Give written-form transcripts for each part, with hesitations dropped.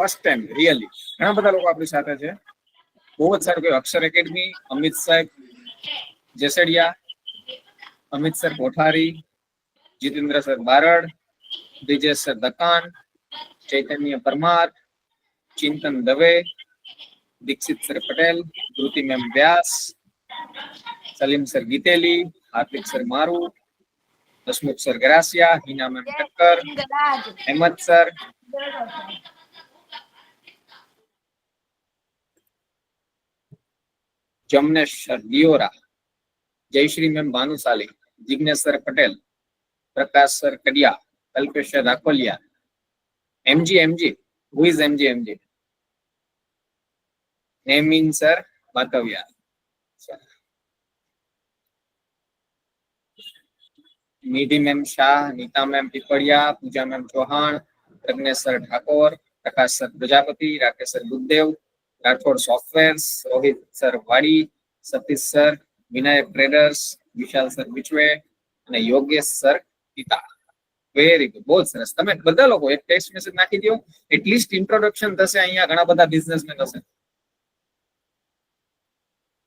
First time really ઘણા બધા લોકો આપણી સાથે છે. બહુ જ સારું કહેવાય. અક્ષર academy, Amit saheb Jesadiya, Amit sir Kothari, Jitendra sir Barad, Brijesh sir Dakan, Chaitanya Parmar, Chintan Dave, Dixit sir Patel, Dhruti ma'am Vyas, Salim sir Giteli, Hardik sir Maru, Hasmukh sir Garasiya, Hina ma'am Thakkar, Ahmed sir, Jamnesh sir Diyora, Jayshree ma'am Bhanushali, Jignesh sir Patel, Prakash sir Kadiya, Kalpesh sir Rakholiya, MG who is MG Nemin sir Bakvia, Nidhi ma'am Shah, Nita ma'am Pipaliya, Pooja ma'am Chauhan, Pragnesh sir Thakor, Prakash sir Prajapati, Rakesh sir Buddhadev, Rathod softwares, Rohit sir Vadi, Satish sir, Vinayak traders, Vishal sir Bichve અને Yogesh sir પિતા. Very good, બહુ સરસ. તમે બધા લોકો એક text message નાખી દો, એટલીસ્ટ ઇન્ટ્રોડક્શન થશે. અહીંયા ઘણા બધા બિઝનેસમેન હશે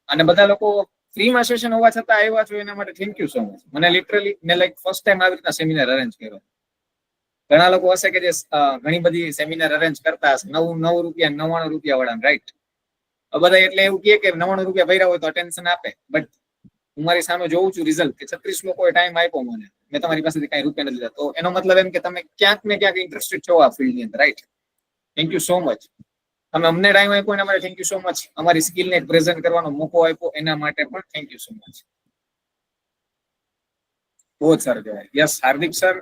અને બધા લોકો ફ્રીમાં સેશન હોવા છતાં આવ્યા છો એના માટે થેન્ક યુ સો મચ. મને લિટરલી મેં લાઈક ફર્સ્ટ ટાઈમ આવી રીતના સેમિનાર અરેન્જ કર્યો. ઘણા લોકો હશે કે જે ઘણી બધી સેમિનાર અરેન્જ કરતા હશે, 9 રૂપિયા 99 રૂપિયા વાળા, રાઈટ? બધા એટલે એવું કે 99 રૂપિયા ભર્યા હોય તો અટેન્શન આપે, બટ હું મારી સામે જોઉં છું રિઝલ્ટ કે 36 લોકોએ ટાઈમ આપ્યો મને, મેં તમારી પાસેથી કઈ રૂપિયા નથી લીધા. તો એનો મતલબ એમ કે તમે ક્યાંક ને ક્યાંક ઇન્ટરેસ્ટેડ છો આ ફિલ્ડની અંદર, right? Thank you so much. તમે અમને ટાઈમ આપ્યો એના માટે થેન્ક યુ સો મચ. અમારી સ્કિલને પ્રેઝન્ટ કરવાનો મોકો આપ્યો એના માટે પણ થેન્ક યુ સો મચ. બહુ જ સારું કહેવાય. યસ, હાર્દિક સર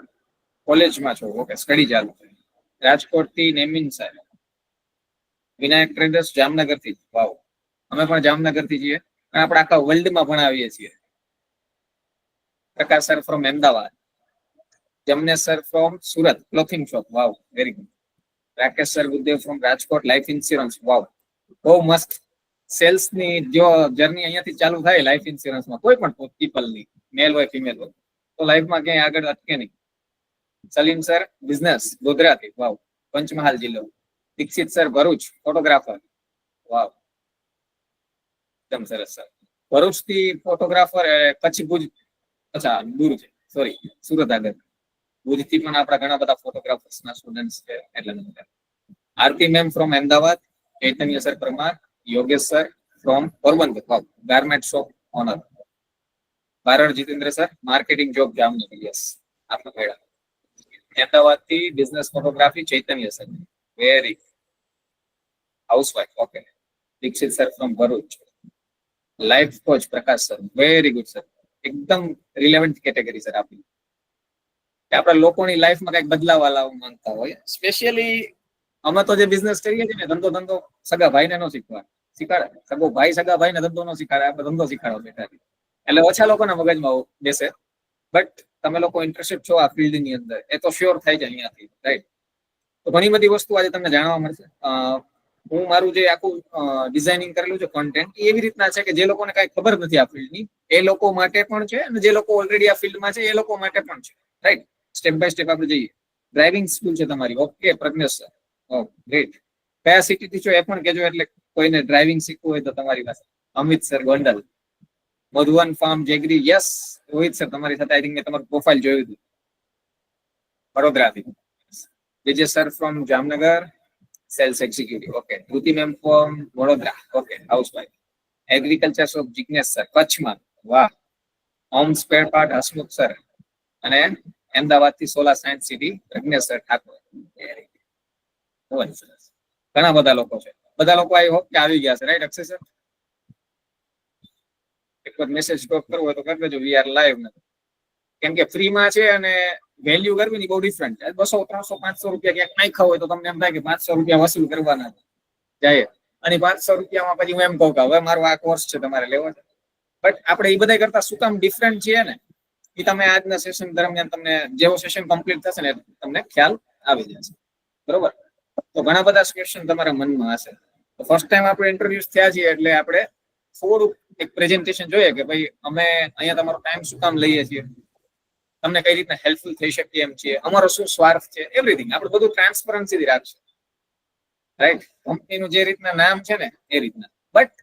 કોલેજમાં છો, ઓકે, સ્ટડી ચાલુ છે. રાજકોટથી નેમિન સાહેબ, વિનાયક ટ્રેડર્સ જામનગરથી, વાવ, અમે પણ જામનગરથી છીએ અને આપણે આખા વર્લ્ડમાં ભણાવીએ છીએ. Prakash sir from Ahmedabad, Jamnesh sir from Surat clothing shop, wow, very good. Rakesh sir Guddev from Rajkot life insurance, wow, બહુ મસ્ત. સેલ્સ ની જો જર્ની અહીંયાથી ચાલુ થાય લાઈફ ઇન્સ્યોરન્સમાં, કોઈ પણ પીપલની, મેલ હોય ફિમેલ હોય, તો લાઈફમાં ક્યાંય આગળ અટકે નહીં. સલીમ સર બિઝનેસ ગોધરાથી, વાવ, પંચમહાલ જિલ્લો. દીક્ષિત સર ભરૂચ ફોટોગ્રાફર, વાવ, એકદમ સરસ સર. ભરૂચ થી ફોટોગ્રાફર, કચ્છ ભુજ, અચ્છા દૂર છે, સોરી, સુરત આગળ. ભુજ થી પણ આપણા ઘણા બધા ફોટોગ્રાફર્સ ના સ્ટુડન્ટ છે એટલે. Aarti ma'am from Ahmedabad, Chaitanya sir Parmar, Yogesh sir from Porbandar, wow, garment shop owner. Barad Jitendra sir, marketing job Jamnagar, yes, આપનો મેળા. અમદાવાદ થી business photography Chaitanya sir, very housewife, okay. Dixit sir from Bharuch, life coach Prakash sir, very good sir. એકદમ રિલેવન્ટ કેટેગરી સર આપની. આપણા લોકોની લાઈફમાં કઈક બદલાવ લાવવા માંગતા હોય, સ્પેશિયલી અમે તો જે બિઝનેસ કરીએ છીએ ને, ધંધો સગા ભાઈને નો શીખવાડે, સગો ભાઈ સગા ભાઈને ધંધો નો શીખવાડે, આપણે ધંધો શીખવાડો બેઠા. એટલે ઓછા લોકોના મગજમાં બેસે, બટ તમે લોકો ઇન્ટરેસ્ટેડ છો આ ફિલ્ડની અંદર, એ તો શ્યોર થાય છે અહીંયાથી, રાઈટ? તો ઘણી બધી વસ્તુ આજે તમને જાણવા મળશે. હું મારું જે આખું ડિઝાઇનિંગ કરેલું છે કોન્ટેન્ટ, એવી રીતના છે કે જે લોકોને કઈ ખબર નથી આ ફિલ્ડની, એ લોકો માટે પણ છે, અને જે લોકો ઓલરેડી આ ફિલ્ડમાં છે એ લોકો માટે પણ છે, રાઈટ? સ્ટેપ બાય સ્ટેપ આપણે જઈએ. ડ્રાઇવિંગ સ્કૂલ છે તમારી, ઓકે પ્રજ્ઞેશ સર, ગ્રેટ. કયા સિટીથી છો એ પણ કહેજો, એટલે કોઈને ડ્રાઇવિંગ શીખવું હોય તો તમારી પાસે. Amit sir Gondal, Madhuvan farm jaggery, yes. Rohit sir તમારી સાથે આઈ થિંક મેં તમારું પ્રોફાઇલ જોયું હતું, વડોદરાથી. Vijay sir from Jamnagar, sales executive, okay. Dhruti ma'am from Vadodara, okay, housewife. Agriculture shop Jignesh sir કચ્છમાં, વાહ. Home spare part Hasmukh sir, અને અમદાવાદ થી Sola science city Pragnesh sir Thakor. ઘણા બધા લોકો છે, બધા લોકો આઈ હોપ કે આવી ગયા છે, રાઈટ અક્ષય સર? એક વાર મેસેજ ડ્રોપ કરવો હોય તો કરી દેજો, વી આર લાઈવ. કેમ કે ફ્રીમાં છે અને વેલ્યુ કરવી ની બહુ ડિફરન્ટ છે. 200 300 500 રૂપિયા ક્યાંક નાખ્યા હોય તો તમને એમ થાય કે 500 રૂપિયા વસૂલ કરવાના જાય, અને 500 રૂપિયામાં પછી હું એમ કહું કે હવે મારો આ કોર્સ છે તમારે લેવો છે. બટ આપણે એ બધા કરતા શું કામ ડિફરન્ટ છીએ ને, એ તમે આજના સેશન દરમિયાન તમને જેવો સેશન કમ્પ્લીટ થશે ને તમને ખ્યાલ આવી જશે, બરોબર? તો ઘણા બધા ક્વેશ્ચન તમારા મનમાં હશે. તો ફર્સ્ટ ટાઈમ આપણે ઇન્ટ્રોડ્યુસ થયા છીએ એટલે આપણે થોડુંક એક પ્રેઝન્ટેશન જોઈએ કે ભાઈ અમે અહીંયા તમારો ટાઈમ શું કામ લઈએ છીએ, તમને કઈ રીતના હેલ્પફુલ થઈ શકીએ એમ છીએ, અમારો શું સ્વાર્થ છે, એવરીથિંગ આપણે બધું ટ્રાન્સપરન્સીથી રાખશું. રાઈટ. કંપનીનું જે રીતના નામ છે ને એ રીતના, બટ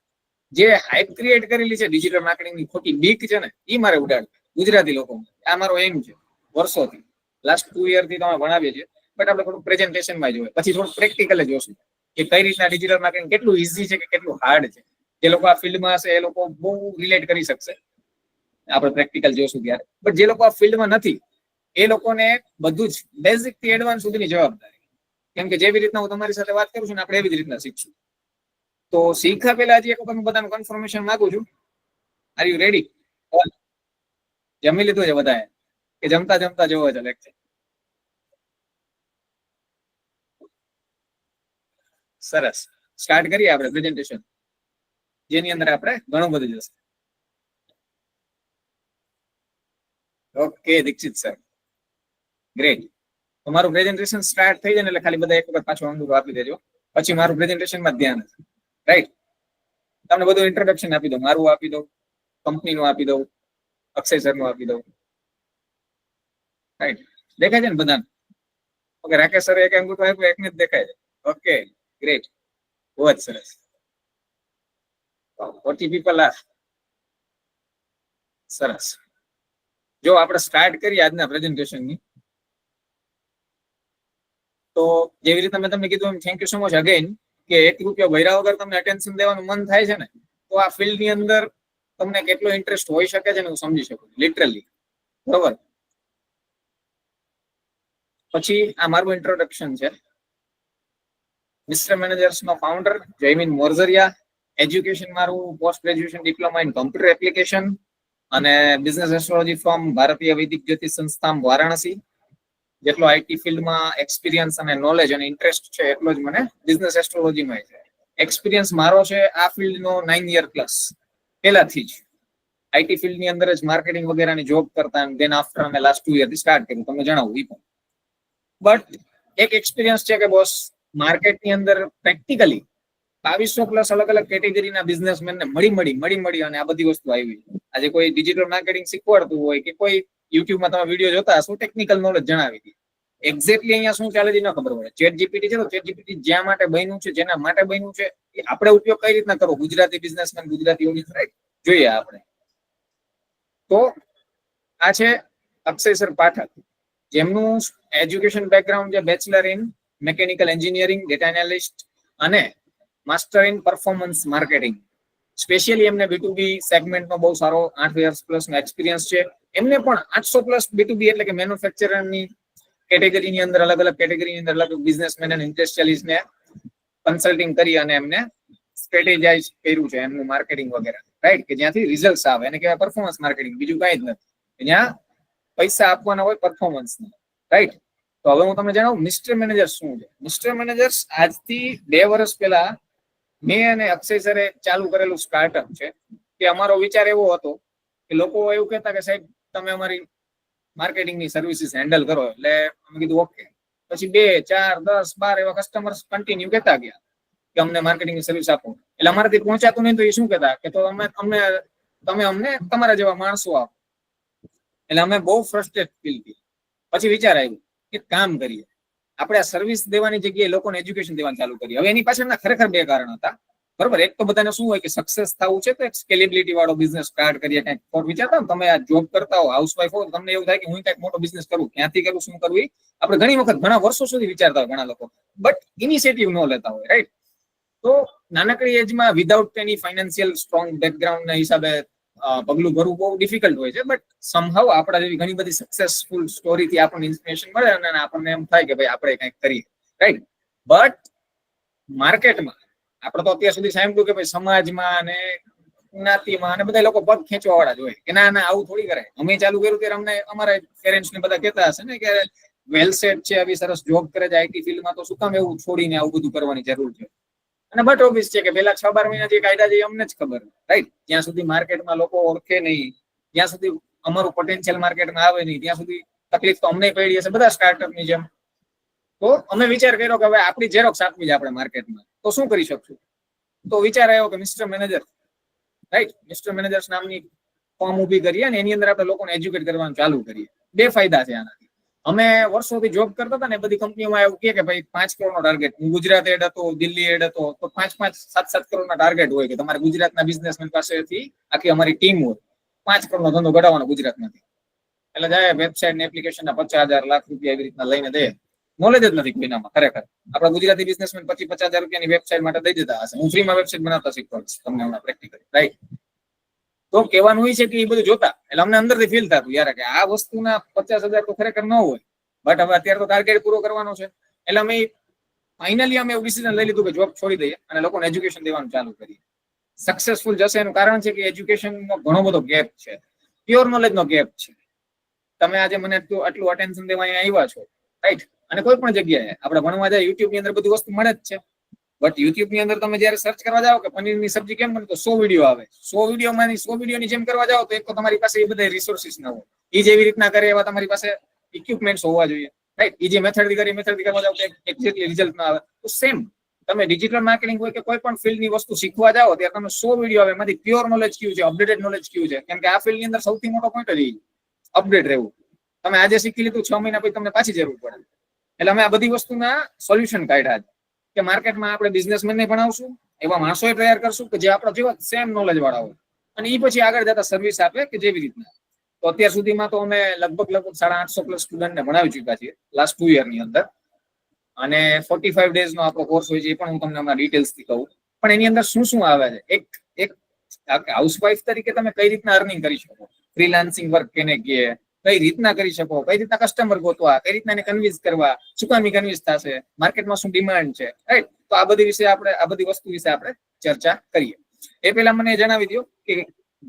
જે હાઇપ ક્રિએટ કરેલી છે ડિજિટલ માર્કેટિંગની ખોટી બીક છે ને એ મારે ઉડાડવી ગુજરાતી લોકો. આ મારો એમ છે વર્ષોથી, લાસ્ટ 2 year થી તમે ભણાવીએ છીએ, બટ આપણે થોડું પ્રેઝન્ટેશનમાં જોઈએ, પછી થોડું પ્રેક્ટિકલ જોશું કે કઈ રીતના ડિજિટલ માર્કેટિંગ કેટલું ઈઝી છે કે કેટલું હાર્ડ છે. જે લોકો આ ફિલ્ડમાં હશે એ લોકો બહુ રિલેટ કરી શકશે, આપણે પ્રેક્ટિકલ જોશું ત્યારે. બટ જે લોકો આ ફિલ્ડમાં નથી એ લોકોને બધું જ બેઝિક થી એડવાન્સ સુધીની જવાબદારી, કેમ કે જેવી રીતના હું તમારી સાથે વાત કરું છું ને આપણે એવી જ રીતના શીખશું. તો શીખા પહેલા હજી એક વખત હું બધાનું કન્ફર્મેશન માંગુ છું. Are you ready? જમી લીધું છે બધાએ કે જમતા જમતા જોવો છે લેક્ચર? સરસ, સ્ટાર્ટ કરીએ આપણે પ્રેઝન્ટેશન, જેની અંદર આપણે ઘણું બધું જશે. Okay Dixit sir, great. તમારું પ્રેઝન્ટેશન સ્ટાર્ટ થઈ જાય ને એટલે ખાલી બધા એક વખત પાછું અંગૂઠો આપી દેજો, પછી મારું પ્રેઝન્ટેશનમાં ધ્યાન હશે. રાઈટ. તમને બધું ઇન્ટ્રોડક્શન આપી દઉં, મારું આપી દઉં, કંપનીનું આપી દઉં, અક્ષય સરનું આપી દઉં. રાઈટ, દેખાય છે ને બધાને? ઓકે, રાકેશ સર એક અંગૂઠો આપ્યો, એકને જ દેખાય છે. ઓકે, ગ્રેટ, બહુ જ સરસ. 40 people આ સરસ. જો આપણે સ્ટાર્ટ કરીએ આજના પ્રેઝન્ટેશનની, તો જેવી રીતે મેં તમને કીધું એમ thank you so much again કે 1 રૂપિયો ભર્યા વગર તમને અટેન્શન દેવાનું મન થાય છે ને, તો આ ફિલ્ડની અંદર તમને કેટલો ઇન્ટરેસ્ટ હોઈ શકે છે ને હું સમજી શકું લિટરલી. બરોબર. પછી આ મારું ઇન્ટ્રોડક્શન છે. મિસ્ટર મેનેજર્સ નો ફાઉન્ડર જયમીન મોરઝરિયા. એજ્યુકેશન મારું post graduation diploma in computer application અને બિઝનેસ એસ્ટ્રોલોજી ફ્રોમ ભારતીય વૈદિક જ્યોતિષ સંસ્થાન વારાણસી. જેટલો આઈટી ફિલ્ડમાં એક્સપિરિયન્સ અને નોલેજ અને ઇન્ટરેસ્ટ છે એટલો જ મને બિઝનેસ એસ્ટ્રોલોજીમાં છે. એક્સપિરિયન્સ મારો છે આ ફિલ્ડનો 9 year પ્લસ, પહેલાથી જ આઈટી ફિલ્ડની અંદર જ માર્કેટિંગ વગેરેની જોબ કરતા, દેન આફ્ટર અમે લાસ્ટ 2 year થી સ્ટાર્ટ કર્યું, તમને જણાવું એ પણ. બટ એક એક્સપિરિયન્સ છે કે બોસ માર્કેટની અંદર પ્રેક્ટિકલી 2200 અલગ અલગ કેટેગરીના બિઝનેસમેનને મળી અને આ બધી વસ્તુ આવી. આજે કોઈ ડિજિટલ માર્કેટિંગ શીખવાડતું હોય કે કોઈ યુટ્યુબમાં તમે વિડીયો જોતા હશો, ટેકનિકલ નોલેજ જણાવી હતી. એક્ઝેક્ટલી અહીંયા શું ચાલે છે ન ખબર પડે. ચેટ જીપીટી છે તો ચેટ જીપીટી જ્યાં માટે બન્યું છે, જેના માટે બન્યું છે, એ આપણે ઉપયોગ કઈ રીતના કરવો, Gujarati businessman, Gujarati audience, right, જોઈએ આપણે. તો આ છે અક્ષય સર પાઠક, જેમનું એજ્યુકેશન બેકગ્રાઉન્ડ છે bachelor in mechanical engineering, data analyst અને master in performance marketing. Specially એમને B2B સેગમેન્ટમાં બહુ સારો 8 years પ્લસનો એક્સપિરિયન્સ છે. એમને પણ 800+ B2B એટલે કે મેન્યુફેક્ચરની કેટેગરીની અંદર અલગ અલગ કેટેગરીની અંદર અલગ બિઝનેસમેન અને ઇન્ડસ્ટ્રીયલિસ્ટને કન્સલ્ટિંગ કરી અને એમને સ્ટ્રેટેજાઇઝ કર્યું છે એમનું માર્કેટિંગ વગેરે, રાઈટ, કે જ્યાંથી રિઝલ્ટ આવે. એને કહેવાય પરફોર્મન્સ માર્કેટિંગ, બીજું કઈ જ નથી. ત્યાં પૈસા આપવાના હોય પરફોર્મન્સના, રાઈટ. તો હવે હું તમને જણાવું મિસ્ટર મેનેજર્સ શું છે. મિસ્ટર મેનેજર્સ આજથી 2 વર્ષ પહેલા મેં અને અક્ષય સરે ચાલુ કરેલું સ્ટાર્ટઅપ છે. કે અમારો વિચાર એવો હતો કે લોકો એવું કહેતા કે સાહેબ તમે અમારી માર્કેટિંગની સર્વિસીસ હેન્ડલ કરો, એટલે અમે કીધું ઓકે. પછી 2, 4, 10, 12 એવા કસ્ટમર્સ કન્ટિન્યુ કહેતા ગયા કે અમને માર્કેટિંગની સર્વિસ આપો. એટલે અમારાથી પહોંચાતું નહીં તો એ શું કહેતા કે તો તમે અમને તમારા જેવા માણસો આપો. એટલે અમે બહુ ફ્રસ્ટ્રેટ ફીલ કર્યું. પછી વિચાર આવ્યું કે કામ કરીએ, આપણે આ સર્વિસ દેવાની જગ્યાએ લોકોને એજ્યુકેશન દેવાનું ચાલુ કરીએ. હવે એની પાછળના ખરેખર 2 કારણ હતા. બરોબર. એક તો બધાને શું હોય કે સક્સેસ થવું છે તો એક સ્કેલેબિલિટી વાળો બિઝનેસ સ્ટાર્ટ કરીએ. કંઈક વિચારતા તમે આ જોબ કરતા હો, હાઉસવાઈફ હો, તમને એવું થાય કે હું કંઈક મોટો બિઝનેસ કરું, ક્યાંથી કરું, શું કરવું, આપણે ઘણી વખત ઘણા વર્ષો સુધી વિચારતા હોય ઘણા લોકો, બટ ઇનિશિયેટિવ ન લેતા હોય, રાઈટ. તો નાનકડી એજમાં વિધાઉટ એની ફાઇનાન્શિયલ સ્ટ્રોંગ બેકગ્રાઉન્ડના હિસાબે પગલું ભરવું બહુ ડિફિકલ્ટ હોય છે. બટ સમહાવ આપણા જેવી ઘણી બધી સક્સેસફુલ સ્ટોરીથી આપણને ઇન્સ્પિરેશન મળે અને આપણને એમ થાય કે ભાઈ આપણે કંઈક કરીએ, રાઈટ. બટ માર્કેટમાં આપણે તો અત્યાર સુધી સાંભળ્યું કે ભાઈ સમાજમાં અને જ્ઞાતિમાં અને બધા લોકો પગ ખેંચવા વાળા જ હોય કે ના ના આવું થોડી કરાય. અમે ચાલુ કર્યું ત્યારે અમને અમારા પેરેન્ટ્સ ને બધા કહેતા હશે ને કે વેલ સેટ છે, આવી સરસ જોબ કરે છે આઈટી ફિલ્ડમાં, તો શું કામ એવું છોડીને આવું બધું કરવાની જરૂર છે. અને બટ ઓબ્વિયસ છે કે પેલા 6-12 મહિના જે કાયદા છે અમને જ ખબર, રાઈટ. જ્યાં સુધી માર્કેટમાં લોકો ઓળખે નહીં, જ્યાં સુધી અમારું પોટેન્શિયલ માર્કેટમાં આવે નહીં, ત્યાં સુધી તકલીફ તો અમને પડી હશે બધા સ્ટાર્ટઅપની જેમ. તો અમે વિચાર કર્યો કે હવે આપણી ઝેરોક્સ આપવી છે આપણે માર્કેટમાં, તો શું કરી શકશું. તો વિચાર આવ્યો કે mister manager, right, mister managers નામની ફોર્મ ઊભી કરીએ અને એની અંદર આપણે લોકોને એજ્યુકેટ કરવાનું ચાલુ કરીએ. 2 ફાયદા છે આનાથી. અમે વર્ષોથી જોબ કરતા હતા ને, બધી કંપનીઓમાં એવું કે ભાઈ 5 કરોડનો ટાર્ગેટ. હું ગુજરાત એડ હતો, દિલ્હી એડ હતો, તો 5-7 કરોડના ટાર્ગેટ હોય કે તમારે ગુજરાતના બિઝનેસમેન પાસેથી આખી અમારી ટીમ હોય 5 કરોડનો ધંધો ઘડાવવાનો ગુજરાતમાંથી. એટલે જાય વેબસાઇટ ને એપ્લિકેશનના 50,000 લાખ રૂપિયા એવી રીતના લઈને દે. નોલેજ જ નથી કોઈનામાં ખરેખર. આપણા ગુજરાતી બિઝનેસમેન 25,000 રૂપિયાની વેબસાઇટ માટે દઈ દેતા હશે. હું ફ્રીમાં વેબસાઇટ બનાવતા શીખવાડીશ તમને હમણાં પ્રેક્ટિકલી, રાઈટ? તો કહેવાનું હોય છે કે એ બધું જોતા એટલે અમને અંદરથી ફીલ થતું યાર કે આ વસ્તુના 50,000 તો ખરેખર ન હોય, બટ હવે અત્યારે તો ટાર્ગેટ પૂરો કરવાનો છે. એટલે અમે ફાઇનલી અમે એવું ડિસિઝન લઈ લીધું કે જોબ છોડી દઈએ અને લોકોને એજ્યુકેશન દેવાનું ચાલુ કરીએ. સક્સેસફુલ જશે એનું કારણ છે કે એજ્યુકેશનનો ઘણો બધો ગેપ છે, પ્યોર નોલેજનો ગેપ છે. તમે આજે મને આટલું અટેન્શન દેવા અહીંયા આવ્યા છો, રાઈટ? અને કોઈ પણ જગ્યાએ આપણે ભણવા જાય યુટ્યુબ ની અંદર બધી વસ્તુ મળે જ છે, બટ યુટ્યુબ ની અંદર તમે જયારે સર્ચ કરવા જાઓ કે પનીરની સબ્જી કેમ બને તો 100 વિડીયો આવે. 100 વિડીયોમાંની 100 વિડીયોની જેમ કરવા જાઓ તો એક તો તમારી પાસે એ બધા રિસોર્સિસ ના હોય. એ જેવી રીતના કરે એવા તમારી પાસે ઇક્વિપમેન્ટ્સ હોવા જોઈએ, રાઈટ? એ જે મેથડ થી કરવા જાઓ તો એક્ઝેક્ટલી રિઝલ્ટ ના આવે. તો સેમ તમે ડિજિટલ માર્કેટિંગ હોય કે કોઈ પણ ફિલ્ડની વસ્તુ શીખવા જાઓ ત્યારે તમે 100 વિડીયો આવે, એમાંથી પ્યોર નોલેજ કયું છે, અપડેટેડ નોલેજ કયું છે? કેમ કે આ ફિલ્ડની અંદર સૌથી મોટો પોઈન્ટ જ અપડેટ રહેવું. તમે આજે શીખી લીધું 6 મહિના પછી તમને પાછી જરૂર પડે. એટલે અમે આ બધી વસ્તુના સોલ્યુશન કાઢ્યા છે કે માર્કેટમાં આપણે બિઝનેસમેનને ભણાવશું, એવા માણસો તૈયાર કરશું કે જે આપણા જેવા સેમ નોલેજ વાળા હોય, અને એ પછી આગળ જતા સર્વિસ આપે કે જેવી રીતના. તો અત્યાર સુધીમાં તો અમે લગભગ 850 પ્લસ સ્ટુડન્ટને ભણાવી ચુક્યા છીએ લાસ્ટ 2 યરની અંદર. અને 45 ડેઝનો આપણો કોર્સ હોય છે, એ પણ હું તમને હમણાં ડિટેલ્સથી કહું. પણ એની અંદર શું શું આવે છે, એક હાઉસવાઇફ તરીકે તમે કઈ રીતના અર્નિંગ કરી શકો, ફ્રીલાન્સિંગ વર્ક કેને કહે, કઈ રીતના કરી શકો, કઈ રીતના કસ્ટમર ગોતવા, કઈ રીતના એને કન્વિન્સ કરવા, શું કામ કન્વિન્સ થશે, માર્કેટમાં શું ડિમાન્ડ છે, રાઈટ? તો આ બધી વિશે આપણે આ બધી વસ્તુ વિશે આપણે ચર્ચા કરીએ. એ પહેલા મને જણાવી દો કે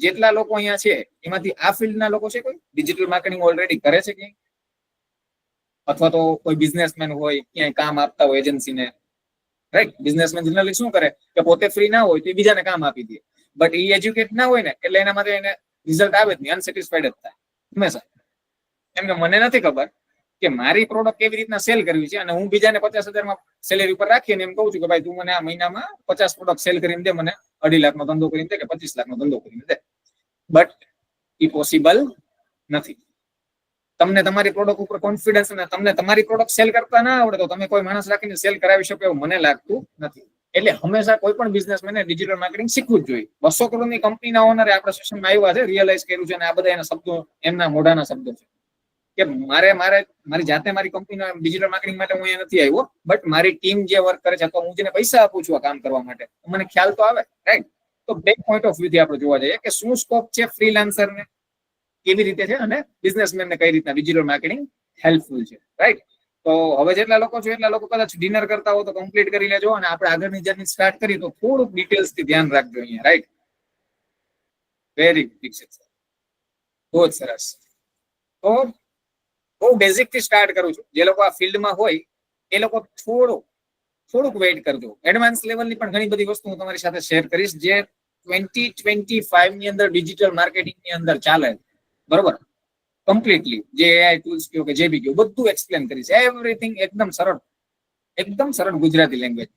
જેટલા લોકો અહીંયા છે એમાંથી આ ફિલ્ડના લોકો છે, કોઈ ડિજિટલ માર્કેટિંગ ઓલરેડી કરે છે ક્યાંય, અથવા તો કોઈ બિઝનેસમેન હોય ક્યાંય કામ આપતા હોય એજન્સીને, રાઈટ? બિઝનેસમેન જનરલી શું કરે કે પોતે ફ્રી ના હોય તો બીજાને કામ આપી દે, બટ એ એજ્યુકેટ ના હોય ને એટલે એના માટે એને રિઝલ્ટ આવે જ નહીં, અનસેટિસ્ફાઈડ જ થાય હંમેશા. કેમ કે મને નથી ખબર કે મારી પ્રોડક્ટ કેવી રીતના સેલ કરવી છે, અને હું બીજાને 50,000 સેલેરી ઉપર રાખીને એમ કહું છું કે ભાઈ તું મને આ મહિનામાં 50 પ્રોડક્ટ સેલ કરીને દે, મને 2.5 લાખનો ધંધો કરીને દે કે 25 લાખનો ધંધો કરીને દે. બટ એ પોસિબલ નથી. તમને તમારી પ્રોડક્ટ ઉપર કોન્ફિડન્સ અને તમને તમારી પ્રોડક્ટ સેલ કરતા ના આવડે તો તમે કોઈ માણસ રાખીને સેલ કરાવી શકો એવું મને લાગતું નથી. એટલે હંમેશા કોઈ પણ બિઝનેસમેને ડિજિટલ માર્કેટિંગ શીખવું જ જોઈએ. 200 કરોડની કંપનીના ઓનરે આપણા સેશનમાં આવ્યા છે, રિયલાઇઝ કર્યું છે, અને આ બધા એના શબ્દો એમના મોઢાના શબ્દો છે કે મારી જાતે મારી કંપનીના ડિજિટલ માર્કેટિંગ માટે હું અહીંયા નથી આવ્યો, બટ મારી ટીમ જે વર્ક કરે છે અથવા હું જેને પૈસા આપું છું આ કામ કરવા માટે, મને ખ્યાલ તો આવે, રાઈટ? તો બે પોઈન્ટ ઓફ વ્યૂથી આપણે જોવા જઈએ કે શું સ્કોપ છે ફ્રીલાન્સરને, કેવી રીતે છે, અને બિઝનેસમેનને કઈ રીતના ડિજિટલ માર્કેટિંગ હેલ્પફુલ છે, રાઈટ? તો હવે જેટલા લોકો છે એટલા લોકો કદાચ ડિનર કરતા હો તો કમ્પ્લીટ કરી લેજો, અને આપણે આગળની જર્ની સ્ટાર્ટ કરી તો થોડુંક ડિટેલ્સથી ધ્યાન રાખજો અહીંયા, રાઈટ? વેરી ગુડ, બહુ જ સરસ. તો બહુ બેઝિક થી સ્ટાર્ટ કરું છું. જે લોકો આ ફિલ્ડમાં હોય એ લોકો થોડુંક વેઇટ કરજો. એડવાન્સ લેવલની પણ ઘણી બધી વસ્તુ હું તમારી સાથે શેર કરીશ જે 2025 ની અંદર ડિજિટલ માર્કેટિંગની અંદર ચાલે, બરોબર? કમ્પ્લીટલી જે એઆઈ ટૂલ્સ કયો કે જે બી કયો બધું એક્સપ્લેન કરીશ, એવરીથિંગ એકદમ સરળ ગુજરાતી લેંગ્વેજ.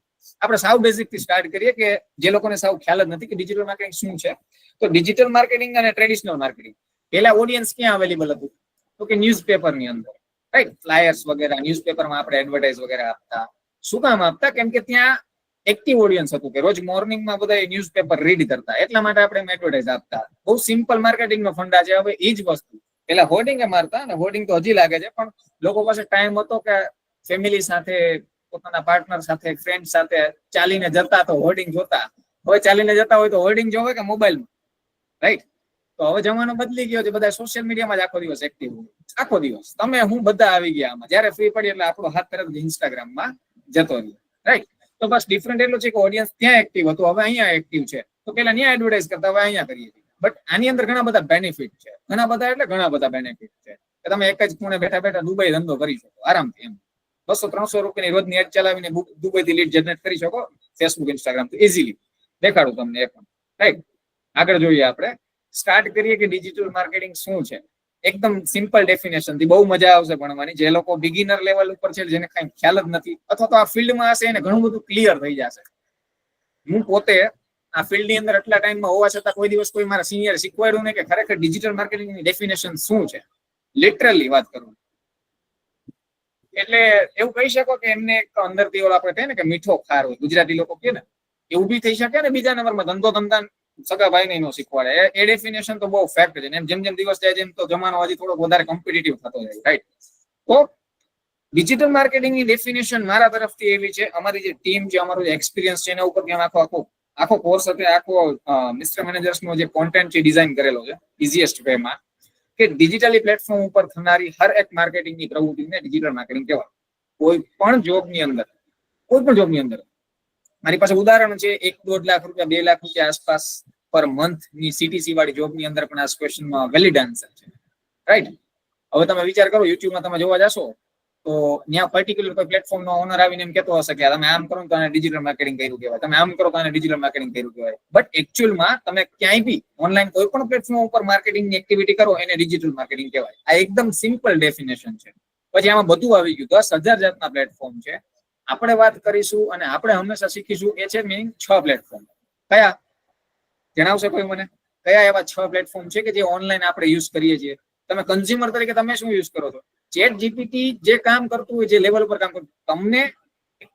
આપણે સાવ બેઝિક થી સ્ટાર્ટ કરીએ કે જે લોકોને સાવ ખ્યાલ જ નથી કે ડિજિટલ માર્કેટિંગ શું છે. તો ડિજિટલ માર્કેટિંગ અને ટ્રેડિશનલ માર્કેટિંગ, પેલા ઓડિયન્સ ક્યાં અવેલેબલ હતું? તો કે ન્યૂઝપેપરની અંદર, રાઈટ? ફ્લાયર્સ વગેરે ન્યૂઝપેપરમાં આપણે એડવર્ટાઇઝ વગેરે આપતા. શું કામ આપતા? કેમ કે ત્યાં એક્ટિવ ઓડિયન્સ હતું કે રોજ મોર્નિંગમાં બધા ન્યૂઝપેપર રીડ કરતા, એટલા માટે આપણે એડવર્ટાઇઝ આપતા. બહુ સિમ્પલ માર્કેટિંગનો ફંડા છે. હવે એ જ વસ્તુ પેલા હોર્ડિંગ મારતા, અને હોર્ડિંગ તો હજી લાગે છે, પણ લોકો પાસે ટાઈમ હતો કે ફેમિલી સાથે, પોતાના પાર્ટનર સાથે, ફ્રેન્ડ સાથે ચાલીને જતા તો હોર્ડિંગ જોતા. હવે ચાલીને જતા હોય તો હોર્ડિંગ જોવે કે મોબાઈલમાં, રાઈટ? તો હવે જમાનો બદલી ગયો છે, બધા સોશિયલ મીડિયામાં જ આખો દિવસ એક્ટિવ હોય. આખો દિવસ તમે હું બધા આવી ગયા આમાં. જયારે ફ્રી પડી એટલે આપણો હાથ તરફ ઇન્સ્ટાગ્રામમાં જતો રહ્યો, રાઈટ? તો બસ ડિફરન્ટ એટલું છે કે ઓડિયન્સ ત્યાં એક્ટિવ હતું, હવે અહીંયા એક્ટિવ છે. તો પેલા ત્યાં એડવર્ટાઇઝ કરતા, હવે અહીંયા કરીએ છીએ. બટ આની અંદર ઘણા બધા બેનિફિટ છે, ઘણા બધા બેનિફિટ છે કે તમે એક જ ખૂણે બેઠા બેઠા દુબઈ ધંધો કરી શકો આરામથી. એમ 200-300 રૂપિયાની રોજની એડ ચલાવીને દુબઈથી લીડ જનરેટ કરી શકો, ફેસબુક, ઇન્સ્ટાગ્રામ તો ઇઝીલી. દેખાડું તમને એ પણ, રાઈટ? આગળ જોઈએ, આપણે સ્ટાર્ટ કરીએ કે ડિજિટલ માર્કેટિંગ શું છે. એકદમ સિમ્પલ ડેફિનેશન થી બહુ મજા આવશે ભણવાની. જે લોકો બિગિનર લેવલ ઉપર છે, જેને કઈ ખ્યાલ જ નથી, અથવા તો આ ફિલ્ડમાં હશે, એને ઘણું બધું ક્લિયર થઈ જશે. હું પોતે આ ફિલ્ડની અંદર આટલા ટાઈમમાં હોવા છતાં કોઈ દિવસ કોઈ મારા સિનિયર શીખવાડ્યું નહીં કે ખરેખર ડિજિટલ માર્કેટિંગની ડેફિનેશન શું છે. લિટરલી વાત કરું, એટલે એવું કહી શકો કે એમને એક અંદરથી ઓલો આપણે કહીએ ને કે મીઠો ખાર હોય, ગુજરાતી લોકો કહે ને, એવું બી થઈ શકે ને. બીજા નંબરમાં ધંધા સગા ભાઈ ને નો શીખવાડે, એ ડેફિનેશન તો બહુ ફેક્ટ છે. એમ જેમ જેમ દિવસ જાય જેમ તો જમાનો હજી થોડો વધારે કોમ્પિટિટિવ થતો જાય, રાઈટ? તો ડિજિટલ માર્કેટિંગની ડેફિનેશન મારા તરફથી એવી છે, અમારી જે ટીમ છે, અમારો જે એક્સપિરિયન્સ છે એના ઉપર આખો કોર્સ હતો, આખો મિસ્ટર મેનેજર્સ નો જે કોન્ટેન્ટ છે ડિઝાઇન કરેલો છે ઇઝીએસ્ટ વેમાં, કે ડિજિટલી પ્લેટફોર્મ ઉપર થનારી હર એક માર્કેટિંગની પ્રવૃત્તિને ડિજિટલ માર્કેટિંગ કહેવાય. કોઈ પણ જોબની અંદર મારી પાસે ઉદાહરણ છે, 1-1.5 લાખ રૂપિયા, 2 લાખ રૂપિયા આસપાસ પર મંથ ની સીટીસી વાળી જોબની અંદર પણ આ ક્વેશ્ચનમાં વેલિડ આન્સર છે, રાઈટ? હવે તમે વિચાર કરો, યુટ્યુબમાં તમે જોવા જશો તો ત્યાં પર્ટિક્યુલર કોઈ પ્લેટફોર્મ નો ઓનર આવીને એમ કહેતો હશે કે તમે આમ કરો તો આને ડિજિટલ માર્કેટિંગ કર્યું કહેવાય, તમે આમ કરો તો આને ડિજિટલ માર્કેટિંગ કર્યું કહેવાય. બટ એકચ્યુઅલમાં તમે ક્યાંય બી ઓનલાઈન કોઈ પણ પ્લેટફોર્મ ઉપર માર્કેટિંગની એક્ટિવિટી કરો એને ડિજિટલ માર્કેટિંગ કહેવાય. આ એકદમ સિમ્પલ ડેફિનેશન છે. પછી આમાં બધું આવી ગયું, 10,000 જાતના પ્લેટફોર્મ છે. આપણે વાત કરીશું અને આપણે હંમેશા શીખીશું એ છે મિનિંગ 6 પ્લેટફોર્મ. કયા જણાવશે કોઈ મને? કયા એવા 6 પ્લેટફોર્મ છે કે જે ઓનલાઈન આપણે યુઝ કરીએ છીએ? તમે કન્ઝ્યુમર તરીકે તમે શું યુઝ કરો છો? ચેટ જીપીટી જે કામ કરતું હોય, જે લેવલ પર કામ કરતું, તમને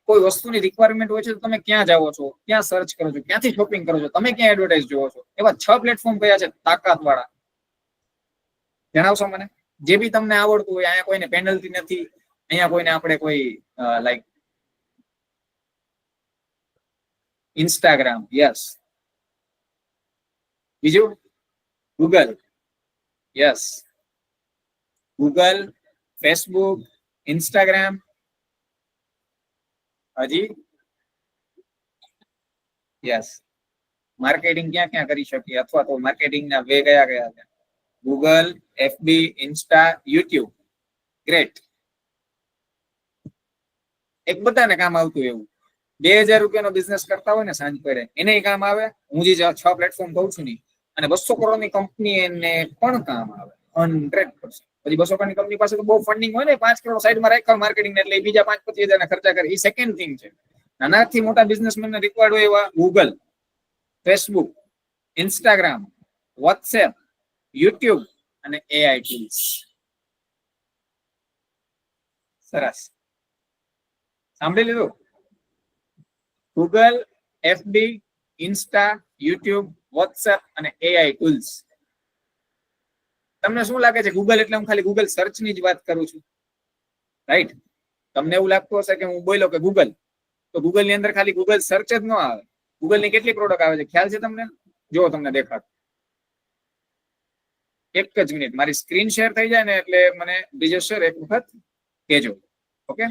કોઈ વસ્તુની રિક્વાયરમેન્ટ હોય છે તો તમે ક્યાં જાઓ છો, ક્યાં સર્ચ કરો છો, ક્યાંથી શોપિંગ કરો છો, તમે ક્યાં એડવર્ટાઇઝ જોવો છો? એવા 6 પ્લેટફોર્મ કયા છે તાકાત વાળા? જણાવશો મને? જે બી તમને આવડતું હોય. અહીંયા કોઈને પેનલ્ટી નથી, અહીંયા કોઈને આપણે કોઈ લાઈક ઇન્સ્ટાગ્રામ, યસ. બીજું Google, yes. Google, Facebook, Instagram, હજી યસ. માર્કેટિંગ ક્યાં ક્યાં કરી શકીએ, અથવા તો માર્કેટિંગના વે કયા કયા છે? Google, FB, Insta, YouTube. Great. એક બધાને કામ આવતું એવું 2,000 રૂપિયાનો બિઝનેસ કરતા હોય ને સાંજ પડે, એને કામ આવે. હું જે 6 પ્લેટફોર્મ કહું છું ને, અને 200 કરોડની કંપની એને પણ કામ આવે 100%. પછી 200 કરોડની કંપની પાસે તો બહુ ફંડિંગ હોય ને, 5 કરોડ સાઈડમાં રાખ્યા માર્કેટિંગ, એટલે બીજા 5-25 હજાર ખર્ચા કરે, એ સેકન્ડ થિંગ છે. નાનાથી મોટા બિઝનેસમેનને રિક્વાયર્ડ હોય એવા Google, Facebook, Instagram, WhatsApp, YouTube અને એઆઈ ટૂલ્સ. સરસ, સાંભળી લીધું? Google, FB, Insta, YouTube, WhatsApp અને એઆઈ ટૂલ્સ. તમને શું લાગે છે ગૂગલ એટલે હું ખાલી ગૂગલ સર્ચની જ વાત કરું છું, રાઈટ? તમને એવું લાગતું હશે કે હું બોલ્યો કે ગૂગલ, તો ગૂગલ ની અંદર ખાલી ગૂગલ સર્ચ જ ન આવે. ગૂગલ ની કેટલી પ્રોડક્ટ આવે છે ખ્યાલ છે તમને? જો તમને દેખાડ, એક જ મિનિટ, મારી સ્ક્રીન શેર થઈ જાય ને એટલે મને બીજો શેર એક વખત કહેજો, ઓકે?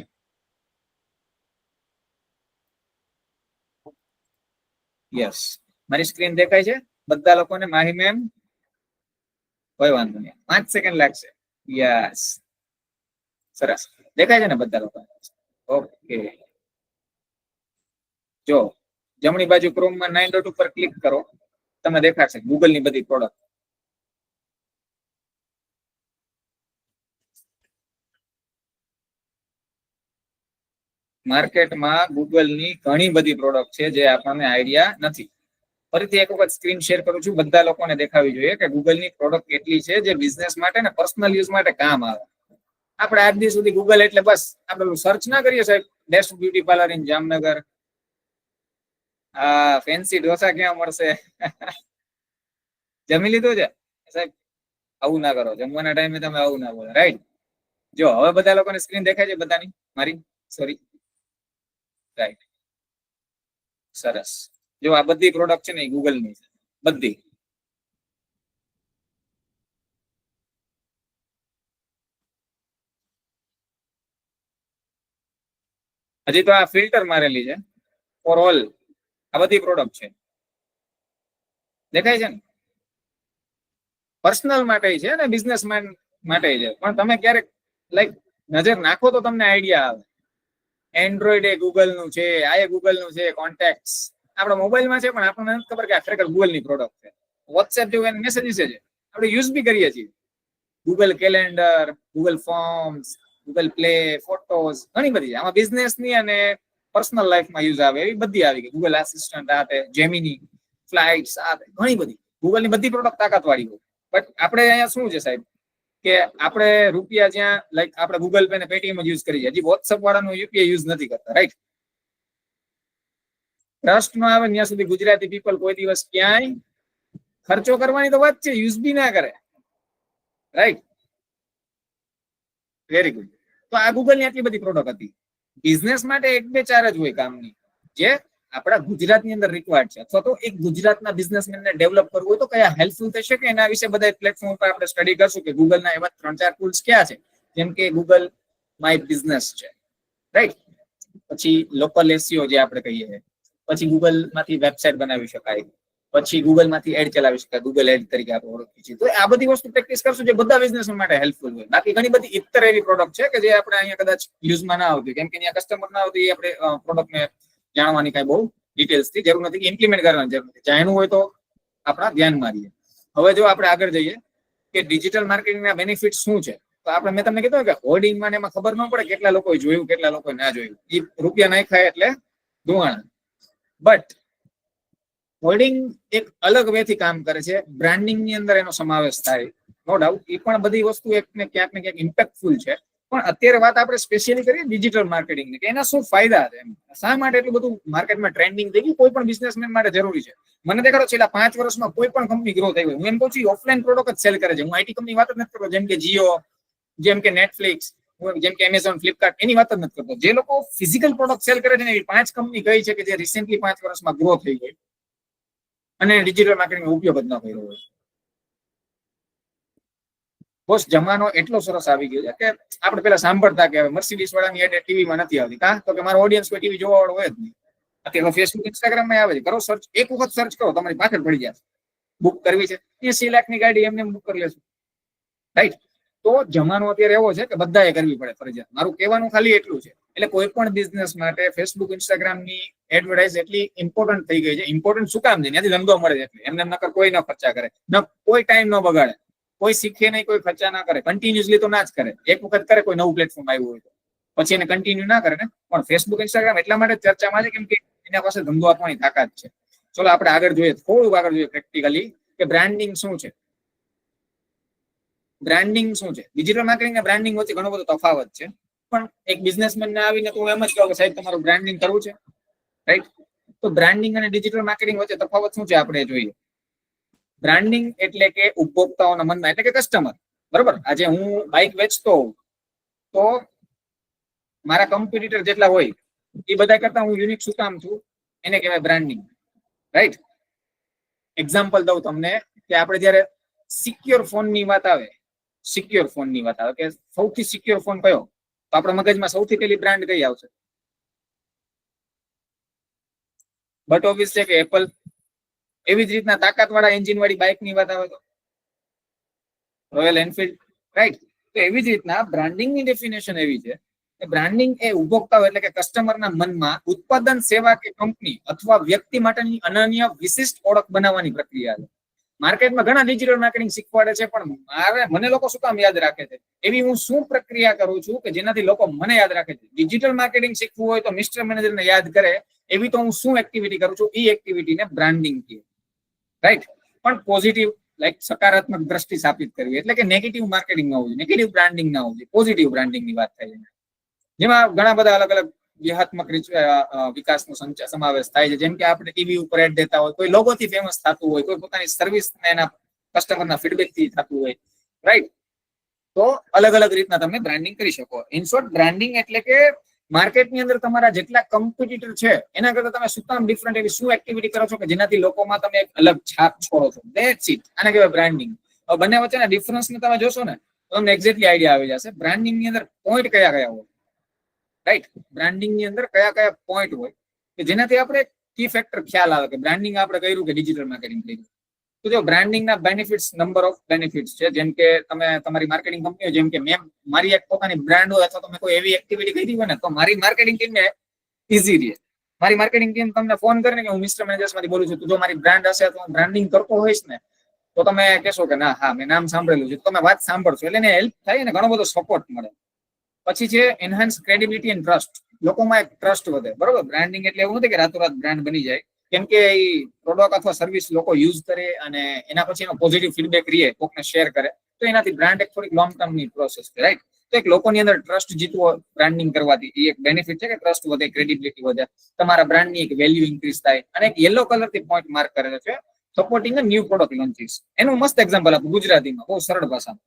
યસ, મારી સ્ક્રીન દેખાય છે બધા લોકોને? માહી મેમ, કોઈ વાંધો નહીં, 5 સેકન્ડ લાગશે. યસ, સરસ, દેખાય છે ને બધા લોકો? ઓકે. જો જમણી બાજુ ક્રોમમાં 9 ડોટ ઉપર ક્લિક કરો, તમને દેખાશે ગૂગલ ની બધી પ્રોડક્ટ. માર્કેટમાં ગૂગલ ની ઘણી બધી પ્રોડક્ટ છે જે આપણને આઈડિયા નથી. ફરીથી એક વખત સ્ક્રીન શેર કરું છું, બધા લોકોને દેખાવી જોઈએ કે ગૂગલ ની પ્રોડક્ટ કેટલી છે જે બિઝનેસ માટે ને પર્સનલ યુઝ માટે કામ આવે. આપણે આજ દી સુધી ગૂગલ એટલે બસ આપણે સર્ચ ના કરીએ સાહેબ, best beauty parlour in Jamnagar, હા ફેન્સી ઢોસા ક્યાં મળશે, જમી લીધું છે સાહેબ? આવું ના કરો, જમવાના ટાઈમે તમે આવું ના બોલો, રાઈટ? જો હવે બધા લોકોને સ્ક્રીન દેખાય છે બધાની મારી? સોરી, રાઈટ, સરસ. જો આ બધી પ્રોડક્ટ છે ને એ ગૂગલ ની છે, બધી. હજી તો આ ફિલ્ટર મારેલી છે ફોર ઓલ, આ બધી પ્રોડક્ટ છે, દેખાય છે ને? પર્સનલ માટે છે ને બિઝનેસમેન માટે છે, પણ તમે ક્યારેક લાઈક નજર નાખો તો તમને આઈડિયા આવે. એન્ડ્રોઈડ એ ગૂગલ નું છે, આ એ ગૂગલ નું છે, કોન્ટેક્ટ્સ આપણા મોબાઈલમાં છે, પણ આપણને નથી ખબર કે આ ખરેખર ગૂગલ ની પ્રોડક્ટ છે. વોટ્સએપ જેવું મેસેજીસ છે, આપણે યુઝ બી કરીએ છીએ. Google calendar, Google forms, Google play, photos, ઘણી બધી છે. આમાં બિઝનેસ ની અને પર્સનલ લાઈફમાં યુઝ આવે એવી બધી આવી ગઈ. ગૂગલ આસિસ્ટન્ટ, આ જેમિની, ફ્લાઇટ્સ, આ ઘણી બધી ગૂગલ ની બધી પ્રોડક્ટ તાકાત વાળી હોય. બટ આપણે અહીંયા શું છે સાહેબ, કે આપણે રૂપિયા જ્યાં લાઈક આપણે ગૂગલ પે ને પેટીએમ જ યુઝ કરીએ, હજી વોટ્સઅપ વાળાનું યુપીઆઈ યુઝ નથી કરતા, રાઈટ? ટ્રસ્ટ ન આવે ત્યાં સુધી ગુજરાતી પીપલ કોઈ દિવસ ક્યાંય ખર્ચો કરવાની તો વાત છે, યુઝ બી ના કરે, રાઈટ? Very good. તો આ ગૂગલ ની આટલી બધી પ્રોડક્ટ હતી. બિઝનેસ માટે 1-2-4 જ હોય કામની, જે આપણા ગુજરાતની અંદર રિક્વાયર્ડ છે, અથવા તો એક ગુજરાતના બિઝનેસમેનને ડેવલપ કરવું હોય તો કયા હેલ્પફુલ થશે કે એના વિશે બધા પ્લેટફોર્મ પર આપણે સ્ટડી કરશું કે ગૂગલના એવા 3-4 ટૂલ્સ ક્યાં છે, જેમ કે ગૂગલ માય બિઝનેસ છે, રાઈટ? પછી લોકલ એસઈઓ જે આપણે કહીએ, પછી ગૂગલ માંથી વેબસાઇટ બનાવી શકાય, પછી ગૂગલ માંથી એડ ચલાવી શકાય, ગૂગલ એડ તરીકે આપણે ઓળખીએ છીએ. તો આ બધી વસ્તુ પ્રેક્ટિસ કરશું જે બધા બિઝનેસ માટે હેલ્પફુલ હોય. બાકી ઘણી બધી ઇતર એવી પ્રોડક્ટ છે કે જે આપણે અહીંયા કદાચ યુઝમાં ના આવતી, કેમ કે અહીંયા કસ્ટમર ના આવતી, આપણે પ્રોડક્ટને જાણવાની કઈ બહુ ડિટેલ્સ થી જરૂર નથી, ઇમ્પ્લિમેન્ટ કરવાની જરૂર નથી. જાણવું હોય તો આપણા ધ્યાનમાં રહીએ. હવે જો આપણે આગળ જઈએ કે ડિજિટલ માર્કેટિંગના બેનિફિટ શું છે, તો આપણે મેં તમને કીધું કે હોર્ડિંગ માં એમાં ખબર ન પડે કેટલા લોકોએ જોયું, કેટલા લોકોએ ના જોયું, એ રૂપિયા નાખ્યા એટલે ધુવાણા. બટ હોર્ડિંગ એક અલગ વે થી કામ કરે છે, બ્રાન્ડિંગ ની અંદર એનો સમાવેશ થાય, નો ડાઉટ. એ પણ બધી વસ્તુ એક ને ક્યાંક ઇમ્પેક્ટફુલ છે. પણ અત્યારે વાત આપણે સ્પેશિયલી કરીએ ડિજિટલ માર્કેટિંગની, કે એના શું ફાયદા છે, શા માટે એટલું બધું માર્કેટમાં ટ્રેન્ડિંગ થઈ ગયું, કોઈ પણ બિઝનેસમેન માટે જરૂરી છે. મને દેખાડો છેલ્લા 5 વર્ષમાં કોઈ પણ કંપની ગ્રો થઈ હોય, હું એમ કહું છું ઓફલાઈન પ્રોડક્ટ જ સેલ કરે છે. હું આઈટી કંપની વાત જ નથી કરતો, જેમ કે જીઓ, જેમ કે નેટફ્લિક્સ, જેમ કે એમેઝોન, ફ્લિપકાર્ટ, એની વાત જ નથી કરતો. જે લોકો ફિઝિકલ પ્રોડક્ટ સેલ કરે છે ને, એવી 5 કંપની કઈ છે કે જે રિસેન્ટલી 5 વર્ષમાં ગ્રો થઈ ગઈ અને ડિજિટલ માર્કેટિંગનો ઉપયોગ જ ન કર્યો હોય. બોસ, જમાનો એટલો સરસ આવી ગયો છે કે આપણે પેલા સાંભળતા કે મર્સિડીઝ વાળાની એડ ટીવીમાં નથી આવતી, કા તો કે મારો ઓડિયન્સ કોઈ ટીવી જોવા વાળો હોય જ નહીં. અત્યારે ફેસબુક, ઇન્સ્ટાગ્રામ માં આવે છે, કરો સર્ચ, એક વખત સર્ચ કરો, તમારી પાછળ પડી જશે. બુક કરવી છે, 80 લાખની ગાડી એમને બુક કરી લેશું, રાઈટ? તો જમાનો અત્યારે એવો છે કે બધાએ કરવી પડે ફરજિયાત. મારું કહેવાનું ખાલી એટલું છે. એટલે કોઈ પણ બિઝનેસ માટે ફેસબુક, ઇન્સ્ટાગ્રામ ની એડવર્ટાઇઝ એટલી ઇમ્પોર્ટન્ટ થઈ ગઈ છે. ઇમ્પોર્ટન્ટ શું કામ છે? ત્યાંથી ધંધો મળે છે એટલે. એમને નકર કોઈ ન ખર્ચા કરે, ન કોઈ ટાઈમ ન બગાડે, કોઈ શીખે નહીં, કોઈ ખર્ચા ના કરે, કન્ટિન્યુઅસલી તો ના જ કરે. એક વખત કરે, કોઈ નવું પ્લેટફોર્મ આવ્યું હોય તો પછી એને કન્ટિન્યુ ના કરે ને. પણ ફેસબુક, ઇન્સ્ટાગ્રામ એટલા માટે ચર્ચામાં છે કેમ કે એના પાસે ધંધો આપવાની તાકાત છે. ચલો આપણે આગળ જોઈએ, થોડુંક આગળ જોઈએ પ્રેક્ટિકલી, કે બ્રાન્ડિંગ શું છે. બ્રાન્ડિંગ શું છે? ડિજિટલ માર્કેટિંગ અને બ્રાન્ડિંગ વચ્ચે ઘણો બધો તફાવત છે. પણ એક બિઝનેસમેન ને આવીને તો હું એમ જ કહું કે સાહેબ તમારું બ્રાન્ડિંગ કરવું છે, રાઈટ? તો બ્રાન્ડિંગ અને ડિજિટલ માર્કેટિંગ વચ્ચે તફાવત શું છે આપણે જોઈએ. બ્રાન્ડિંગ એટલે કે ઉપભોક્તાઓના મનમાં, એટલે કે કસ્ટમર, બરોબર? આજે હું બાઇક વેચતો હોઉં તો મારા કોમ્પિટિટર જેટલા હોય એ બધા કરતા હું યુનિક શું કામ છું, એને કહેવાય બ્રાન્ડિંગ, રાઈટ? એક્ઝામ્પલ દઉં તમને કે આપણે જયારે સિક્યોર ફોન ની વાત આવે, સિક્યોર ફોન ની વાત આવે કે સૌથી સિક્યોર ફોન કયો, તો આપણા મગજમાં સૌથી પહેલી બ્રાન્ડ કઈ આવશે? બટ ઓબ્વિયસ છે કે એપલ. એવી જ રીતના તાકાત વાળા એન્જિન વાળી બાઇક ની વાત આવે તો રોયલ એનફિલ્ડ, રાઈટ? તો એવી જ રીતના બ્રાન્ડિંગ ની ડેફિનેશન એવી છે કે બ્રાન્ડિંગ એ ઉપભોક્તાઓ એટલે કે કસ્ટમરના મનમાં ઉત્પાદન, સેવા કે કંપની અથવા વ્યક્તિ માટેની અનન્ય વિશિષ્ટ ઓળખ બનાવવાની પ્રક્રિયા છે. માર્કેટમાં ઘણા ડિજિટલ માર્કેટિંગ શીખવાડે છે, પણ મને લોકો શું કામ યાદ રાખે છે? એવી હું શું પ્રક્રિયા કરું છું કે જેનાથી લોકો મને યાદ રાખે છે? ડિજિટલ માર્કેટિંગ શીખવું હોય તો મિસ્ટર મેનેજરને યાદ કરે, એવી તો હું શું એક્ટિવિટી કરું છું? એ એક્ટિવિટીને બ્રાન્ડિંગ કહે, રાઈટ? પણ પોઝિટિવ, લાઈક સકારાત્મક દ્રષ્ટિ સ્થાપિત કરવી, એટલે કે નેગેટિવ માર્કેટિંગ ના હોવું જોઈએ, નેગેટિવ બ્રાન્ડિંગ ના હોવું જોઈએ, પોઝિટિવ બ્રાન્ડિંગ ની વાત થાય છે. જેમાં ઘણા બધા અલગ અલગ વ્યૂહાત્મક વિકાસનો સમાવેશ થાય છે. જેમ કે આપણે ટીવી ઉપર એડ દેતા હોય, કોઈ લોગોથી ફેમસ થતું હોય, કોઈ પોતાની સર્વિસ એના કસ્ટમરના ફીડબેક થી થતું હોય, રાઈટ? તો અલગ અલગ રીતના તમે બ્રાન્ડિંગ કરી શકો. ઇન શોર્ટ, બ્રાન્ડિંગ એટલે કે માર્કેટની અંદર તમારા જેટલા કોમ્પિટિટર છે એના કરતા તમે શું કામ ડિફરન્ટ, એવી શું એક્ટિવિટી કરો છો કે જેનાથી લોકોમાં તમે એક અલગ છાપ છોડો છો. That's it. આને કહેવાય બ્રાન્ડિંગ. હવે બંને વચ્ચેના ડિફરન્સને તમે જોશો ને તો તમને એક્ઝેક્ટલી આઈડિયા આવી જશે. બ્રાન્ડિંગ ની અંદર પોઈન્ટ કયા કયા હોય, રાઈટ? બ્રાન્ડિંગ ની અંદર કયા કયા પોઈન્ટ હોય કે જેનાથી આપણે કી ફેક્ટર ખ્યાલ આવે કે બ્રાન્ડિંગ આપણે કર્યું કે ડિજિટલ માર્કેટિંગ કર્યું. તો જો બ્રાન્ડિંગના બેનિફિટ્સ, નંબર ઓફ બેનિફિટ્સ છે. જેમ કે તમે તમારી માર્કેટિંગ કંપની, જેમ કે મેં મારી એક પોતાની બ્રાન્ડ હોય અથવા તમે કોઈ એવી એક્ટિવિટી કરી હોય ને, તો મારી માર્કેટિંગ ટીમને ઈઝી રહે. મારી માર્કેટિંગ ટીમ તમને ફોન કરીને કે હું મિસ્ટર મેનેજર્સ માંથી બોલું છું, જો મારી બ્રાન્ડ હશે તો બ્રાન્ડિંગ કરતો હોઈશ ને, તો તમે કહેશો કે ના, હા મેં નામ સાંભળેલું છે, તમે વાત સાંભળશો એટલે એને હેલ્પ થાય ને ઘણો બધો સપોર્ટ મળે. પછી છે એનહાન્સ ક્રેડિબિલિટી એન્ડ ટ્રસ્ટ. લોકોમાં એક ટ્રસ્ટ વધે, બરોબર? બ્રાન્ડિંગ એટલે એવું નથી કે રાતોરાત બ્રાન્ડ બની જાય, કેમ કે એ પ્રોડક્ટ અથવા સર્વિસ લોકો યુઝ કરે અને એના પછી એનો પોઝિટિવ ફીડબેક રહે, કોકને શેર કરે, તો એનાથી બ્રાન્ડ એક થોડીક લોંગ ટર્મની પ્રોસેસ છે, રાઈટ? તો એક લોકોની અંદર ટ્રસ્ટ જીતવો બ્રાન્ડિંગ કરવાથી એ એક બેનિફિટ છે કે ટ્રસ્ટ વધે, ક્રેડિબિલિટી વધે, તમારા બ્રાન્ડની એક વેલ્યુ ઇન્ક્રીઝ થાય. અને એક યલો કલર થી પોઈન્ટ માર્ક કરેલો છે, સપોર્ટિંગ ન્યુ પ્રોડક્ટ લોન્ચીસ. એનું મસ્ત એક્ઝામ્પલ આપું ગુજરાતીમાં, બહુ સરળ ભાષામાં.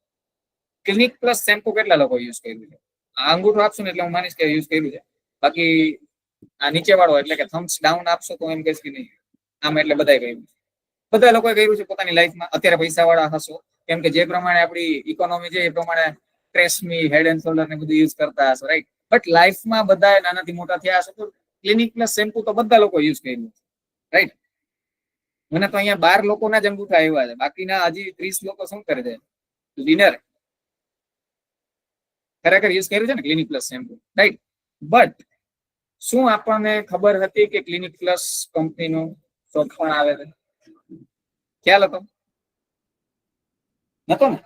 ક્લિનિક પ્લસ શેમ્પુ કેટલા લોકો યુઝ કર્યું છે? આ અંગૂઠો આપશું ને એટલે હું માનીશ કે યુઝ કર્યું છે. બાકી આ નીચે વાળો એટલે કે થમ્સ ડાઉન આપશો તો એમ કહીશ કે નહીં, આમ એટલે બધાએ કર્યું છે. બધા લોકોએ કર્યું છે પોતાની લાઈફમાં. અત્યારે પૈસા વાળા હશો, કેમ કે જે પ્રમાણે આપણી ઇકોનોમી છે એ પ્રમાણે ટ્રેસમી, હેડ એન્ડ શોલ્ડર ને બધું યુઝ કરતા હશો, રાઈટ? બટ લાઈફમાં બધા નાનાથી મોટા થયા હશે તો ક્લિનિક પ્લસ શેમ્પુ તો બધા લોકો યુઝ કર્યું છે, રાઈટ? મને તો અહીંયા 12 લોકોના જ અંગૂઠા આવ્યા છે, બાકીના હજી 30 લોકો શું કરે છે? ડિનર ખરેખર યુઝ કર્યું છે ને clinic plus shampoo, right? But શું આપણને ખબર હતી કે ક્લિનિક પ્લસ કંપનીનું સ્ટોક પણ આવે છે? ખ્યાલ હતો? નતો ને?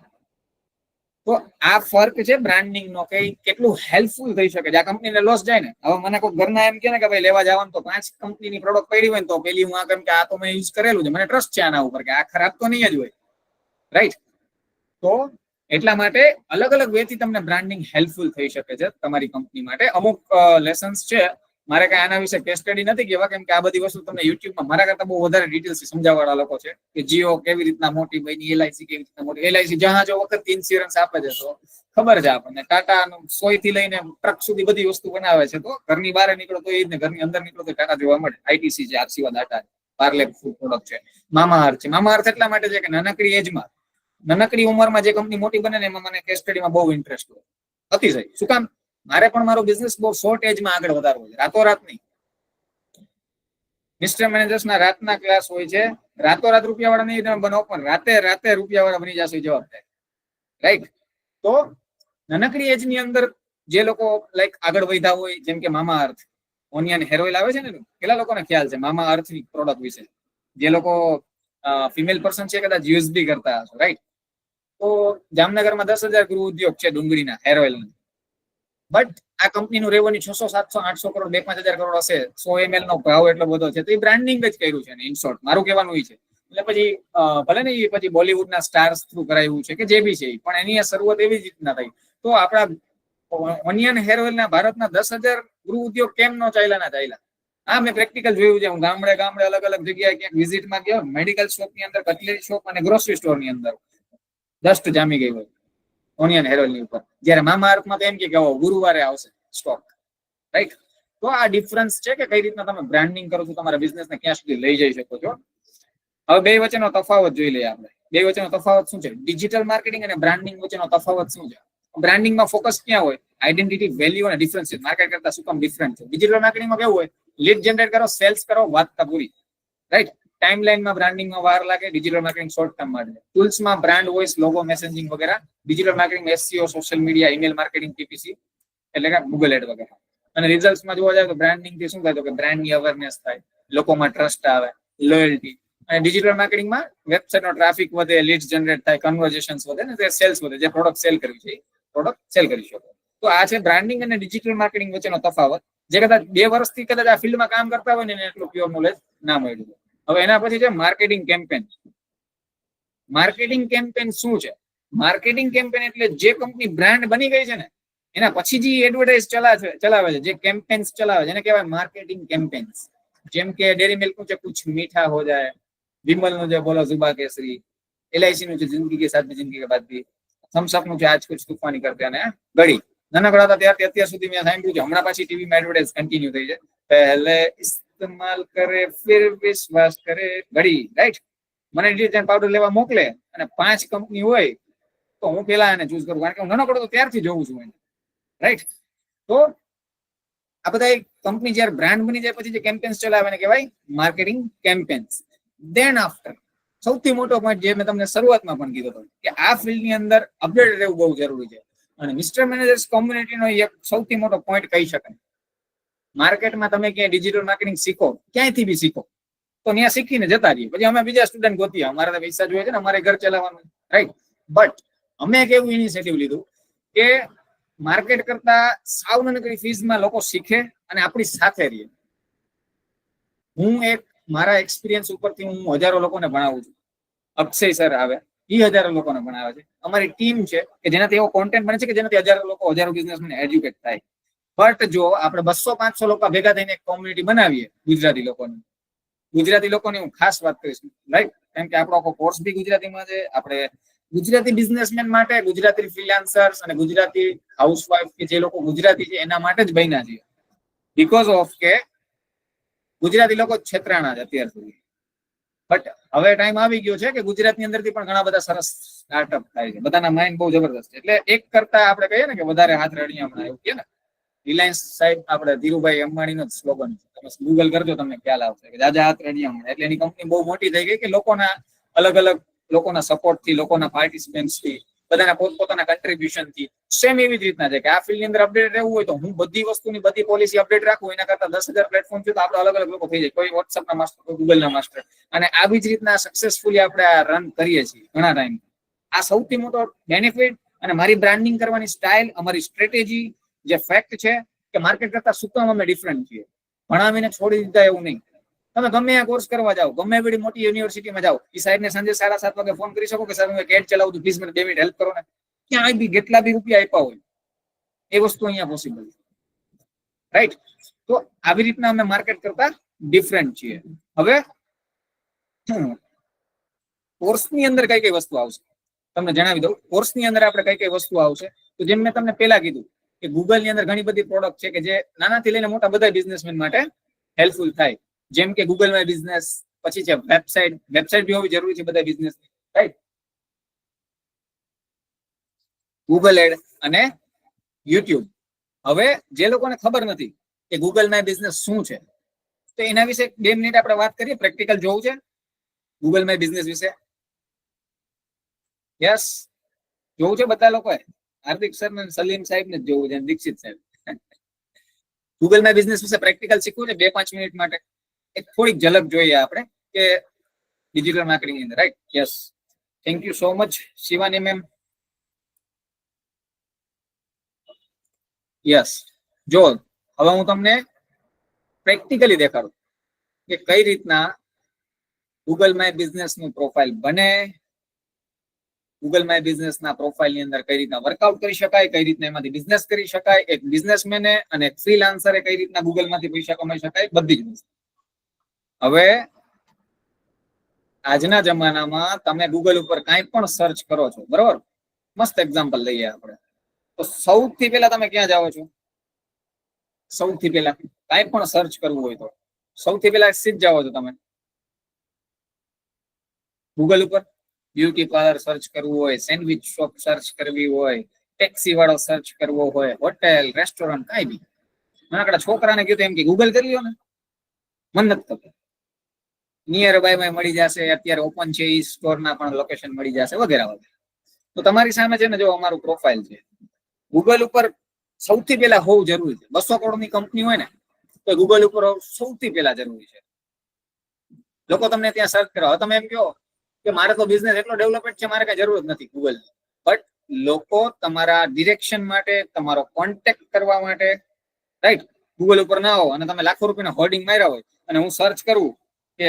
તો આ ફર્ક છે બ્રાન્ડિંગ નો, કે કેટલું હેલ્પફુલ થઈ શકે છે. આ કંપનીને લોસ જાય ને, હવે મને કોઈ ઘરના એમ કે ને કે ભાઈ લેવા જવાનું તો 5 કંપનીની પ્રોડક્ટ પડી હોય ને તો પેલી હું આ કેમ કે આ તો મેં યુઝ કરેલું છે, મને ટ્રસ્ટ છે આના ઉપર કે આ ખરાબ તો નહીં જ હોય, રાઈટ? તો એટલા માટે અલગ અલગ વે થી તમને બ્રાન્ડિંગ હેલ્પફુલ થઈ શકે છે તમારી કંપની માટે. અમુક લેસન્સ છે, મારે કઈ આના વિશે કેસ સ્ટડી નથી કેવા, કેમ કે આ બધી વસ્તુ તમને યુટ્યુબમાં મારા કરતા બહુ વધારે ડિટેલ્સથી સમજાવવાળા લોકો છે કે જીઓ કેવી રીતના મોટી બની, એલઆઈસી કેવી રીતના મોટી. એલઆઈસી જહાજો વખત ઇન્સ્યોરન્સ આપે છે તો ખબર છે આપણને. ટાટાનું સોય થી લઈને ટ્રક સુધી બધી વસ્તુ બનાવે છે, તો ઘરની બહાર નીકળો તો એ જ ને, ઘરની અંદર નીકળો તો ટાટા જોવા મળે. આઈટીસી છે, આરસીવા ટાટા, પાર્લે ફૂડ પ્રોડક્ટ છે, મામા અર્થ છે. મામા અર્થ એટલા માટે છે કે નાનકડી એજમાં, નાનકડી ઉંમરમાં જે કંપની મોટી બને ને એમાં મને કેસ સ્ટડીમાં બહુ ઇન્ટરેસ્ટ હોય, અતિશય. શું કામ? મારે પણ મારો બિઝનેસ બહુ શોર્ટ એજમાં આગળ વધારવો છે, રાતોરાત નહીં. મિસ્ટર મેનેજર્સ ના રાતના ક્લાસ હોય છે, રાતોરાત રૂપિયા વાળા નહીં તમે બનો, પણ રાતે રાતે રૂપિયા વાળા બની જશે જવાબદારી, રાઈટ? તો નાનકડી એજ ની અંદર જે લોકો લાઈક આગળ વધ્યા હોય, જેમ કે મામા અર્થ ઓનિયન હેર ઓઇલ આવે છે ને, કેટલા લોકોને ખ્યાલ છે મામા અર્થ ની પ્રોડક્ટ વિશે? જે લોકો ફિમેલ પર્સન છે કદાચ યુઝ બી કરતા હશો, રાઈટ? તો જામનગરમાં 10,000 ગૃહ ઉદ્યોગ છે ડુંગળીના હેર ઓઇલ. બટ આ કંપનીનું રેવન્યુ 600, 700, 800 કરોડ, 2-5 હજાર કરોડ હશે. 100 ml નો ભાવ એટલો બધો છે, તો એ બ્રાન્ડિંગ જ કર્યું છે. ઇન શોર્ટ મારું કહેવાનું એ છે. એટલે પછી ભલે ને એ પછી બોલિવૂડના સ્ટાર્સ થ્રુ કરાયું છે કે જે બી છે, પણ એની શરૂઆત એવી જ રીતના થઈ. તો આપણા ઓનિયન હેર ઓઇલના ભારતના 10,000 ગૃહ ઉદ્યોગ કેમ ન ચાલ્યા ના ચાલ્યા? હા, મેં પ્રેક્ટિકલ જોયું છે. હું ગામડે ગામડે અલગ અલગ જગ્યાએ ક્યાંક વિઝિટમાં ગયો, મેડિકલ શોપ ની અંદર, કટલેરી શોપ અને ગ્રોસરી સ્ટોર ની અંદર ડસ્ટ જામી ગઈ હોય ઓનિયન હેર ઓઇલ ની ઉપર. જ્યારે મામા અર્થમાં તો એમ કે ગુરુવારે આવશે સ્ટોક, રાઈટ? તો આ ડિફરન્સ છે કે કઈ રીતના તમે બ્રાન્ડિંગ કરો છો, તમારા બિઝનેસને ક્યાં સુધી લઈ જઈ શકો છો. હવે બે વચ્ચેનો તફાવત જોઈ લઈએ આપણે. બે વચ્ચેનો તફાવત શું છે? ડિજિટલ માર્કેટિંગ અને બ્રાન્ડિંગ વચ્ચેનો તફાવત શું છે? બ્રાન્ડિંગમાં ફોકસ ક્યાં હોય? આઈડેન્ટિટી, વેલ્યુ અને ડિફરન્સ. માર્કેટ કરતા શું કામ ડિફરન્ટ છે? ડિજિટલ માર્કેટિંગમાં કેવું હોય? લીડ જનરેટ કરો, સેલ્સ કરો, વાત પૂરી, રાઈટ? ટાઈમલાઈનમાં બ્રાન્ડિંગમાં વાર લાગે, ડિજિટલ માર્કેટિંગ શોર્ટ ટર્મ માટે. ટૂલ્સમાં બ્રાન્ડ વોઇસ, લોગો, મેસેજિંગ વગેરે. Digital marketing SEO, social media, email marketing, TPC એટલે કે ગૂગલ એડ વગેરે. અને રિઝલ્ટમાં જોવા જાય તો બ્રાન્ડિંગ થી શું થાય? તો કે બ્રાન્ડની અવેરનેસ થાય, લોકોમાં ટ્રસ્ટ આવે, લોયલ્ટી. અને ડિજિટલ માર્કેટિંગમાં વેબસાઇટનો ટ્રાફિક વધે, લીડ્સ જનરેટ થાય, કન્વર્ઝેશન્સ વધે ને સેલ્સ વધે. જે પ્રોડક્ટ સેલ કરવી છે પ્રોડક્ટ સેલ કરી શકો. તો આ છે બ્રાન્ડિંગ અને ડિજિટલ માર્કેટિંગ વચ્ચેનો તફાવત. જે કદાચ 2 વર્ષથી કદાચ આ ફિલ્ડમાં કામ કરતા હોય ને એને એટલું પ્યોર નોલેજ ના મળ્યું. હવે એના પછી છે માર્કેટિંગ કેમ્પેન. માર્કેટિંગ કેમ્પેન શું છે? માર્કેટિંગ કેમ્પેન એટલે જે કંપની બ્રાન્ડ બની ગઈ છે ને એના પછી જે એડવર્ટાઇઝ ચલાવે છે, જે કેમ્પેન્સ ચલાવે છે, એને કહેવાય માર્કેટિંગ કેમ્પેન્સ. જેમ કે ડેરી મિલ્ક નું છે કુછ મીઠા હો જાય, વિમલ નું છે બોલો જુબા કેસરી, એલઆઈસી નું છે જિંદગી કે સાથ જિંદગી કે બાદ ભી, થમ્સ અપ નું છે આજ કુછ તૂફાની કરતે, અને ગળી. નાનકડા હતા ત્યારથી અત્યાર સુધી મેં સાંભળ્યું છે. હમણાં પાછી ટીવીમાં એડવર્ટાઇઝ કન્ટિન્યુ થઈ છે. પહેલે ઇસ્તેમાલ કરે ફિર વિશ્વાસ કરે, ઘડી, રાઈટ? મને ડિટર્જન્ટ પાવડર લેવા મોકલે અને 5 કંપની હોય તો હું પેલા એને ચૂઝ કરું, કારણ કે હું નાનકડો તો ત્યારથી જોઉં છું એને, રાઈટ? તો આ બધા કંપની જયારે બ્રાન્ડ બની જાય પછી જે કેમ્પેન્સ ચલાવે એને કહેવાય માર્કેટિંગ કેમ્પેન્સ. ધેન આફ્ટર સૌથી મોટો પોઈન્ટ જે મેં તમને શરૂઆતમાં પણ કીધો હતો કે આ ફિલ્ડની અંદર અપડેટ રહેવું બહુ જરૂરી છે. અને મિસ્ટર મેનેજર્સ કોમ્યુનિટીનો એક સૌથી મોટો પોઈન્ટ કહી શકાય. માર્કેટમાં તમે ક્યાંય ડિજિટલ માર્કેટિંગ શીખો, ક્યાંયથી બી શીખો, તો ત્યાં શીખીને જતા રહીએ. પછી અમે બીજા સ્ટુડન્ટ ગોતીએ, અમારે પૈસા જોઈએ છે ને, અમારે ઘર ચલાવવાનું, રાઈટ? બટ અમે એક એવું ઇનિશિયેટિવ લીધું કે માર્કેટ કરતા સાવ નાનકડી ફીઝમાં લોકો શીખે અને આપણી સાથે રહીએ. હું એક મારા એક્સપિરિયન્સ ઉપરથી હું હજારો લોકોને ભણાવું છું. અક્ષય સર આવે, એ હજારો લોકોને ભણાવે છે. અમારી ટીમ છે કે જેનાથી એવો કોન્ટેન્ટ બને છે કે જેનાથી હજારો લોકો, હજારો બિઝનેસમેન એજ્યુકેટ થાય. બટ જો આપણે 200-500 લોકો ભેગા થઈને એક કોમ્યુનિટી બનાવીએ ગુજરાતી લોકોની હું ખાસ વાત કરીશ, રાઈટ? કેમ કે આપણો આખો કોર્સ બી ગુજરાતીમાં છે. આપણે ગુજરાતી બિઝનેસમેન માટે, ગુજરાતી ફ્રીલાન્સર્સ અને ગુજરાતી હાઉસવાઇફ કે જે લોકો ગુજરાતી છે એના માટે જ બન્યા છે. બીકોઝ ઓફ કે ગુજરાતી લોકો છેતરાણા છે અત્યાર સુધી. બટ હવે ટાઈમ આવી ગયો છે કે ગુજરાતની અંદરથી પણ ઘણા બધા સરસ સ્ટાર્ટઅપ થાય છે. બધાના માઇન્ડ બહુ જબરદસ્ત છે. એટલે એક કરતા આપણે કહીએ ને કે વધારે હાથ રળિયામણા, એવું કે ને રિલાયન્સ સાહેબ આપણે ધીરુભાઈ અંબાણીનો જ સ્લોગન છે. તમે ગૂગલ કરજો તમને ખ્યાલ આવશે કે જાજા હાથ રળિયામણા. એટલે એની કંપની બહુ મોટી થઈ ગઈ કે લોકોના અલગ અલગ લોકોના સપોર્ટથી, લોકોના પાર્ટિસિપન્ટથી, બધાના પોતપોતાના કન્ટ્રીબ્યુશનથી. સેમ એવી જ રીતના છે કે આ ફિલ્ડની અંદર અપડેટ રહેવું હોય તો હું બધી વસ્તુની બધી પોલિસી અપડેટ રાખું, એના કરતા 10,000 પ્લેટફોર્મ છે તો આપણે અલગ અલગ લોકો થઈ જાય. કોઈ વોટ્સઅપના માસ્ટર, કોઈ ગૂગલના માસ્ટર. અને આવી જ રીતના સક્સેસફુલી આપણે રન કરીએ છીએ ઘણા ટાઈમ. આ સૌથી મોટો બેનિફિટ. અને મારી બ્રાન્ડિંગ કરવાની સ્ટાઇલ, અમારી સ્ટ્રેટેજી, જે ફેક્ટ છે કે માર્કેટ કરતા શું કામ અમે ડિફરન્ટ છીએ. ભણાવીને છોડી દીધા એવું નહીં. તમે ગમે આ કોર્સ કરવા જાઓ, ગમે એવી મોટી યુનિવર્સિટીમાં જાઓ, એ સાહેબને સાંજે 7:30 વાગે ફોન કરી શકો કે સર હું કેટ ચલાવું છું, પ્લીઝ મને 2 મિનિટ હેલ્પ કરો ને. ક્યાંય બી કેટલા બી રૂપિયા આપ્યા હોય એ વસ્તુ અહીંયા પોસિબલ છે, રાઈટ? તો આવી રીતના અમે માર્કેટ કરતા ડિફરન્ટ છીએ. હવે કોર્સની અંદર કઈ કઈ વસ્તુ આવશે તમને જણાવી દઉં. કોર્સની અંદર આપણે કઈ કઈ વસ્તુ આવશે તો જેમ મેં તમને પહેલા કીધું કે ગૂગલની અંદર ઘણી બધી પ્રોડક્ટ છે કે જે નાનાથી લઈને મોટા બધા બિઝનેસમેન માટે હેલ્પફુલ થાય. જેમ કે ગૂગલ માય બિઝનેસ, પછી છે વેબસાઇટ બી હોવી જરૂરી છે બધા બિઝનેસ, રાઈટ? ગૂગલ એડ અને યુટ્યુબ. હવે જે લોકોને ખબર નથી કે ગૂગલ માય બિઝનેસ શું છે તો એના વિશે 2 મિનિટ આપણે વાત કરીએ. પ્રેક્ટિકલ જોવું છે ગૂગલ માય બિઝનેસ વિશે? યસ, જોવું છે બધા લોકોએ? હાર્દિક સર ને સલીમ સાહેબ ને જોવું છે, દીક્ષિત સાહેબ. ગૂગલ માય બિઝનેસ વિશે પ્રેક્ટિકલ શીખવું છે 2-5 મિનિટ માટે. એક થોડીક ઝલક જોઈએ આપણે કે ડિજિટલ માર્કેટિંગ ની અંદર, right? Yes, thank you so much Shivani ma'am. Yes, જો હવે હું તમને પ્રેક્ટિકલી દેખાડું કે કઈ રીતના ગૂગલ માય બિઝનેસ નું પ્રોફાઇલ બને, ગૂગલ માય બિઝનેસ ના પ્રોફાઇલ ની અંદર કઈ રીતના વર્કઆઉટ કરી શકાય, કઈ રીતના એમાંથી બિઝનેસ કરી શકાય, એક બિઝનેસમેને અને એક ફ્રીલાન્સરે કઈ રીતના ગૂગલ માંથી પૈસા કમાઈ શકાય, બધી જ વસ્તુ. હવે આજના જમાનામાં તમે ગૂગલ ઉપર કાંઈ પણ સર્ચ કરો છો, બરોબર? મસ્ત એક્ઝામ્પલ લઈએ આપણે. તો સૌથી પહેલા તમે ક્યાં જાઓ છો? સૌથી પહેલા કાંઈ પણ સર્ચ કરવું હોય તો સૌથી પહેલા સીધ જાઓ છો તમે ગૂગલ ઉપર. બ્યુટી પાર્લર સર્ચ કરવું હોય, સેન્ડવિચ શોપ સર્ચ કરવી હોય, ટેક્સી વાળો સર્ચ કરવો હોય, હોટેલ, રેસ્ટોરન્ટ, કાંઈ બી. નાનકડા છોકરાને કીધું એમ કે ગૂગલ કરી લ્યો ને, મન નથી થતું. નિયર બાય મળી જશે, અત્યારે ઓપન છે એ સ્ટોર ના પણ લોકેશન મળી જશે, વગેરે વગેરે. તો તમારી સામે છે ને જો અમારું પ્રોફાઇલ છે. ગૂગલ ઉપર સૌથી પહેલા હોવું જરૂરી છે. 200 કરોડની કંપની હોય ને તો ગૂગલ ઉપર સૌથી પહેલા જરૂરી છે. લોકો તમને ત્યાં સર્ચ કરવા, તમે એમ કહો કે મારે તો બિઝનેસ એટલો ડેવલપમેન્ટ છે, મારે કઈ જરૂર નથી ગૂગલ. બટ લોકો તમારા ડિરેક્શન માટે, તમારો કોન્ટેક્ટ કરવા માટે, રાઈટ, ગૂગલ ઉપર ના આવો અને તમે લાખો રૂપિયાના હોર્ડિંગ માર્યા હોય અને હું સર્ચ કરું કે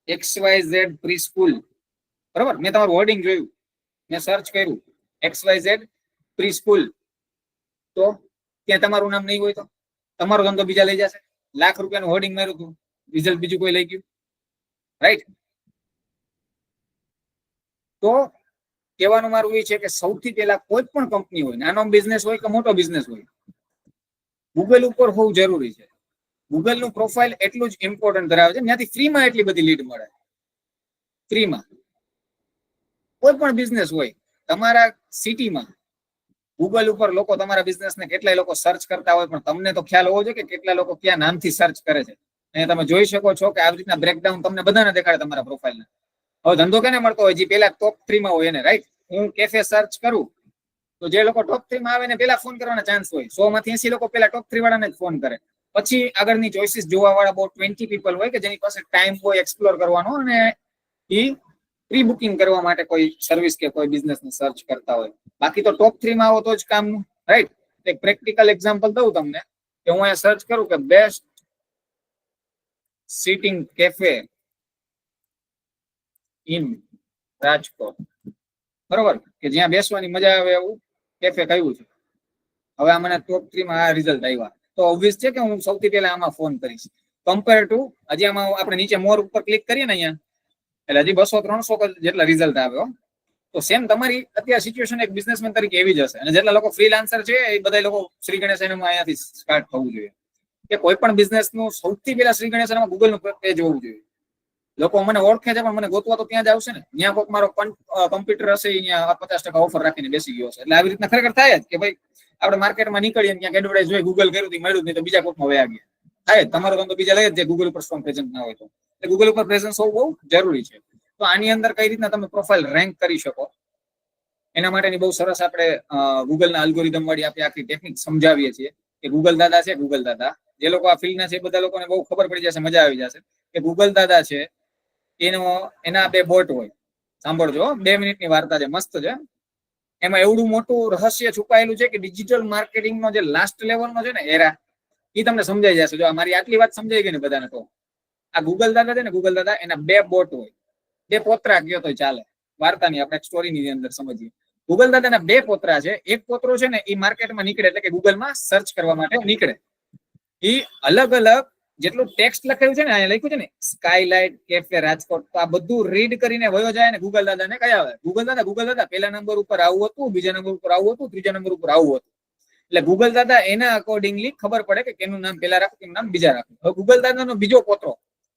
XYZ પ્રી સ્કૂલ, બરોબર? મેં તમારું હોર્ડિંગ જોયું, મેં સર્ચ કર્યું XYZ પ્રી સ્કૂલ, તો ત્યાં તમારું નામ નહીં હોય તો તમારો ધંધો બીજા લઈ જશે. લાખ રૂપિયાનું હોર્ડિંગ માર્યું હતું, રિઝલ્ટ બીજું કોઈ લઈ ગયું, રાઈટ? તો કહેવાનું મારું એ છે કે સૌથી પહેલા કોઈ પણ કંપની હોય, નાનો બિઝનેસ હોય કે મોટો બિઝનેસ હોય, ગૂગલ ઉપર હોવું જરૂરી છે. ગૂગલ નું પ્રોફાઇલ એટલું જ ઇમ્પોર્ટન્ટ ધરાવે છે. ત્યાંથી ફ્રીમાં એટલી બધી લીડ મળે, ફ્રીમાં. કોઈ પણ બિઝનેસ હોય તમારા સિટીમાં, ગૂગલ ઉપર લોકો તમારા બિઝનેસને કેટલાય લોકો સર્ચ કરતા હોય, પણ તમને તો ખ્યાલ હોવો જોઈએ કે કેટલા લોકો ક્યાં નામથી સર્ચ કરે છે. અને તમે જોઈ શકો છો કે આવી રીતના બ્રેકડાઉન તમને બધાને દેખાડે તમારા પ્રોફાઇલને. હવે ધંધો કેને મળતો હોય? જે પેલા ટોપ 3 માં હોય એને, રાઈટ? હું કેફે સર્ચ કરું તો જે લોકો ટોપ 3 માં આવે ને પેલા ફોન કરવાના ચાન્સ હોય. 100 માંથી 80 લોકો પેલા ટોપ 3 વાળાને જ ફોન કરે. પછી આગળની ચોઇસીસ જોવા વાળા બહુ 20 પીપલ હોય કે જેની પાસે ટાઈમ હોય એક્સપ્લોર કરવાનો અને એ પ્રી બુકિંગ કરવા માટે કોઈ સર્વિસ કે કોઈ બિઝનેસ ને સર્ચ કરતા હોય. બાકી તો ટોપ 3 માં આવો તો જ કામનું, રાઈટ? એક પ્રેક્ટિકલ એક્ઝામ્પલ દઉં તમને કે હું અહીંયા સર્ચ કરું કે best sitting cafe in Rajkot, બરોબર, કે જ્યાં બેસવાની મજા આવે એવું કેફે કયું છે. હવે આ મને ટોપ 3 માં આ રિઝલ્ટ આવ્યા, તો ઓબ્વિયસ છે કે હું સૌથી પહેલા આમાં ફોન કરીશ. કમ્પેર ટુ હજી આમાં આપણે નીચે મોર ઉપર ક્લિક કરીએ ને અહીંયા, એટલે હજી 200-300 જેટલા રિઝલ્ટ આવ્યો. તો સેમ તમારી અત્યારે સિચ્યુએશન એક બિઝનેસમેન તરીકે એવી જ હશે. અને જેટલા લોકો ફ્રીલાન્સર છે એ બધા લોકો શ્રી ગણેશ અહીંયાથી સ્ટાર્ટ થવું જોઈએ. કે કોઈ પણ બિઝનેસ નું સૌથી પહેલા શ્રી ગણેશ ગૂગલ નું પેજ હોવું જોઈએ. લોકો મને ઓળખે છે પણ મને ગોતવા તો ત્યાં જ આવશે ને. ત્યાં કોઈક મારો કમ્પ્યુટર હશે અહીંયા 50% ઓફર રાખીને બેસી ગયો છે. એટલે આવી રીતના ખરેખર થાય જ કે ભાઈ આપણે માર્કેટમાં નીકળીએ ક્યાંક એડવર્ટાઇઝ હોય, ગૂગલ કર્યું મળ્યું નહીં તો બીજા કોઈકમાં વયા ગયા. થાય તમારો ધંધો બીજા લઈ જ ગૂગલ ઉપર સ્ટ્રોંગ પ્રેઝન્ટ ના હોય તો. એટલે ગૂગલ ઉપર પ્રેઝન્સ હોવું બહુ જરૂરી છે. તો આની અંદર કઈ રીતના તમે પ્રોફાઇલ રેન્ક કરી શકો એના માટેની બહુ સરસ આપણે ગૂગલના અલ્ગોરિધમ વાળી આપણે આખી ટેકનિક સમજાવીએ છીએ. કે ગૂગલ દાદા છે, ગૂગલ દાદા જે લોકો આ ફિલ્ડના છે એ બધા લોકોને બહુ ખબર પડી જશે, મજા આવી જશે કે ગૂગલ દાદા છે એના 2 બોટ હોય. સાંભળજો, 2 મિનિટની વાર્તા છે, મસ્ત છે. એમાં એવડું મોટું રહસ્ય છુપાયેલું છે કે ડિજિટલ માર્કેટિંગનો જે લાસ્ટ લેવલનો છે ને એરા, એ તમને સમજાઈ જશે. જો મારી આટલી વાત સમજાઈ ગઈ ને બધાને, તો આ ગૂગલ દાદા છે ને, ગૂગલ દાદા એના 2 બોટ હોય, 2 પોતરા કયો તો ચાલે. વાર્તાની આપણે સ્ટોરીની અંદર સમજીએ. ગૂગલ દાદાના 2 પોતરા છે. એક પોતરો છે ને એ માર્કેટમાં નીકળે એટલે કે ગૂગલમાં સર્ચ કરવા માટે નીકળે. એ અલગ અલગ જેટલું ટેક્સ્ટ લખેલું છે ને, અહીંયા લખ્યું છે ને સ્કાયલાઇટ કેફે રાજકોટ, તો આ બધું રીડ કરીને વયો જાય ને ગૂગલ દાદાને કયા આવે, ગૂગલ દાદા પહેલા નંબર ઉપર આવું હતું, બીજા નંબર ઉપર આવું હતું, ત્રીજા નંબર ઉપર આવું હતું. એટલે ગૂગલ દાદા એના અકોર્ડિંગલી ખબર પડે કે કેનું નામ પહેલા રાખવું, કેનું નામ બીજા રાખવું. હવે ગૂગલ દાદાનો બીજો પોતરો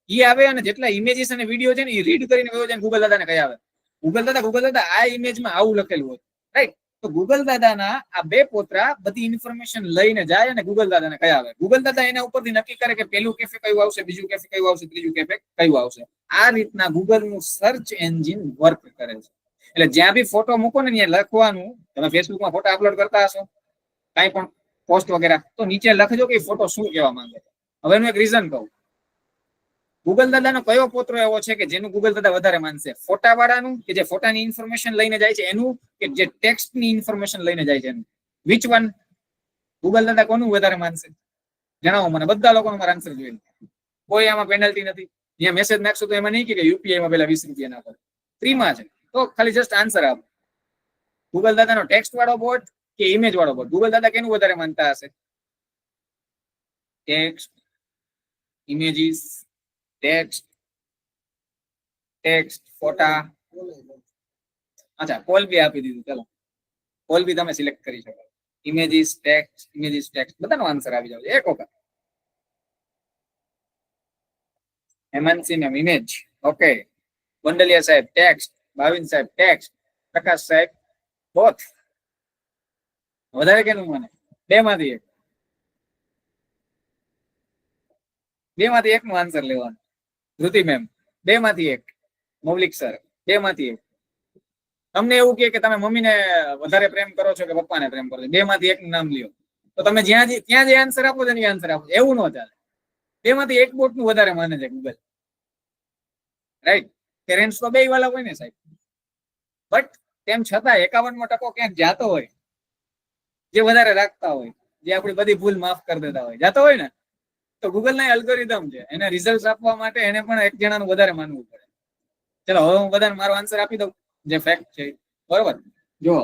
એ આવે અને જેટલા ઇમેજીસ અને વિડીયો છે ને એ રીડ કરીને વયો જાય. ગૂગલ દાદાને કયા આવે, ગૂગલ દાદા આ ઇમેજમાં આવું લખેલું હોય, રાઈટ. તો ગૂગલ દાદાના આ 2 પોતરા બધી ઇન્ફોર્મેશન લઈને જાય અને ગૂગલ દાદાને કયા આવે. ગૂગલ દાદા એના ઉપરથી નક્કી કરે કે પેલું કેફે કયું આવશે, બીજું કેફે કયું આવશે, ત્રીજું કેફે કયું આવશે. આ રીતના ગૂગલનું સર્ચ એન્જિન વર્ક કરે છે. એટલે જ્યાં બી ફોટો મૂકો ને ત્યાં લખવાનું, તમે ફેસબુકમાં ફોટો અપલોડ કરતા હશો કાંઈ પણ પોસ્ટ વગેરે, તો નીચે લખજો કે ફોટો શું કહેવા માંગે છે. હવે એનું એક રીઝન કહું. ગૂગલ દાદાનો કયો પોતરો એવો છે કે જેનું ગૂગલ દાદા વધારે માનશે, ફોટા વાળાનું કે જે ફોટાની ઇન્ફોર્મેશન લઈને જાય છે એનું, કે જે ટેક્સ્ટની ઇન્ફોર્મેશન લઈને જાય છે એનું? Which one? ગૂગલ દાદા કોનું વધારે માનશે? જણાવો મને, બધા લોકોનો મારો આન્સર જોઈએ. કોઈ આમાં પેનલ્ટી નથી. જ્યાં મેસેજ નાખશો તો એમાં નહીં કે યુપીઆઈમાં પેલા 20 રૂપિયા નાખો, ફ્રીમાં છે. તો ખાલી જસ્ટ આન્સર આપો. ગૂગલ દાદાનો ટેક્સ્ટ વાળો બોટ કે ઇમેજ વાળો બોટ? ગૂગલ દાદા કેનું વધારે માનતા હશે? ટેક્સ્ટ, ઇમેજીસ, ટેક્સ્ટ, ફોટા. અચ્છા, કોલ બી આપી દીધું. ચલો, કોલ બી તમે સિલેક્ટ કરી શકો. ઇમેજીસ, ટેક્સ્ટ, બધાનો આન્સર આવી જાવ એક વખત. Hemantsinh ma'am image, okay. Bandliya saheb text, Bhavin સાહેબ ટેક્સ્ટ, પ્રકાશ સાહેબ બોથ. વધારે કેનું મને? 2 માંથી 1. 2 માંથી 1 નો આન્સર લેવાનો. ધૃતિ મેમ 2 માંથી 1. મૌલિક સર 2 માંથી 1. તમને એવું કે તમે મમ્મીને વધારે પ્રેમ કરો છો કે પપ્પાને પ્રેમ કરો છો, 2 માંથી 1 નું નામ લ્યો. તો તમે ત્યાં જે આન્સર આપો છો એ આન્સર આપો. એવું ન ચાલે. 2 માંથી 1 બોટ નું વધારે માને છે ગૂગલ, રાઈટ. પેરેન્ટ્સ તો 2 વાળા હોય ને સાહેબ, બટ તેમ છતાં 51% ક્યાંક જાતો હોય, જે વધારે રાખતા હોય, જે આપણી બધી ભૂલ માફ કરી દેતા હોય, જાતો હોય ને, તો ગૂગલ ના અલ્ગોરિધમ છે, એને રિઝલ્ટ આપવા માટે એને પણ એક જણાનું વધારે માનવું પડે. ચલો હવે હું બધાને મારો આન્સર આપી દઉં, જે ફેક્ટ છે. બરોબર, જો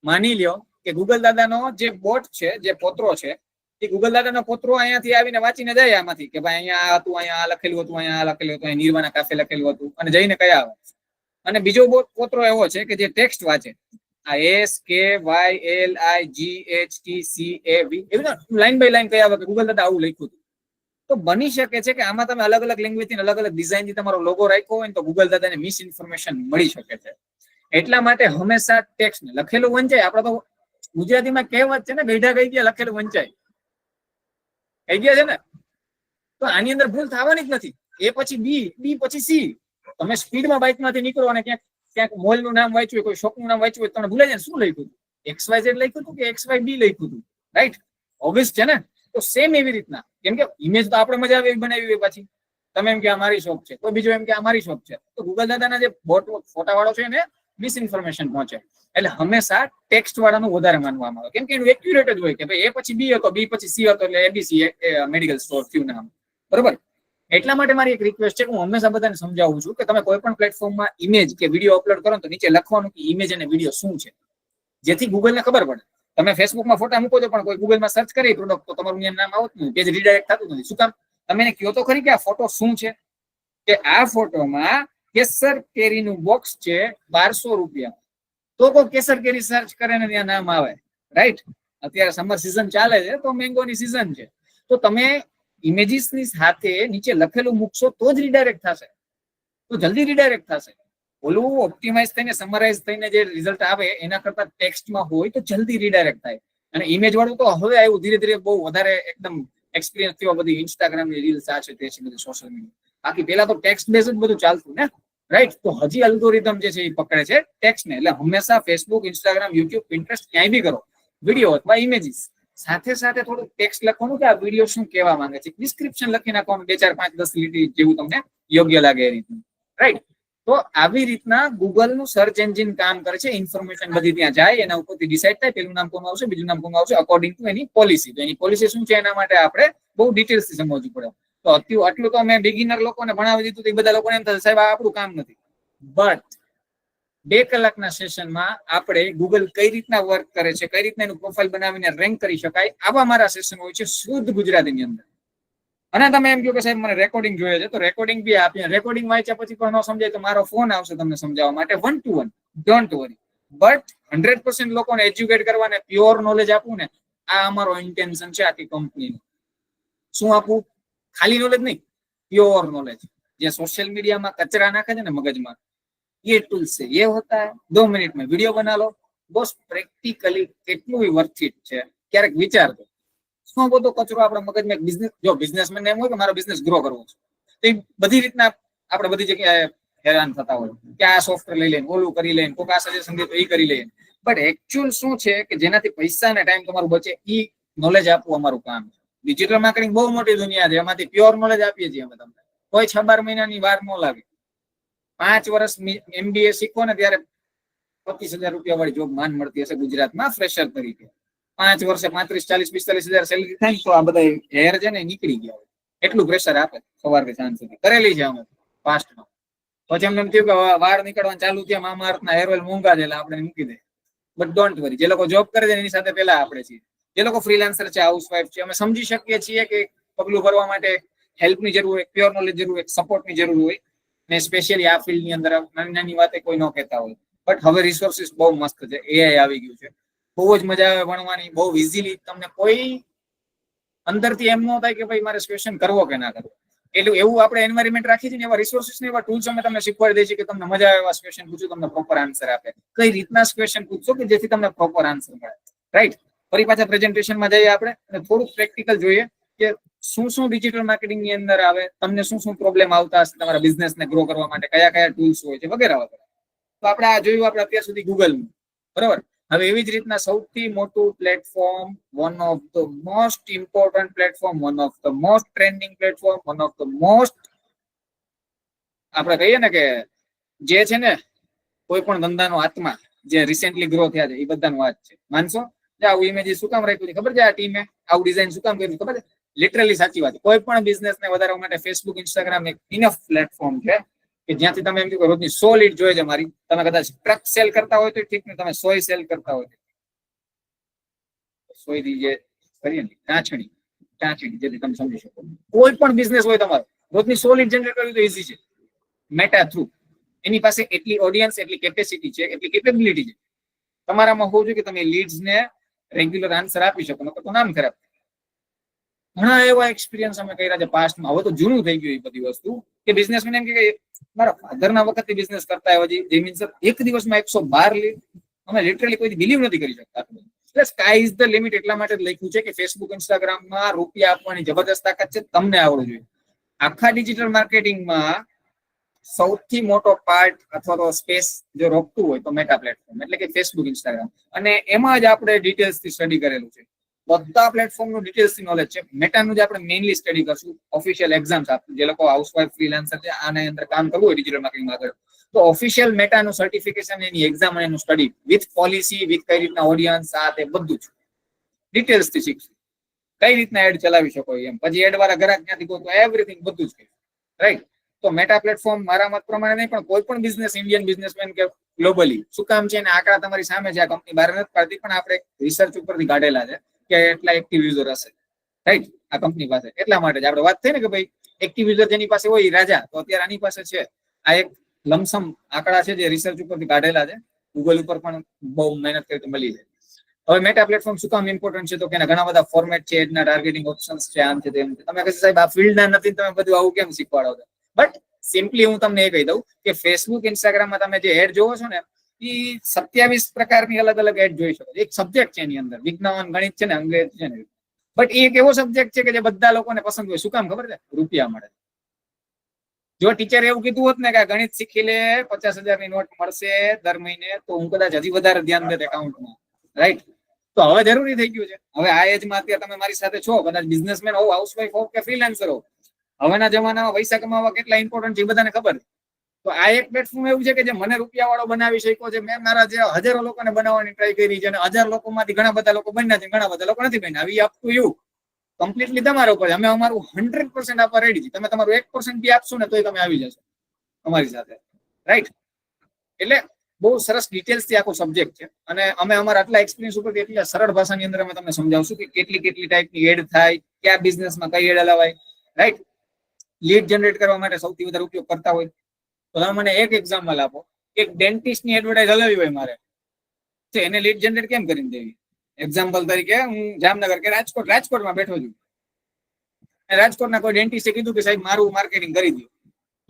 માની લ્યો કે ગૂગલ દાદાનો જે બોટ છે, જે પોતરો છે, એ ગૂગલ દાદાનો પોતરો અહીંયાથી આવીને વાંચીને જાય આમાંથી કે ભાઈ અહીંયા આ હતું, અહીંયા આ લખેલું હતું, અહીંયા આ લખેલું હતું, નિર્વાણા કાફે લખેલું હતું, અને જઈને કયા આવે. અને બીજો પોતરો એવો છે કે જે ટેક્સ્ટ વાંચે, આ SKYLIGHTCAV એવી લાઈન બાય લાઈન કયા આવે કે ગૂગલ દાદા આવું લખ્યું હતું. તો બની શકે છે કે આમાં તમે અલગ અલગ લેંગ્વેજ થી અલગ અલગ ડિઝાઇન થી તમારો લોગો રાખ્યો હોય ને તો ગૂગલ દાદાને મિસ ઇન્ફોર્મેશન મળી શકે છે. એટલા માટે હંમેશા ટેક્સ્ટ ને લખેલું વંચાય. આપણે તો ગુજરાતીમાં કહેવત છે ને, ગઈઢા ગઈ ગયા લખેલું વંચાય, કઈ ગયા છે ને. તો આની અંદર ભૂલ થવાની જ નથી. એ પછી બી પછી સી. તમે સ્પીડમાં બાઇકમાંથી નીકળો અને ક્યાંક મોલ નું નામ વાંચ્યું હોય, કોઈ શોપ નું નામ વાંચ્યું હોય, તમને ભૂલાઈ જાય શું લખ્યું હતું, XYZ લખ્યું હતું કે XYB લખ્યું હતું, રાઈટ. ઓબ્વિયસ છે ને. તો સેમ એવી રીતના, કેમ કે ઇમેજ તો આપણે મજા આવે એવી બનાવી હોય, પછી તમે એમ કે આ મારી શોપ છે, કોઈ બીજો એમ કે આ મારી શોપ છે, તો ગૂગલ દાદાના જે બોટ ફોટા વાળો છે એને મિસ ઇન્ફોર્મેશન પહોંચે. એટલે હંમેશા ટેક્સ્ટ વાળાનું વધારે માનવામાં આવે, કેમ કે એનું એક્યુરેટ જ હોય કે ભાઈ એ પછી બી હતો, બી પછી સી હતો, એટલે ABC મેડિકલ સ્ટોર થયું નામ, બરોબર. એટલા માટે મારી એક રિક્વેસ્ટ છે કે હું હંમેશા બધાને સમજાવું છું કે તમે કોઈ પણ પ્લેટફોર્મમાં ઇમેજ કે વિડીયો અપલોડ કરો તો નીચે લખવાનું કે ઇમેજ અને વિડીયો શું છે, જેથી ગૂગલને ખબર પડે. તમે ફેસબુકમાં ફોટા મૂકો છો પણ કોઈ ગૂગલમાં સર્ચ કરી પ્રોડક્ટ તો તમારું નામ આવતું નથી, પેજ રીડાયરેક્ટ થતું નથી. શું કામ? તમે એને કહો તો ખરી કે આ ફોટો શું છે, કે આ ફોટોમાં કેસર કેરીનું બોક્સ છે 1200 રૂપિયા, તો કોઈ કેસર કેરી સર્ચ કરે ને ત્યાં નામ આવે, રાઈટ? અત્યારે સમર સિઝન ચાલે છે તો મેંગોની સિઝન છે, તો તમે ઇમેજીસની સાથે નીચે લખેલું મૂકશો તો જ રીડાયરેક્ટ થશે, તો જલ્દી રીડાયરેક્ટ થશે. ઓલું ઓપ્ટિમાઇઝ થઈને સમરાઇઝ થઈને જે રિઝલ્ટ આવે એના કરતા ટેક્સ્ટમાં હોય તો જલ્દી રીડાયરેક્ટ થાય. અને ઇમેજ વાળું તો હવે આવ્યું ધીરે ધીરે, બહુ વધારે એકદમ એક્સપિરિયન્સ થયો બધી ઇન્સ્ટાગ્રામની રીલ્સ આ છે તે છે બધી સોશિયલ મીડિયા. બાકી પેલા તો ટેક્સ્ટ બેઝ જ બધું ચાલતું ને, રાઈટ? તો હજી અલ્ગોરિધમ જે છે એ પકડે છે ટેક્સ્ટ ને. એટલે હંમેશા ફેસબુક, ઇન્સ્ટાગ્રામ, યુટ્યુબ, પિન્ટરેસ્ટ ક્યાંય બી કરો વિડીયો અથવા ઇમેજીસ, સાથે સાથે થોડું ટેક્સ્ટ લખવાનું કે આ વિડીયો શું કહેવા માંગે છે, ડિસ્ક્રિપ્શન લખી નાખવાનું 2, 4, 5, 10 લીટી જેવું તમને યોગ્ય લાગે એ રીતનું, રાઈટ? તો આવી રીતના ગૂગલનું સર્ચ એન્જિન કામ કરે છે. ઇન્ફોર્મેશન બધી ત્યાં જાય, એના ઉપરથી ડિસાઇડ થાય પેલું નામ કોનું આવશે, બીજું નામ કોનું આવશે, અકોર્ડિંગ ટુ એની પોલિસી. તો એની પોલિસી શું છે એના માટે આપણે બહુ ડિટેલ્સથી સમજવું પડે. તો આટલું તો મેં બિગિનર લોકોને ભણાવી દીધું તો એ બધા લોકોને એમ થશે સાહેબ આ આપણું કામ નથી. બટ 2 કલાકના સેશનમાં આપણે ગૂગલ કઈ રીતના વર્ક કરે છે, કઈ રીતના એનું પ્રોફાઇલ બનાવીને રેન્ક કરી શકાય, આવા મારા સેશન હોય છે શુદ્ધ ગુજરાતીની અંદર. અને તમે એમ કહો કે સાહેબ મને રેકોર્ડિંગ જોઈએ છે, તો રેકોર્ડિંગ બી આપીએ. રેકોર્ડિંગ વાંચ્યા પછી પણ ન સમજાય તો મારો ફોન આવશે તમને સમજાવવા માટે 1 to 1, ડોન્ટ વરી. બટ 100% લોકોને એજ્યુકેટ કરવા ને પ્યોર નોલેજ આપવું ને, આ અમારો ઇન્ટેન્શન છે આખી કંપનીનું. શું આપવું? ખાલી નોલેજ નહીં, પ્યોર નોલેજ. જે સોશિયલ મીડિયામાં કચરા નાખે છે ને મગજમાં, ये टूल से ये होता है, 2 मिनट में वीडियो बना लो. બસ પ્રેક્ટિકલી કેટલું વર્થ ઇટ છે ક્યારેક વિચારજો. શું બધો કચરો આપણા મગજમાં, બિઝનેસ, જો બિઝનેસમેન એમ હોય કે મારો બિઝનેસ ગ્રો કરવો છે, તો એ બધી રીતના આપણે બધી જગ્યાએ હેરાન થતા હોય કે આ સોફ્ટવેર લઈ લઈને ઓલું કરી લઈને કોઈક આ સજેશન દે તો એ કરી લઈએ. બટ એકચ્યુઅલ શું છે કે જેનાથી પૈસા અને ટાઈમ તમારું બચે, એ નોલેજ આપવું અમારું કામ છે. ડિજિટલ માર્કેટિંગ બહુ મોટી દુનિયા છે, એમાંથી પ્યોર નોલેજ આપીએ છીએ અમે તમને. કોઈ 6-12 મહિનાની વાર ન લાગે. 5 વર્ષ MBA શીખો ને ત્યારે 25,000 રૂપિયા વાળી જોબ માન મળતી હશે ગુજરાતમાં ફ્રેશર તરીકે. 5 વર્ષે 35, 40, 45,000 સેલેરી થાય તો આ બધા હેર છે ને નીકળી ગયા હોય, એટલું પ્રેશર આપે સવારથી સાંજ સુધી. કરેલી છે અમે પાસ્ટમાં. પછી અમને એમ થયું કે વાર નીકળવાનું ચાલુ થયા, મામા અર્થના હેર ઓઇલ મોંઘા છે એટલે આપણે મૂકી દે. બટ ડોન્ટ વરી, જે લોકો જોબ કરે છે એની સાથે પેલા આપણે છીએ. જે લોકો ફ્રીલાન્સર છે, હાઉસવાઇફ છે, અમે સમજી શકીએ છીએ કે પગલું ભરવા માટે હેલ્પની જરૂર હોય, પ્યોર નોલેજ જરૂર હોય, સપોર્ટની જરૂર હોય. ને સ્પેશિયલી આ ફિલ્ડની અંદર નાની નાની વાતે કોઈ ન કહેતા હોય. બટ હવે રિસોર્સિસ બહુ મસ્ત છે, એઆઈ આવી ગયું છે, બહુ જ મજા આવે ભણવાની, બહુ ઇઝીલી. તમને કોઈ અંદરથી એમ ન થાય કે ભાઈ મારે ક્વેશ્ચન કરવો કે ના કરવો. એટલે એવું આપણે એન્વાયરમેન્ટ રાખી છે ને, એવા રિસોર્સિસ ને એવા ટૂલ્સ અમે તમને શીખવાડી દઈએ છીએ કે તમને મજા આવે એવા ક્વેશ્ચન પૂછો, તમને પ્રોપર આન્સર આપે. કઈ રીતના ક્વેશ્ચન પૂછશો કે જેથી તમને પ્રોપર આન્સર મળે, રાઈટ? ફરી પાછા પ્રેઝન્ટેશનમાં જઈએ આપણે અને થોડુંક પ્રેક્ટિકલ જોઈએ કે શું શું ડિજિટલ માર્કેટિંગ ની અંદર આવે, તમને શું શું પ્રોબ્લેમ આવતા હશે તમારા બિઝનેસને ગ્રો કરવા માટે, કયા કયા ટૂલ્સ હોય છે વગેરે વગેરે. તો આપણે આ જોયું આપણે અત્યાર સુધી ગૂગલનું, બરાબર. હવે એવી જ રીતના સૌથી મોટું platform, one of the most important platform, one of the most trending platform, one of the most, આપણે કહીએ ને કે જે છે ને કોઈ પણ ધંધાનો આત્મા, જે રિસેન્ટલી ગ્રો થયા છે એ બધાનું વાત છે. માનશો? આવું ઇમેજ શું કામ રાખ્યું છે ખબર છે? આ ટીમે આવું ડિઝાઇન શું કામ કર્યું ખબર છે? લિટરલી સાચી વાત. કોઈ પણ બિઝનેસને વધારવા માટે ફેસબુક, ઇન્સ્ટાગ્રામ એક ઇનફ પ્લેટફોર્મ છે કે જ્યાંથી તમે એમ કહો રોજની 100 લીડ જોઈએ છે મારી. તમે કદાચ ટ્રક સેલ કરતા હોય તો ઠીક ને, તમે સોય સેલ કરતા હોય, સોયની જે કરીએ ને ટાંચણી જેથી તમે સમજી શકો. કોઈ પણ બિઝનેસ હોય તમારો, રોજની 100 લીડ જનરેટ કરવી તો ઈઝી છે મેટા થ્રુ. એની પાસે એટલી ઓડિયન્સ, એટલી કેપેસિટી છે, એટલી કેપેબિલિટી છે. તમારામાં હોવું જોઈએ કે તમે લીડ્સને રેગ્યુલર આન્સર આપી શકો, નકર તો નામ ખરાબ. ઘણા એવા એક્સપિરિયન્સ અમે કર્યા છે પાસ્ટમાં. હવે તો જૂનું થઈ ગયું એ બધી વસ્તુ કે બિઝનેસમેન એમ કે મારા ફાધરના વખતથી બિઝનેસ કરતા આવ્યા છે, જે મીન્સ એક દિવસમાં 112 લીડ. અમે લિટરલી કોઈ બિલીવ નથી કરી શકતા. એટલે સ્કાય ઇઝ ધ લિમિટ એટલા માટે લખ્યું છે કે ફેસબુક, ઇન્સ્ટાગ્રામમાં રૂપિયા આપવાની જબરદસ્ત તાકાત છે, તમને આવડવું જોઈએ. આખા ડિજિટલ માર્કેટિંગમાં સૌથી મોટો પાર્ટ અથવા તો સ્પેસ જો રોકતું હોય તો મેટા પ્લેટફોર્મ, એટલે કે ફેસબુક, ઇન્સ્ટાગ્રામ. અને એમાં જ આપણે ડિટેલ્સથી સ્ટડી કરેલું છે. બધા પ્લેટફોર્મનું ડિટેલ્સથી નોલેજ છે. મેટાનું જ આપણે મેઇનલી સ્ટડી કરશું. ઓફિશિયલ એક્ઝામ્સ આપશું. જે લોકો હાઉસવાઇફ, ફ્રીલાન્સર છે, આના અંદર કામ કરવું હોય ડિજિટલ માર્કેટિંગમાં આગળ, તો ઓફિશિયલ મેટાનું સર્ટિફિકેશન, એની એક્ઝામ અને એનું સ્ટડી વિથ પોલિસી, વિથ કઈ રીતના ઓડિયન્સ, આ તે બધું જ ડિટેલ્સથી શીખશું. કઈ રીતના એડ ચલાવી શકો એમ, પછી એડ વાળા ગ્રાહક ક્યાંથી ગોતો, એવરીથિંગ બધું જ. રાઈટ? તો મેટા પ્લેટફોર્મ મારા મત પ્રમાણે નહીં, પણ કોઈ પણ બિઝનેસ, ઇન્ડિયન બિઝનેસમેન કે ગ્લોબલી, શું કામ છે? અને આંકડા તમારી સામે છે, આ કંપની બહાર નથી પાડતી, પણ આપણે રિસર્ચ ઉપરથી કાઢેલા છે કે એટલા એક્ટિવ યુઝર હશે, રાઈટ? આ કંપની પાસે. એટલા માટે જ આપણે વાત થઈ ને કે ભાઈ એક્ટિવ યુઝર જેની પાસે હોય રાજા, તો અત્યારે આની પાસે છે. આ એક લમસમ આંકડા છે જે રિસર્ચ ઉપરથી કાઢેલા છે, ગૂગલ ઉપર પણ બહુ મહેનત કરી તો મળી જાય. હવે મેટા પ્લેટફોર્મ શું કામ ઇમ્પોર્ટન્ટ છે? તો કે ઘણા બધા ફોર્મેટ છે, એડના ટાર્ગેટિંગ ઓપ્શન્સ છે, આમ છે તેમ છે. તમે કહેશો સાહેબ આ ફિલ્ડના નથી, તમે બધું આવું કેમ શીખવાડો છો? બટ સિમ્પલી હું તમને એ કહી દઉં કે ફેસબુક, ઇન્સ્ટાગ્રામમાં તમે જે એડ જોવો છો ને, એ 27 પ્રકારની અલગ અલગ એડ જોઈ શકો. એક સબ્જેક્ટ છે એની અંદર, વિજ્ઞાન, ગણિત છે ને, અંગ્રેજ છે ને, બટ એ એક એવો સબ્જેક્ટ છે કે જે બધા લોકોને પસંદ હોય. શું કામ ખબર છે? રૂપિયા મળે. જો ટીચરે એવું કીધું હોત ને કે ગણિત શીખી લે, 50,000 ની નોટ મળશે દર મહિને, તો હું કદાચ હજી વધારે ધ્યાન દેત એકાઉન્ટમાં, રાઈટ? તો હવે જરૂરી થઈ ગયું છે. હવે આ એજમાં અત્યારે તમે મારી સાથે છો, કદાચ બિઝનેસમેન હોવ, હાઉસવાઈફ હોવ કે ફ્રીલાન્સર હોવ, હવેના જમાનામાં પૈસા કમાવા કેટલા ઇમ્પોર્ટન્ટ છે એ બધાને ખબર છે. તો આ એક પ્લેટફોર્મ એવું છે કે જે મને રૂપિયા વાળો બનાવી શક્યો છે. મેં મારા જે હજારો લોકોને બનાવવાની ટ્રાય કરી છે, અને 1000 લોકોમાંથી ઘણા બધા લોકો બન્યા છે, ઘણા બધા લોકો નથી બન્યા. વી અપ ટુ યુ, કમ્પ્લીટલી તમારા ઉપર. અમે અમારું 100% આપવા રેડી છીએ. તમે તમારું 1% બી આપશો ને તોય તમે આવી જશો અમારી સાથે, રાઈટ? એટલે બહુ સરસ ડિટેલ્સથી આખો સબ્જેક્ટ છે, અને અમે અમારા આટલા એક્સપિરિયન્સ ઉપરથી એટલી સરળ ભાષાની અંદર અમે તમને સમજાવશું કે કેટલી કેટલી ટાઈપની એડ થાય, કયા બિઝનેસમાં કઈ એડ હલાવાય, રાઈટ? લીડ જનરેટ કરવા માટે સૌથી વધારે ઉપયોગ કરતા હોય તો તમે મને એક એક્ઝામ્પલ આપો. એક ડેન્ટિસ્ટની એડવર્ટાઇઝ હલાવી હોય મારે, તો એને લીડ જનરેટ કેમ કરીને દેવી? એક્ઝામ્પલ તરીકે હું જામનગર કે રાજકોટમાં બેઠો છું, રાજકોટના કોઈ ડેન્ટિસ્ટે કીધું કે સાહેબ મારું માર્કેટિંગ કરી દો,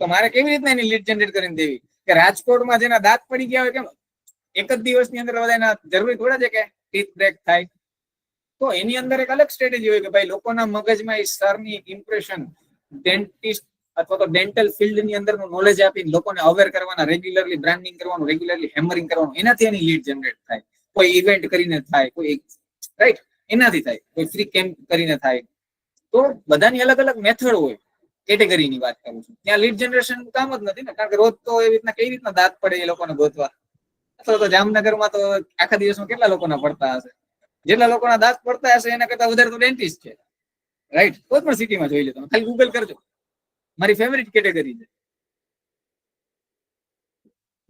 તો મારે કેવી રીતના એની લીડ જનરેટ કરીને દેવી? કે રાજકોટમાં જેના દાંત પડી ગયા હોય, કેમ એક જ દિવસની અંદર બધાના જરૂરી થોડા છે કે ટીથ બ્રેક થાય? તો એની અંદર એક અલગ સ્ટ્રેટેજી હોય કે ભાઈ લોકોના મગજમાં એ સરની ઇમ્પ્રેશન, ડેન્ટિસ્ટ અથવા તો ડેન્ટલ ફિલ્ડની અંદરનું નોલેજ આપીને લોકોને અવેર કરવાના, રેગ્યુલરલી બ્રાન્ડિંગ કરવાનું, રેગ્યુલરલી હેમરિંગ કરવાનું, એનાથી એની લીડ જનરેટ થાય. કોઈ ઇવેન્ટ કરીને થાય, કોઈ, રાઈટ, એનાથી થાય. કોઈ ફ્રી કેમ્પ કરીને થાય. તો બધાની અલગ અલગ મેથડ હોય. કેટેગરીની વાત કરું છું, ત્યાં લીડ જનરેશન કામ જ નથી ને, કારણ કે રોજ તો એવી રીતના કઈ રીતના દાંત પડે એ લોકોને ગોતવા. અથવા તો જામનગરમાં તો આખા દિવસમાં કેટલા લોકોના પડતા હશે? જેટલા લોકોના દાંત પડતા હશે એના કરતા વધારે તો ડેન્ટિસ્ટ છે, રાઈટ? કોઈ પણ સિટીમાં જોઈ લો તમે, ખાલી ગૂગલ કરજો. મારી ફેવરિટ કેટેગરી છે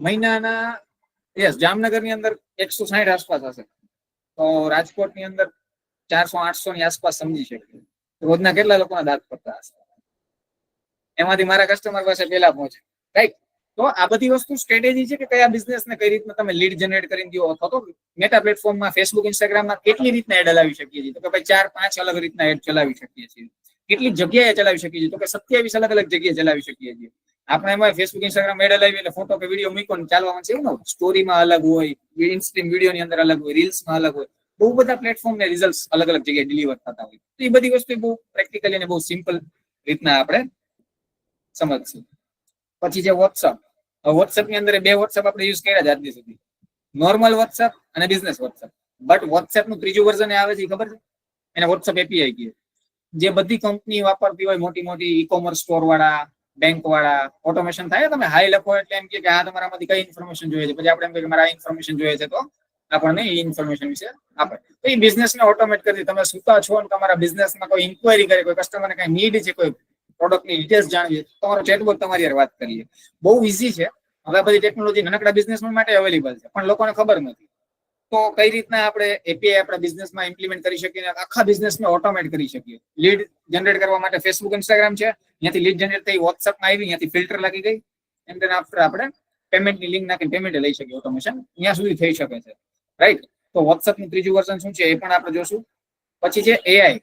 મહિનાના. યસ, જામનગરની અંદર 160 આસપાસ હશે, તો રાજકોટની અંદર 400-800 ની આસપાસ સમજી શકીએ. રોજના કેટલા લોકોના દાંત પડતા હશે? એમાંથી મારા કસ્ટમર પાસે પેલા પહોંચે, રાઈટ? તો આ બધી વસ્તુ સ્ટ્રેટેજી છે કે કયા બિઝનેસને કઈ રીતના તમે લીડ જનરેટ કરીને દો. અથવા તો મેટા પ્લેટફોર્મમાં, ફેસબુક, ઇન્સ્ટાગ્રામમાં કેટલી રીતના એડ ચલાવી શકીએ છીએ? તો કે ભાઈ 4-5 અલગ રીતના એડ ચલાવી શકીએ છીએ. કેટલી જગ્યાએ ચલાવી શકીએ છીએ? તો કે 27 અલગ અલગ જગ્યાએ ચલાવી શકીએ છીએ. આપણે એમાં ફેસબુક, ઇન્સ્ટાગ્રામ એડ લાવી એટલે ફોટો કે વિડીયો મૂકો ને ચાલવાનું છે એવું. સ્ટોરીમાં અલગ હોય, ઇન્સ્ટ્રીમ વિડીયોની અંદર અલગ હોય, રીલ્સમાં અલગ હોય. બહુ બધા પ્લેટફોર્મ ને રિઝલ્ટ અલગ અલગ જગ્યાએ ડિલિવર થતા હોય. તો એ બધી વસ્તુ બહુ પ્રેક્ટિકલી અને બહુ સિમ્પલ રીતના આપણે સમજશું. પછી છે વોટ્સઅપ. વોટ્સઅપની અંદર 2 વોટ્સઅપ આપણે યુઝ કર્યા છે આજની સુધી, નોર્મલ વોટ્સઅપ અને બિઝનેસ વોટ્સઅપ. બટ વોટ્સએપનું ત્રીજું વર્ઝન આવે છે, ખબર છે? એને વોટ્સઅપ એપીઆઈ કહે. જે બધી કંપની વાપરતી હોય, મોટી મોટી ઈ કોમર્સ સ્ટોર વાળા, બેંક વાળા, ઓટોમેશન થાય. તમે હાઈ લખો એટલે એમ કે આ તમારામાંથી કઈ ઇન્ફોર્મેશન જોઈએ છે, પછી આપણે એમ કે મારે આ ઇન્ફોર્મેશન જોઈએ છે, તો આપણને એ ઇન્ફોર્મેશન વિશે આપે. તો એ બિઝનેસને ઓટોમેટ કરી. તમે સુતા છો અને તમારા બિઝનેસમાં કોઈ ઇન્ક્વાયરી કરે, કોઈ કસ્ટમરને કઈ નીડ છે, કોઈ પ્રોડક્ટની ડિટેલ્સ જાણવી, તમારો ચેટબોટ તમારી યાર વાત કરીએ. બહુ ઈઝી છે. હવે બધી ટેકનોલોજી નાનકડા બિઝનેસમેન માટે અવેલેબલ છે, પણ લોકોને ખબર નથી. તો કઈ રીતના આપણે એપીઆઈ આપણા બિઝનેસમાં ઇમ્પ્લિમેન્ટ કરી શકીએ, આખા બિઝનેસને ઓટોમેટ કરી શકીએ. લીડ જનરેટ કરવા માટે ફેસબુક, ઇન્સ્ટાગ્રામ છે, ત્યાંથી લીડ જનરેટ થઈ વોટ્સઅપમાં આવી, ત્યાંથી ફિલ્ટર લાગી ગઈ, એન્ડ ધેન આફ્ટર આપણે પેમેન્ટની લિંક નાખીને પેમેન્ટ લઈ શકીએ. ઓટોમેશન ત્યાં સુધી થઈ શકે છે, રાઈટ? તો વોટ્સઅપનું ત્રીજું વર્ઝન શું છે એ પણ આપણે જોશું. પછી છે AI,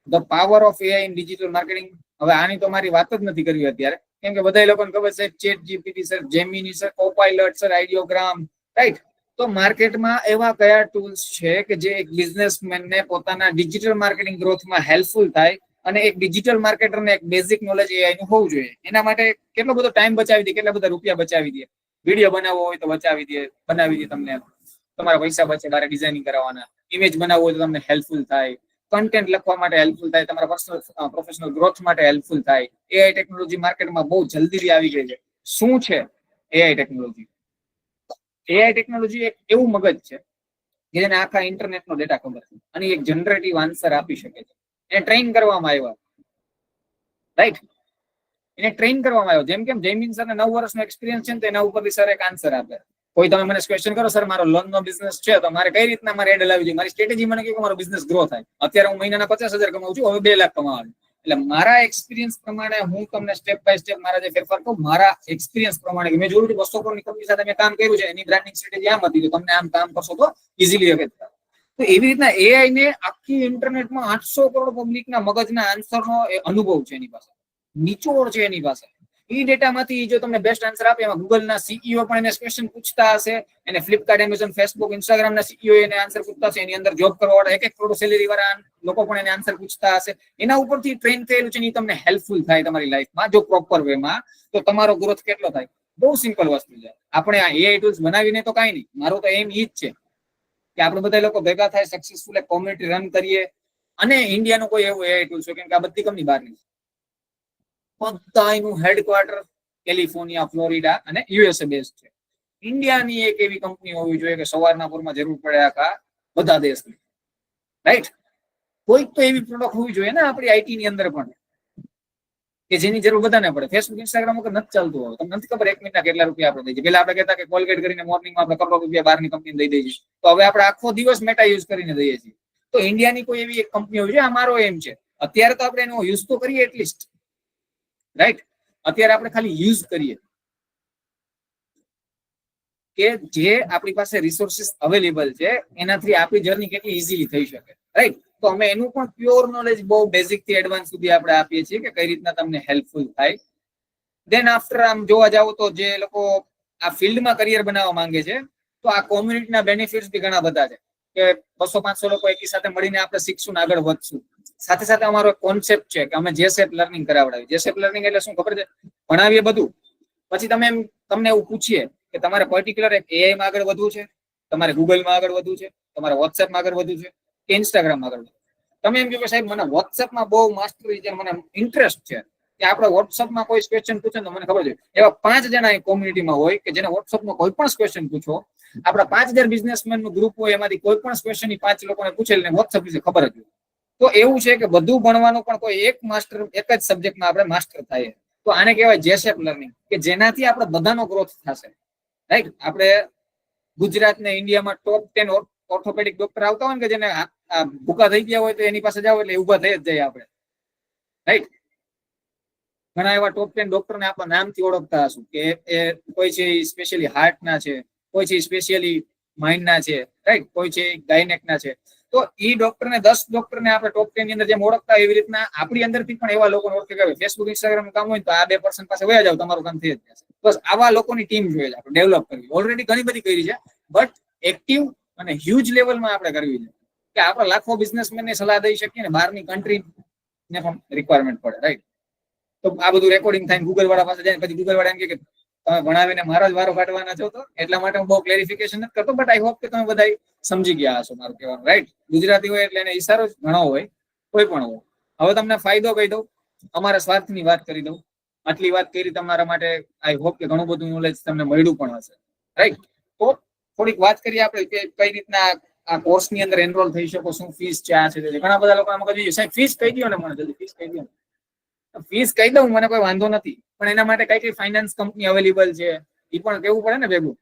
the power of AI in digital marketing. હવે આની તો મારી વાત જ નથી કરવી અત્યારે, કેમ કે બધા લોકોને ખબર છે ChatGPT sir, Gemini sir, Copilot sir, Ideogram, right? તો માર્કેટમાં એવા કયા ટૂલ્સ છે કે જે એક બિઝનેસમેનને પોતાના ડિજિટલ માર્કેટિંગ ગ્રોથમાં હેલ્પફુલ થાય, અને એક ડિજિટલ માર્કેટરને એક બેઝિક નોલેજ એઆઈ નું હોવું જોઈએ. એના માટે કેટલો બધો ટાઈમ બચાવી દે, કેટલા બધા રૂપિયા બચાવી દે. વિડીયો બનાવવો હોય તો બનાવી દે તમને, તમારા પૈસા બચે. બારે ડિઝાઇનિંગ કરાવવાના, ઇમેજ બનાવવો હોય તો તમને હેલ્પફુલ થાય, કન્ટેન્ટ લખવા માટે હેલ્પફુલ થાય, તમારા પર્સનલ પ્રોફેશનલ ગ્રોથ માટે હેલ્પફુલ થાય. એઆઈ ટેકનોલોજી માર્કેટમાં બહુ જલ્દીથી આવી ગઈ છે. શું છે એઆઈ ટેકનોલોજી? એઆઈ ટેકનોલોજી એક એવું મગજ છે કે જેને આખા ઇન્ટરનેટનો ડેટા ખબર છે, અને એક જનરેટિવ આન્સર આપી શકે છે. એને ટ્રેન કરવામાં આવ્યા, રાઈટ? એને ટ્રેન કરવામાં આવ્યો. જેમ કેમ જયમીન સર 9 વર્ષનો એક્સપિરિયન્સ છે ને તો એના ઉપરથી સર એક આન્સર આપે. કોઈ તમે મને ક્વેશ્ચન કરો સર મારો લોન નો બિઝનેસ છે તો મારે કઈ રીતના મારે એડ લાવવી જોઈએ, મારી સ્ટ્રેટેજી મને કે મારો બિઝનેસ ગ્રો થાય. અત્યારે હું મહિનાના 50,000 કમાઉં છું, હવે 2 લાખ કમાવાનું. એટલે મારા એક્સપિરિયન્સ પ્રમાણે હું તમને સ્ટેપ બાય સ્ટેપ મારા જે ફેરફાર કહું, મારા એક્સપિરિયન્સ પ્રમાણે મેં જોયું 200 કરોડની કંપની સાથે મેં કામ કર્યું છે, એની બ્રાન્ડિંગ સ્ટ્રેટેજી આમ હતી, તો તમને આમ કામ કરશો તો ઇઝીલી હવે. તો એવી રીતના એઆઈ ને આખી ઇન્ટરનેટમાં 800 કરોડ પબ્લિકના મગજના આન્સરનો અનુભવ છે એની પાસે, નિચોડ છે એની પાસે. એ ડેટામાંથી જો તમને બેસ્ટ આન્સર આપે, એમાં ગૂગલના સીઈઓ પણ એને ક્વેશ્ચન પૂછતા હશે, એને ફ્લિપકાર્ટ, એમેઝોન, ફેસબુક, ઇન્સ્ટાગ્રામના સીઈઓ એને આન્સર પૂછતા હશે, એની અંદર જોબ કરવા વાળા 1 કરોડ સેલેરી વાળા લોકો પણ એને આન્સર પૂછતા હશે. એના ઉપરથી ટ્રેન થયેલું છે, એ તમને હેલ્પફુલ થાય તમારી લાઈફમાં જો પ્રોપર વેમાં, તો તમારો ગ્રોથ કેટલો થાય. બહુ સિમ્પલ વસ્તુ છે. આપણે આ એઆઈ ટૂલ્સ બનાવીને તો કાંઈ નહીં, મારો તો એમ ઈ જ છે કે આપણે બધા લોકો ભેગા થાય, સક્સેસફુલ એક કોમ્યુનિટી રન કરીએ. અને ઇન્ડિયાનું કોઈ એવું એઆઈ ટૂલ છે, કેમ કે આ બધી કંપની બહારની છે, બધાનું હેડક્વાર્ટર કેલિફોર્નિયા, ફ્લોરિડા અને યુએસએ બેઝ છે. ઇન્ડિયાની એક એવી કંપની હોવી જોઈએ કે સવારના પોરમાં જરૂર પડે આખા બધા દેશની, રાઈટ? કોઈક તો એવી પ્રોડક્ટ હોવી જોઈએ ને આપણી આઈટી ની અંદર પણ, કે જેની જરૂર બધાને પડે. ફેસબુક, ઇન્સ્ટાગ્રામ વગર નથી ચાલતું. હવે તમને નથી ખબર 1 મિનિટના કેટલા રૂપિયા આપણે દઈએ છીએ. પેલા આપણે કહેતા કે કોલગેટ કરીને મોર્નિંગમાં આપણે કરોડો રૂપિયા બહારની કંપનીને દઈ દઈએ છીએ, તો હવે આપણે આખો દિવસ મેટા યુઝ કરીને દઈએ છીએ. તો ઇન્ડિયાની કોઈ એવી એક કંપની હોવી જોઈએ, આ મારો એમ છે. અત્યારે તો આપણે એનો યુઝ તો કરીએ એટલીસ્ટ, રાઈટ? અત્યારે આપણે ખાલી યુઝ કરીએ કે જે આપણી પાસે રિસોર્સિસ અવેલેબલ છે એનાથી આપણી જર્ની કેટલી ઇઝીલી થઈ શકે, રાઈટ? તો અમે એનું પણ પ્યોર નોલેજ બહુ બેઝિક થી એડવાન્સ સુધી આપણે આપીએ છીએ કે કઈ રીતના તમને હેલ્પફુલ થાય. દેન આફ્ટર આમ જોવા જાવ તો જે લોકો આ ફિલ્ડમાં કરિયર બનાવવા માંગે છે, તો આ કોમ્યુનિટીના બેનિફિટ્સ બી ઘણા બધા છે કે 200-500 લોકો એકી સાથે મળીને આપણે શીખશું ને આગળ વધશું. સાથે સાથે અમારો કોન્સેપ્ટ છે કે અમે જેસેપ લર્નિંગ કરાવડાવીએ. જેસેપ લર્નિંગ એટલે શું ખબર છે? ભણાવીએ બધું, પછી તમને એવું પૂછીએ કે તમારે પર્ટિક્યુલર એક એઆઈમાં આગળ વધવું છે, તમારે ગૂગલમાં આગળ વધવું છે, તમારે વોટ્સએપમાં આગળ વધવું છે કે ઇન્સ્ટાગ્રામમાં આગળ વધવું. તમે એમ કહો કે સાહેબ મને વોટ્સએપમાં બહુ માસ્ટરી છે, મને ઇન્ટરેસ્ટ છે, કે આપણે વોટ્સએપમાં કોઈ ક્વેશ્ચન પૂછે તો મને ખબર છે એવા 5 જણા એ કોમ્યુનિટીમાં હોય કે જેને વોટ્સએપમાં કોઈ પણ ક્વેશ્ચન પૂછો, આપણા 5000 બિઝનેસમેન નું ગ્રુપ હોય, એમાંથી કોઈ પણ ક્વેશ્ચન 5 લોકોને પૂછેલી વોટ્સએપ વિશે ખબર જ હોય. તો એવું છે કે બધું ભણવાનું પણ કોઈ એક જ સબ્જેક્ટમાં આપણે માસ્ટર થાય. તો આને કહેવાય જેસેપ લર્નિંગ, કે જેનાથી આપણે બધાનો ગ્રોથ થશે, રાઈટ? આપણે ગુજરાત ને ઇન્ડિયામાં ટોપ 10 ઓર્થોપેડિક ડોક્ટર આવતા હોય ને, કે જેને ભૂકા થઈ ગયા હોય તો એની પાસે જાવ એટલે ઉભા થઈ જ જાય આપણે, રાઈટ? ઘણા એવા ટોપ 10 ડોક્ટરને આપણે નામથી ઓળખતા હશું કે એ કોઈ છે સ્પેશિયલી હાર્ટના છે, કોઈ છે સ્પેશિયલી માઇન્ડના છે, રાઈટ? કોઈ છે ગાયનેકના છે. તો એ ડોક્ટરને 10 ડોક્ટરને આપણે ટોપ 10 ની અંદર જેમ ઓળખતા એવી રીતના આપણી અંદરથી પણ એવા લોકોને ઓળખે કે ફેસબુક, ઇન્સ્ટાગ્રામ કામ હોય તો આ 2% પાસે વયા જાવ, તમારું કામ થઈ જ જશે. બસ આવા લોકોની ટીમ જોઈએ છે આપણે ડેવલપ કરવી. ઓલરેડી ઘણી બધી કરી છે, બટ એક્ટિવ અને હ્યુજ લેવલમાં આપણે કરવી છે કે આપણે લાખો બિઝનેસમેનને સલાહ દઈ શકીએ ને બહારની કન્ટ્રીને પણ રિક્વાયરમેન્ટ પડે, રાઈટ? તો આ બધું રેકોર્ડિંગ થાય, ગૂગલ વાળા પાસે જાય, પછી ગૂગલ વાળા એમ કે તમે ભણાવીને મારા જ વારો કાઢવાના છો, તો એટલા માટે હું બહુ ક્લેરિફિકેશન નથી કરતો, બટ આઈ હોપ કે તમે બધા સમજી ગયા હશો મારું કહેવાનું, રાઈટ? ગુજરાતી હોય એટલે એને ઈશારો જ ઘણો હોય, કોઈ પણ હોય. હવે તમને ફાયદો કહી દઉં, અમારા સ્વાર્થની વાત કરી દઉં. આટલી વાત કરી તમારા માટે, આઈ હોપ કે ઘણું બધું નોલેજ તમને મળ્યું પણ હશે, રાઈટ? તો થોડીક વાત કરીએ આપણે કે કઈ રીતના આ કોર્સની અંદર એનરોલ થઈ શકો, શું ફીસ છે, આ છે. ઘણા બધા લોકો આમાં કહી સાહેબ ફીસ કહી દો ને, મને જલ્દી ફીસ કહી દો. ફીસ કહી દઉં, મને કોઈ વાંધો નથી, પણ એના માટે કઈ ફાઇનાન્સ કંપની અવેલેબલ છે એ પણ કેવું પડે ને ભેગું.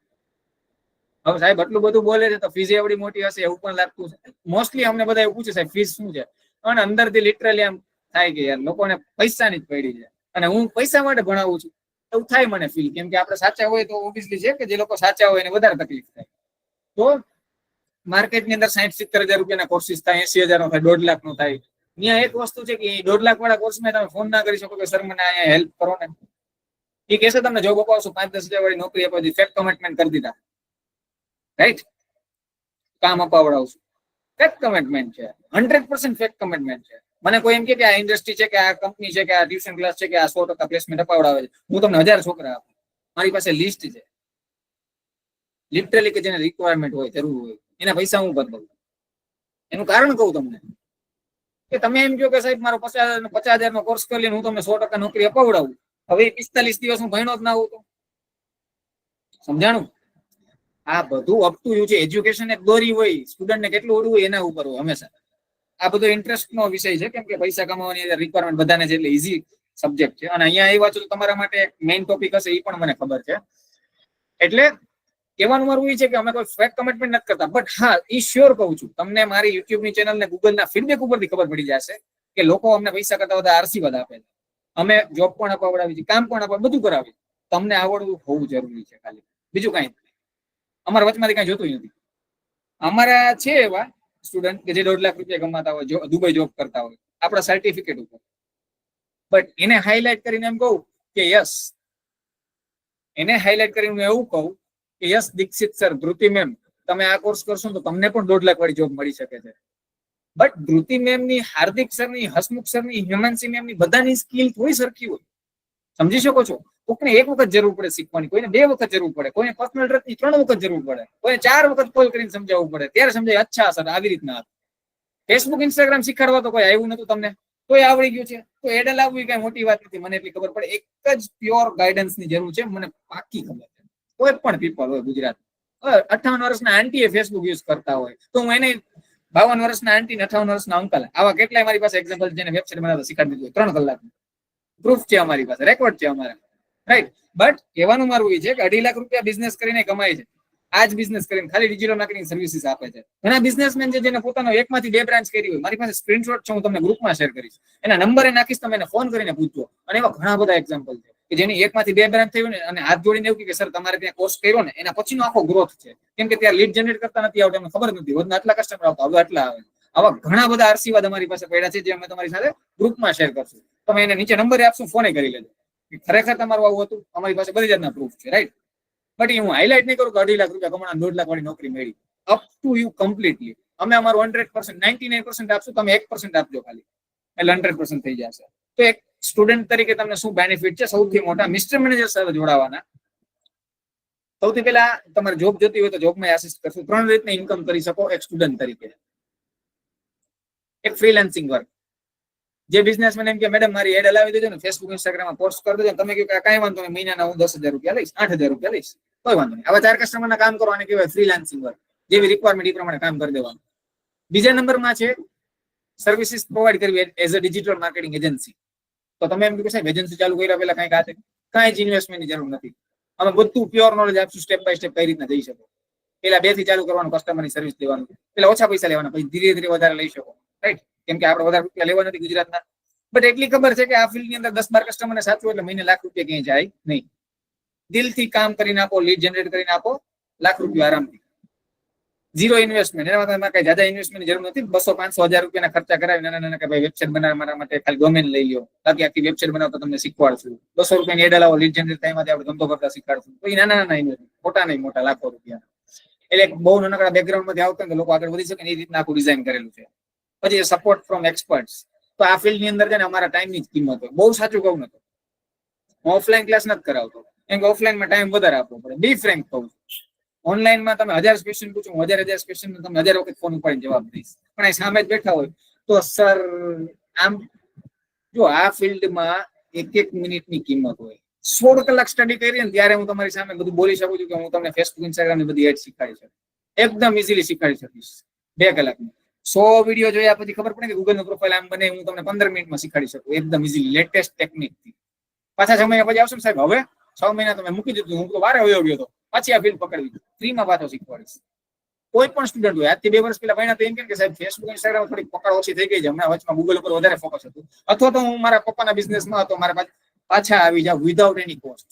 હવે સાહેબ આટલું બધું બોલે છે તો ફીસ એવડી મોટી હશે એવું પણ લાગતું છે. મોસ્ટલી અમને બધા એવું પૂછે સાહેબ ફીસ શું છે, અને અંદરથી લિટરલી આમ થાય કે યાર લોકોને પૈસાની જ પડી છે અને હું પૈસા માટે ભણાવું છું એવું થાય મને ફીલ. કેમ કે આપણે સાચા હોય તો ઓબ્વિયસલી છે કે જે લોકો સાચા હોય એને વધારે તકલીફ થાય. તો માર્કેટની અંદર 60-70 હજાર રૂપિયાના કોર્સિસ થાય, 80,000 નો થાય, 1.5 લાખ નો થાય. ત્યાં એક વસ્તુ છે કે 1.5 લાખ વાળા કોર્સમાં તમે ફોન ના કરી શકો કે સર મને અહીંયા હેલ્પ કરો ને. એ કહેશે તમને જોબ અપાવશું, 5-10 હજાર વાળી નોકરી અપાવી, ફેક કમિટમેન્ટ કરી દીધા, રાઈટ? કામ અપાવડાવશું, ફેક કમિટમેન્ટ છે, 100% ફેક કમિટમેન્ટ છે. મને કોઈ એમ કે આ ઇન્ડસ્ટ્રી છે કે આ કંપની છે કે આ ટ્યુશન ક્લાસ છે કે આ 100% પ્લેસમેન્ટ અપાવડાવે છે, હું તમને 1000 છોકરા આપું, મારી પાસે લિસ્ટ છે લિટરલી કે જેને રિક્વાયરમેન્ટ હોય, જરૂર હોય, એના પૈસા હું ભરી દઉં. એનું કારણ કહું તમને કે તમે એમ કહો કે સાહેબ મારો 50,000 નો કોર્સ કરી લઈને હું તમને 100% નોકરી અપાવડાવું, હવે 45 દિવસ હું ભણ્યો જ ના હોઉં તો સમજાણું? આ બધું અપ ટુ યુ છે. એજ્યુકેશન એક દોરી હોય, સ્ટુડન્ટને કેટલું ઓળવું એના ઉપર હોય હંમેશા. આ બધો ઇન્ટરેસ્ટ નો વિષય છે, કેમ કે પૈસા કમાવાની રિક્વાયરમેન્ટ બધાને છે એટલે ઈઝી સબ્જેક્ટ છે. અને અહીંયા આવ્યા છો તો તમારા માટે એક મેઇન ટોપિક હશે, એ પણ મને ખબર છે. એટલે કહેવાનું મારું એ છે કે અમે કોઈ ફેક કમિટમેન્ટ નથી કરતા, બટ હા એ શ્યોર કહું છું, તમને મારી યુટ્યુબ ની ચેનલ ને ગૂગલ ના ફીડબેક ઉપરથી ખબર પડી જશે કે લોકો અમને પૈસા કરતા વધારે આશીર્વાદ આપે છે. અમે જોબ પણ અપાવડાવી છે, કામ પણ અપાવ, બધું કરાવી. તમને આવડવું હોવું જરૂરી છે, ખાલી બીજું કઈ નથી. અમારા વચમાંથી કઈ જોતું નથી. અમારા છે એવા સ્ટુડન્ટ કે જે 1.5 લાખ રૂપિયા કમાતા હોય, દુબઈ જોબ કરતા હોય આપણા સર્ટિફિકેટ ઉપર, બટ એને હાઇલાઇટ કરીને એમ કહું કે યસ, એને હાઇલાઇટ કરીને એવું કહું કે yes Dixit sir, Dhruti ma'am, તમે આ કોર્સ કરશો તો તમને પણ 1.5 લાખ વાળી જોબ મળી શકે છે. બટ ધ્રુતિ મેમ ની, હાર્દિક સર ની, હસમુખ સર ની, હેમાંશી મેમ ની બધાની સ્કિલ થોડી સરખી હોય. સમજી શકો છો? કોઈને 1 વખત જરૂર પડે શીખવાની, કોઈને 2 વખત જરૂર પડે, કોઈને પર્સનલ ટ્રેકની 3 વખત જરૂર પડે, કોઈને 4 વખત કોલ કરીને સમજાવવું પડે, ત્યારે સમજાય અચ્છા સર આવી રીતના. ફેસબુક ઇન્સ્ટાગ્રામ શીખવાડવા તો કોઈ આવ્યું નતું તમને, કોઈ આવડી ગયું છે. તો એડે લાવવી કઈ મોટી વાત નથી, મને એટલી ખબર પડે. એક જ પ્યોર ગાઈડન્સ ની જરૂર છે, મને પાકી ખબર છે. કોઈ પણ પીપલ હોય ગુજરાત, 58 વર્ષના આંટી એ ફેસબુક યુઝ કરતા હોય તો હું એને 52 વર્ષના આંટી ને 58 વર્ષના અંકલ, આવા કેટલાય મારી પાસે એક્ઝામ્પલ છે, જેને વેબસાઇટ બનાવતા શીખવાડી દીધું 3 કલાક. પ્રૂફ છે અમારી પાસે, રેકોર્ડ છે અમારા, રાઈટ. બટ કહેવાનું મારું એ છે કે 2.5 લાખ રૂપિયા બિઝનેસ કરીને કમાય છે. આ જ બિઝનેસ કરીને ખાલી ડિજિટલ માર્કેટિંગ સર્વિસીસ આપે છે. ઘણા બિઝનેસમેન છે જેને પોતાનો 1 માંથી 2 બ્રાન્ચ કરી હોય, મારી પાસે સ્ક્રીનશોટ છે, હું તમને ગ્રુપમાં શેર કરીશ, એના નંબર નાખીશ, તમે એને ફોન કરીને પૂછજો. અને એવા ઘણા બધા એક્ઝામ્પલ છે કે જેની 1 માંથી 2 બ્રાન્ચ થયું ને, અને હાથ જોડીને એવું કે સર તમારે ત્યાં કોર્સ કર્યો ને એના પછીનો આખો ગ્રોથ છે. કેમ કે ત્યાં લીડ જનરેટ કરતા નથી આવડતું, એમને ખબર નથી હોત આટલા કસ્ટમર આવતા, હવે આટલા આવે. આવા ઘણા બધા આશીર્વાદ અમારી પાસે પડ્યા છે, જે અમે તમારી સાથે ગ્રુપમાં શેર કરશું. તમે એને નીચે નંબર આપશું, ફોને કરી લેજો. ખરેખર તમારું આવું હતું, અમારી પાસે બધી જાતના પ્રૂફ છે, રાઈટ. બટ હું હાઇલાઇટ નહીં કરું કે 2.5 લાખ રૂપિયા કમાણા 1.5 લાખ વાળી નોકરી મેળવી. Up to you completely. અમે અમારું 100%, 99% આપશું, તમે 1% આપજો ખાલી, એટલે 100% થઈ જશે. તો એક સ્ટુડન્ટ તરીકે તમને શું બેનિફિટ છે? સૌથી મોટા મિસ્ટર મેનેજર સાથે જોડાવાના. સૌથી પહેલા તમારે જોબ જોતી હોય તો જોબમાં આસિસ્ટ કરશું. 3 રીતની ઇન્કમ કરી શકો એક સ્ટુડન્ટ તરીકે. એક ફ્રીલાન્સિંગ વર્ક, જે બિઝનેસમેન એમ કે મેડમ મારી એડ હલાવી દેજો ને, ફેસબુક ઇન્સ્ટાગ્રામમાં પોસ્ટ કરી દેજો, તમે કહો કે કાંઈ વાંધો નહીં, મહિનાના હું 10,000 રૂપિયા લઈશ, 8,000 રૂપિયા લઈશ, કોઈ વાંધો નહીં. આવા 4 કસ્ટમરના કામ કરવાને કહેવાય ફ્રીલાન્સિંગ વર્ક. જેવી રિક્વાયરમેન્ટ એ પ્રમાણે કામ કરી દેવાનું. બીજા નંબરમાં છે સર્વિસીસ પ્રોવાઈડ કરવી as a digital marketing agency. તો તમે એમ કહો સાહેબ એજન્સી ચાલુ કર્યા પહેલા કાંઈ જ ઇન્વેસ્ટમેન્ટની જરૂર નથી. અમે બધું પ્યોર નોલેજ આપશું, સ્ટેપ બાય સ્ટેપ કઈ રીતના જઈ શકો. પેલા 2 થી ચાલુ કરવાનું, કસ્ટમરની સર્વિસ દેવાનું, પેલા ઓછા પૈસા લેવાના, પછી ધીરે ધીરે વધારે લઈ શકો, રાઈટ. કેમ કે આપણે વધારે રૂપિયા લેવા નથી ગુજરાતના. બટ એટલી ખબર છે કે આ ફિલ્ડની અંદર 10-12 કસ્ટમરને સાચવો એટલે મહિને લાખ રૂપિયા ક્યાંય જાય નહીં. દિલથી કામ કરીને આપો, લીડ જનરેટ કરીને આપો, લાખ રૂપિયા આરામથી. ઝીરો ઇન્વેસ્ટમેન્ટ, એમાં તમારે કઈ જ્યાદા ઇન્વેસ્ટમેન્ટની જરૂર નથી. 200-500 હજાર રૂપિયાના ખર્ચા કરાવી નાના કે ભાઈ વેબસાઇટ બનાવવા મારા માટે ખાલી ડોમેન લઈ લો, બાકી આખી વેબસાઇટ બનાવતા તમને શીખવાડશું. 200 રૂપિયાની એડ લાવો, લીડ જનરેટ થાય, એમાંથી આપણે ધંધો કરતા શીખવાડશું. તો એ નાના ઇન્વેસ્ટમેન્ટ, મોટા નહીં, મોટા લાખો રૂપિયા. એટલે બહુ નાનકડા બેકગ્રાઉન્ડ માંથી આવતા કે લોકો આગળ વધી શકે એ રીતના આખું ડિઝાઇન કરેલું છે. પછી સપોર્ટ ફ્રોમ એક્સપર્ટ્સ. તો આ ફિલ્ડની અંદર છે ને અમારા ટાઈમની જ કિંમત હોય. બહુ સાચું કહું ને તો હું ઓફલાઈન ક્લાસ નથી કરાવતો, કેમ કે ઓફલાઈનમાં ટાઈમ વધારે આપવો પડે. બી ફ્રેન્ક કહું, ઓનલાઈનમાં તમે 1000 ક્વેશ્ચન પૂછો, 1000 ક્વેશ્ચન તમે 1000 વખત ફોન ઉપાડીને જવાબ દઈશ, પણ અહીં સામે જ બેઠા હોય તો સર આમ જો આ ફિલ્ડમાં 1-1 મિનિટની કિંમત હોય. 16 કલાક સ્ટડી કરીએ ને ત્યારે હું તમારી સામે બધું બોલી શકું છું કે હું તમને ફેસબુક ઇન્સ્ટાગ્રામ ની બધી એડ શીખવાડી શકું, એકદમ ઇઝીલી શીખવાડી શકીશ 2 કલાકમાં. 100 વિડીયો જોયા પછી ખબર પડે કે ગૂગલ નું પ્રોફાઇલ આમ બને, હું તમને 15 મિનિટમાં શીખવાડી શકું એકદમ ઇઝીલી, લેટેસ્ટ ટેકનિકથી. પાછા 6 મહિના પછી આવશે ને સાહેબ, હવે 6 મહિના તમે મૂકી દીધું, હું તો વારે વયો ગયો હતો, પાછી આ ફિલ્ડ પકડવી, ફ્રીમાં પાછો શીખવાડીશ. કોઈ પણ સ્ટુડન્ટ હોય, આજથી 2 વર્ષ પહેલા ભણ્યા તો એમ કે સાહેબ ફેસબુક ઇન્સ્ટાગ્રામ થોડી પકડ ઓછી થઈ ગઈ છે, હમણાં વચમાં ગૂગલ ઉપર વધારે ફોકસ હતું, અથવા તો હું મારા પપ્પાના બિઝનેસમાં હતો, મારા પાછા આવી જાવ વિધાઉટ એની કોસ્ટ.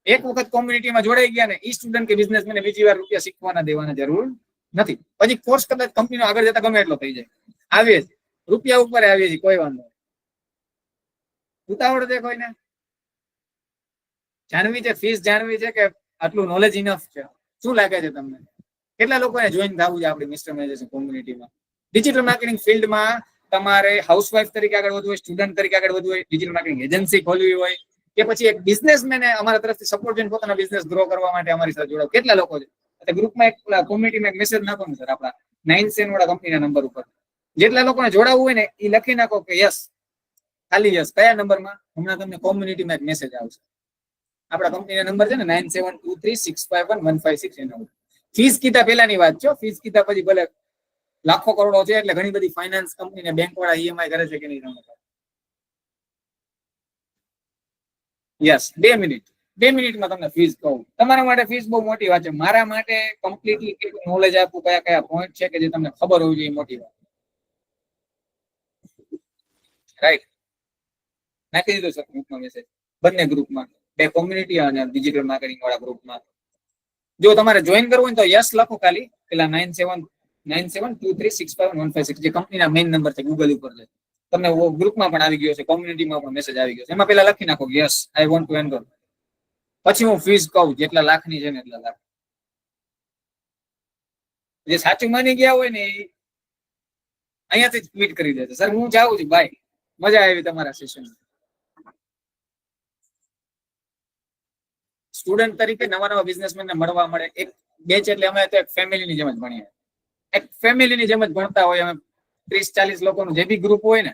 એક વખત કોમ્યુનિટીમાં જોડાઈ ગયા ને, ઈ સ્ટુડન્ટ કે બિઝનેસમેન બીજી વાર રૂપિયા શીખવાના દેવાના જરૂર નથી. પછી કોર્સ કદાચ કંપનીનો આગળ જતા ગમે એટલો થઈ જાય, આવીએ જ રૂપિયા ઉપર આવીએ છીએ, કોઈ વાંધો નહીં. ઉતાવળ છે કોઈને? જાણવી છે ફીસ, જાણવી છે કે આટલું નોલેજ ઇનફ છે? શું લાગે છે તમને? કેટલા લોકોને જોઈન થવું છે આપણી મિસ્ટર મેનેજર કોમ્યુનિટીમાં? ડિજિટલ માર્કેટિંગ ફિલ્ડમાં તમારે હાઉસવાઇફ તરીકે આગળ વધવું હોય, સ્ટુડન્ટ તરીકે આગળ વધવું હોય, ડિજિટલ માર્કેટિંગ એજન્સી ખોલવી હોય, કે પછી એક બિઝનેસમેને અમારા તરફથી સપોર્ટ જોઈને પોતાના બિઝનેસ ગ્રો કરવા માટે અમારી સાથે જોડાવ, કેટલા લોકો છે? ગ્રુપમાં એક કોમ્યુનિટીમાં એક મેસેજ નાખો ને સર, આપણા 9 વાળા કંપનીના નંબર ઉપર. જેટલા લોકોને જોડાવવું હોય ને એ લખી નાખો કે યસ, ખાલી યસ. કયા નંબરમાં? હમણાં તમને કોમ્યુનિટીમાં એક મેસેજ આવશે. આપણા કંપનીના નંબર છે ને 9723651156 એનો. ફીસ કીધા પહેલાની વાત છે, ફીસ કીધા પછી ભલે લાખો કરોડો છે એટલે ઘણી બધી ફાઇનાન્સ કંપની ને બેંક વાળા ઈએમઆઈ કરે છે કે નહીં. Yes, 2 minute. 2 મિનિટમાં તમને ફીસ કહું. તમારા માટે ફીસ બહુ મોટી વાત છે. મારા માટે કમ્પ્લીટલી કેટલું નોલેજ આપવું, કયા કયા પોઈન્ટ છે કે જે તમને ખબર હોવી જોઈએ, મોટી વાત. રાઈટ, નાખી દીધો સર ગ્રુપમાં મેસેજ, બંને ગ્રુપમાં, બે કોમ્યુનિટી અને ડિજિટલ માર્કેટિંગ વાળા ગ્રુપમાં. જો તમારે જોઈન કરવું હોય તો યસ લખો ખાલી, પેલા 9797236515 જે કંપનીના મેઇન નંબર છે ગૂગલ ઉપર છે. તમને ગ્રુપમાં પણ આવી ગયો છે, કોમ્યુનિટીમાં પણ મેસેજ આવી ગયો છે. એમાં પેલા લખી નાખો yes I want to enrol. પછી હું ફીસ કહું, જેટલા લાખની છે ને એટલા લાખ. જે સાચું માની ગયા હોય ને એ અહીંયાથી જ ટ્વીટ કરી દેશે, સર હું જાઉં છું બાય, મજા આવી તમારા સેશન. સ્ટુડન્ટ તરીકે નવા નવા બિઝનેસમેન ને મળવા મળે. એક બેચ એટલે અમે તો એક ફેમિલીની જેમ જ ભણીએ, એક ફેમિલીની જેમ જ ભણતા હોય. અમે 30-40 લોકોનું જે બી ગ્રુપ હોય ને,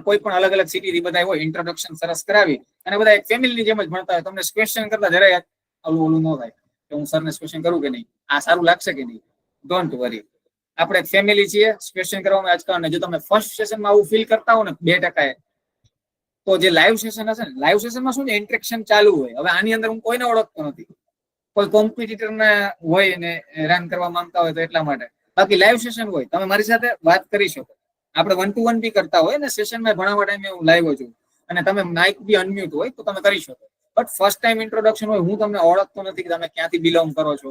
કોઈ પણ અલગ અલગ સિટી બધા હોય, ઇન્ટ્રોડક્શન સરસ કરાવી અને બધા એક ફેમિલીની જેમ જ ભણતા હોય. તમને ક્વેશ્ચન કરતા જરાય ઓલું ન થાય કે હું સરને ક્વેશ્ચન કરું કે નહીં, આ સારું લાગશે કે નહીં. ડોન્ટ વરી, આપણે ફેમિલી છીએ, ક્વેશ્ચન કરવામાં આજકાલ. જો તમે ફર્સ્ટ સેશનમાં આવું ફીલ કરતા હો ને 2%, તો જે લાઈવ સેશન હશે ને, લાઈવ સેશનમાં શું છે, ઇન્ટરેક્શન ચાલુ હોય. હવે આની અંદર હું કોઈને ઓળખતો નથી, કોઈ કોમ્પિટિટર ને હોય ને રન કરવા માંગતા હોય તો એટલા માટે. બાકી લાઈવ સેશન હોય, તમે મારી સાથે વાત કરી શકો. આપણે 1 to 1 બી કરતા હોય ને સેશનમાં, ભણાવવા ટાઈમે હું લાઈવ છું અને તમે માઇક બી અનમ્યુટ હોય તો તમે કરી શકો. બટ ફર્સ્ટ ટાઈમ ઇન્ટ્રોડક્શન હોય, હું તમને ઓળખતો નથી કે તમે ક્યાંથી બિલોંગ કરો છો,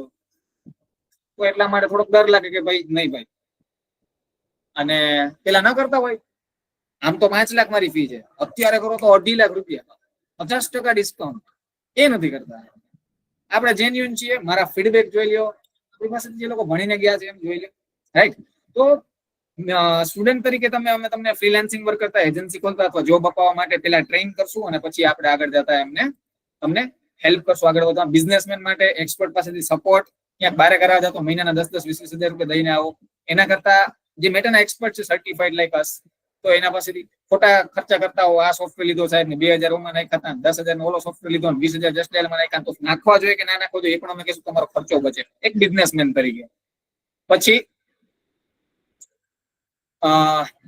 તો એટલા માટે થોડોક ડર લાગે કે ભાઈ નહીં ભાઈ. અને પેલા ના કરતા હોય, આમ તો 5 લાખ મારી ફી છે, અત્યારે કરો તો 2.5 લાખ રૂપિયા, 50% ડિસ્કાઉન્ટ. એ નથી કરતા. આપણે જેન્યુઅન છીએ. મારા ફીડબેક જોઈ લ્યો, આપણી પાસે જે લોકો ભણીને ગયા છે એમ જોઈ લો. રાઈટ, તો સ્ટુડન્ટ તરીકે અમે તમને ફ્રીલાન્સિંગ વર્ક કરતા, એજન્સી ખોલતા અથવા જોબ અપાવવા માટે પેલા ટ્રેન કરશું અને પછી આપણે આગળ જતા તમને હેલ્પ કરશું આગળ વધવા. બિઝનેસમેન માટે એક્સપર્ટ પાસેથી સપોર્ટ, ક્યાંક બારે કરાવવા જતો મહિનાના 10-20 હજાર રૂપિયા દઈને આવો. એના કરતા જે મેટાના એક્સપર્ટ છે, સર્ટિફાઈડ લાઈક અસ, તો એના પાસેથી ખોટા ખર્ચા કરતા હો, આ સોફ્ટવેર લીધો સાહેબ ને 2,000 માં નાખ્યા, 10,000 ઓલો સોફ્ટવેર લીધો 20,000 જસ્ટ ડાયલમાં નાખ્યા, તો નાખવા જોઈએ કે ના નાખવા જોઈએ એ પણ અમે કહીશું, તમારો ખર્ચો બચે એક બિઝનેસમેન તરીકે. પછી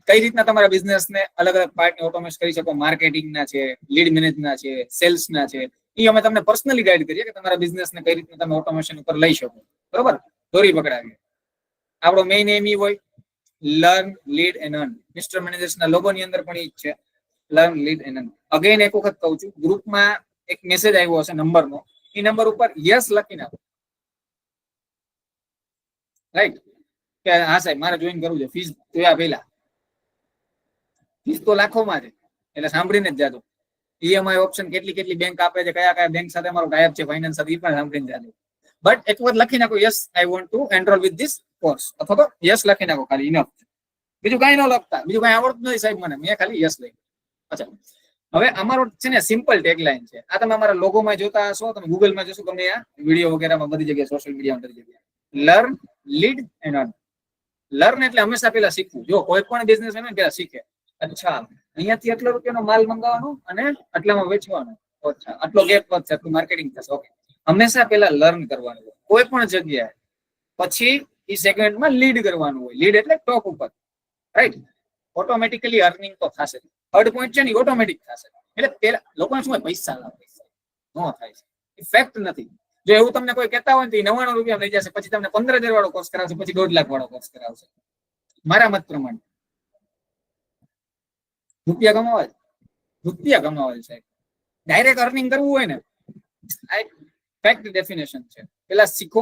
કઈ રીતના તમારા બિઝનેસને અલગ અલગ પાર્ટને ઓટોમેટ કરી શકો, માર્કેટિંગના છે, લીડ મેનેજના છે, સેલ્સના છે, એ અમે તમને પર્સનલી ગાઈડ કરીએ કે તમારા બિઝનેસને કઈ રીતના તમે ઓટોમેશન ઉપર લઈ શકો. બરોબર, દોરી પકડાવીએ. આપણો મેઇન એમ ઈ હોય, learn, lead and earn. Mister મેનેજર્સના લોગોની અંદર પણ એ જ છે, learn, lead and earn. Again એક વખત કહું છું, ગ્રુપમાં એક મેસેજ આવ્યો હશે નંબરનો, એ નંબર ઉપર યસ લખી નાખો. રાઈટ, કે હા સાહેબ મારે જોઈન કરવું છે, ફીસ જોયા પહેલા. ફીસ તો લાખોમાં છે, એટલે સાંભળીને જ જાજો. ઈએમઆઈ ઓપ્શન કેટલી બેંક આપે છે, કયા કયા બેંક સાથે મારો ટાઈપ છે, ફાઇનાન્સ સાથે, એ પણ સાંભળીને જાજો. બટ એક વખત લખી નાખો yes I want to enrol with this course, અથવા તો યસ લખી નાખો ખાલી, ઇનફ. બીજું કઈ ન લખતા, બીજું કઈ આવડતું નથી સાહેબ મને, મેં ખાલી યસ લઈ. અચ્છા, હવે અમારો છે ને સિમ્પલ ટેગલાઇન છે. આ તમે અમારા લોગોમાં જોતા હશો, તમે ગૂગલમાં જોશો, તમે આ વિડીયો વગેરેમાં બધી જગ્યાએ, સોશિયલ મીડિયામાં બધી જગ્યાએ, learn, lead and earn. Learn એટલે હંમેશા પેલા શીખવું. જો કોઈ પણ બિઝનેસ હોય ને પેલા શીખે, અચ્છા અહીંયાથી આટલા રૂપિયાનો માલ મંગાવવાનો અને આટલામાં વેચવાનો, અચ્છા આટલો ગેપ વધશે, આટલું માર્કેટિંગ થશે. ઓકે, હંમેશા પેલા લર્ન કરવાનું હોય કોઈ પણ જગ્યાએ. પછી એ સેગમેન્ટમાં લીડ કરવાનું હોય. લીડ એટલે ટોપ ઉપર, રાઈટ. ઓટોમેટિકલી અર્નિંગ તો થશે. થર્ડ પોઈન્ટ છે ને, ઓટોમેટિક થશે. એટલે પેલા લોકોને શું હોય, પૈસા લાવ, પૈસા ન થાય છે, ઇફેક્ટ નથી. જો એવું તમને કોઈ કહેતા હોય તો 99 રૂપિયા લઈ જશે, પછી તમને 15,000 વાળો કોર્સ કરાવશે, પછી 1.5 લાખ વાળો કોર્સ કરાવશે. મારા મત પ્રમાણે રૂપિયા કમાવા છે. ડાયરેક્ટ અર્નિંગ કરવું હોય ને, આ એક ફેક્ટ ડેફિનેશન છે. પેલા શીખો,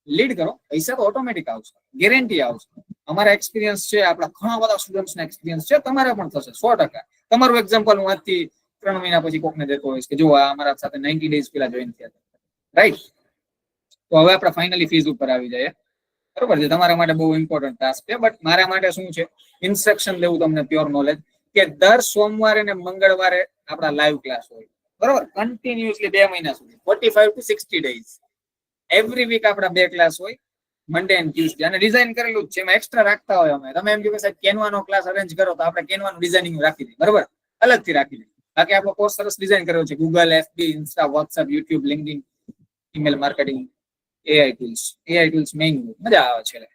લીડ કરો, પૈસા તો ઓટોમેટિક આવશે, ગેરંટી આવશે. અમારા એક્સપિરિયન્સ છે, આપણા ઘણા બધા સ્ટુડન્ટ્સના એક્સપિરિયન્સ છે, તમારે પણ થશે 100%. તમારું એક્ઝામ્પલ હું આજથી 3 મહિના પછી કોકને દેતો હોઈશ કે જો આ અમારા સાથે 90 ડેઝ પેલા જોઈન થયા હતા. રાઈટ, તો હવે આપણે ફાઇનલી ફીઝ ઉપર આવી જાય. બરોબર છે, તમારા માટે બહુ ઇમ્પોર્ટન્ટ ટાસ્ક છે. બટ મારા માટે શું છે, ઇન્સ્ટ્રક્શન લેવું તમને પ્યોર નોલેજ, કે દર સોમવારે ને મંગળવારે આપણા લાઈવ ક્લાસ હોય. બરોબર, કન્ટિન્યુઅસલી 2 મહિના સુધી, 45 to 60 ડેઝ. એવરી વીક આપણા 2 ક્લાસ હોય, મંડે એન્ડ ટ્યુઝડે. અને ડિઝાઇન કરેલું જ છે, એમાં એક્સ્ટ્રા રાખતા હોય અમે. તમે એમ કહો કે સાહેબ કેનવાનો ક્લાસ અરેન્જ કરો, તો આપણે કેનવાનું ડિઝાઇનિંગ રાખી દઈએ. બરોબર, અલગથી રાખી દઈએ. બાકી આપણો કોર્સ સરસ ડિઝાઇન કર્યો છે, Google, FB, Insta, WhatsApp, YouTube, LinkedIn, email marketing, AI tools main મજા આવે છે.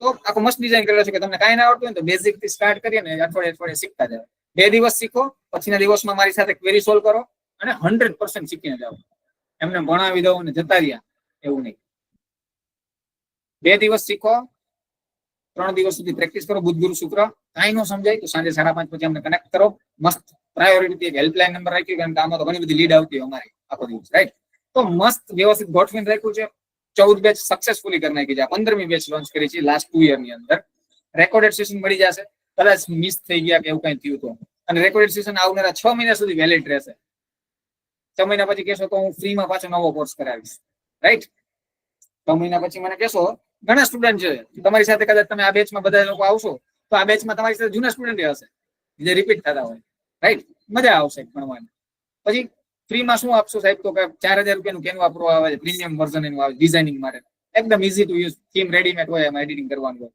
તો આખો મસ્ત ડિઝાઇન કરેલો છે કે તમને કાંઈ ના આવડતું હોય તો બેઝિક થી સ્ટાર્ટ કરીએ ને અઠવાડિયે શીખતા જાય. 2 દિવસ શીખો, પછીના દિવસમાં મારી સાથે ક્વેરી સોલ્વ કરો, અને 100% શીખીને જાઓ. એમને ભણાવી દઉં અને જતા રહ્યા એવું નહીં. 2 દિવસ શીખો, 3 દિવસ સુધી પ્રેક્ટિસ કરો. બુધ ગુરુ શુક્ર કાંઈ ન સમજાય તો સાંજે 5:30 પછી અમને કનેક્ટ કરો. મસ્ત પ્રાયોરિટી હેલ્પલાઇન નંબર રાખ્યું, કારણ કે આમાં તો ઘણી બધી લીડ આવતી હોય અમારી આખો દિવસ, રાઈટ? તો મસ્ત વ્યવસ્થિત ગોઠવીને રાખ્યું છે. 14 બેચ સક્સેસફુલી કરી નાખી છે. 15મી બેચ લોન્ચ કરી છે લાસ્ટ 2 યરની અંદર. રેકોર્ડેડ સેશન મળી જશે. કદાચ મિસ થઈ ગયા કે એવું કઈ થયું તો, અને રેકોર્ડેડ સેશન આવનારા 6 મહિના સુધી વેલિડ રહેશે. 6 મહિના પછી કહેશો તો હું ફ્રીમાં પાછો નવો કોર્સ કરાવીશ, રાઈટ? 6 મહિના પછી મને કહેશો, ઘણા સ્ટુડન્ટ છે તમારી સાથે, કદાચ તમે આ બેચમાં બધા લોકો આવશો તો આ બેચમાં તમારી સાથે જૂના સ્ટુડન્ટ હશે જે રિપીટ થતા હોય, રાઈટ? મજા આવશે ભણવાની. પછી ફ્રીમાં શું આપશો સાહેબ? તો કે 4000 રૂપિયાનું કેનવા પ્રો આવે છે, પ્રીમિયમ વર્ઝન એનું આવે ડિઝાઇનિંગ માટે. એકદમ easy to use, theme readymade હોય, એમાં એડિટિંગ કરવાનું હોય.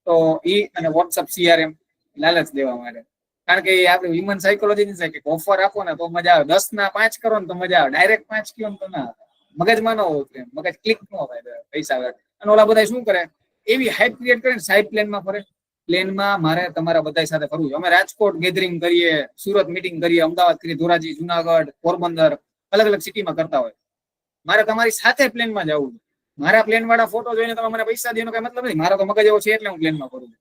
તો ઈ અને વોટ્સઅપ CRM લાલચ દેવા માટે. કારણ કે આપણે હ્યુમન સાયકોલોજી ની છે કે ઓફર આપો ને તો મજા આવે, 10 ના 5 કરો ને તો મજા આવે, ડાયરેક્ટ 5 કયો ને તો ના આવે. મગજમાં ન હોય, મગજ ક્લિક ન થાય પૈસા આવે. અને ઓલા બધા શું કરે, એવી હાઈપ ક્રિએટ કરીને સાઈડ પ્લેનમાં ફરે. પ્લેનમાં મારે તમારા બધા સાથે ફરવું છે. અમે રાજકોટ ગેધરિંગ કરીએ, સુરત મીટિંગ કરીએ, અમદાવાદ કરીએ, ધોરાજી, જુનાગઢ, પોરબંદર, અલગ અલગ સિટીમાં કરતા હોય. મારે તમારી સાથે પ્લેનમાં જવું છે. મારા પ્લેન વાળા ફોટો જોઈને તમે મને પૈસા દેવાનો કઈ મતલબ નથી. મારો તો મગજ એવો છે એટલે હું પ્લેનમાં કરું છું.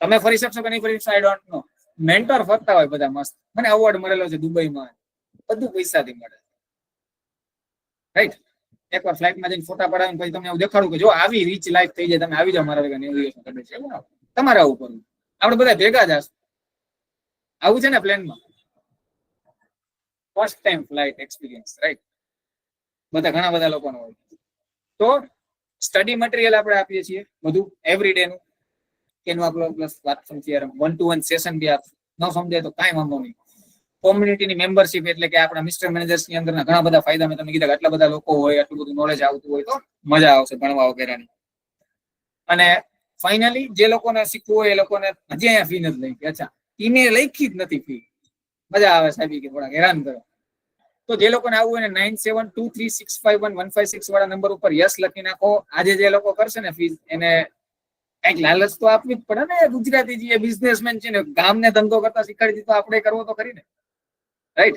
તમે ફરી શકશો કે નહીં ફરી શકશો આઈ ડોન્ટ નો. મેન્ટર ફરતા હોય બધા મસ્ત. મને અવોર્ડ મળેલો છે દુબઈમાં, બધું પૈસાથી મળે, રાઈટ? એકવાર ફ્લાઇટમાં જઈને ફોટા પડાવીને પછી તમને એવું દેખાડું કે જો આવી રીચ લાઈફ થઈ જાય, તમે આવી જાઓ મારા ભેગા નેવિગેશન કરે છે, તમારે આવું કરવું. આપણે બધા ભેગા જ હશું. આવું છે ને પ્લેનમાં, first time flight experience, right? બધા ઘણા બધા લોકોનો હોય. તો સ્ટડી મટીરિયલ આપણે આપીએ છીએ બધું એવરી ડે નું. Canva plus platform CRM 1-to-1 session બી આપ. ન સમજાય તો કાંઈ વાંધો નહીં. કોમ્યુનિટીની મેમ્બરશિપ એટલે કે આપણા મિસ્ટર મેનેજર્સ ની અંદરના ઘણા બધા ફાયદા મેં તમને કીધા કે આટલા બધા લોકો હોય, આટલું બધું નોલેજ આવતું હોય તો મજા આવશે ભણવા વગેરેની. અને ફાઇનલી જે લોકોને શીખવું હોય એ લોકોને હજી અહીંયા ફી નથી લઈ. અચ્છા, ઈને લખી જ નથી ફી. મજા આવે સાહેબ કે થોડા હેરાન કરો. તો જે લોકોને આવવું હોય ને 9723651156 વાળા નંબર ઉપર યસ લખી નાખો. આજે જે લોકો કરશે ને ફીસ, એને કઈક લાલચ તો આપવી જ પડે ને. ગુજરાતી જે બિઝનેસમેન છે ને, ગામને ધંધો કરતા શીખવાડી દીધો, આપણે કરવો તો કરીને, રાઈટ?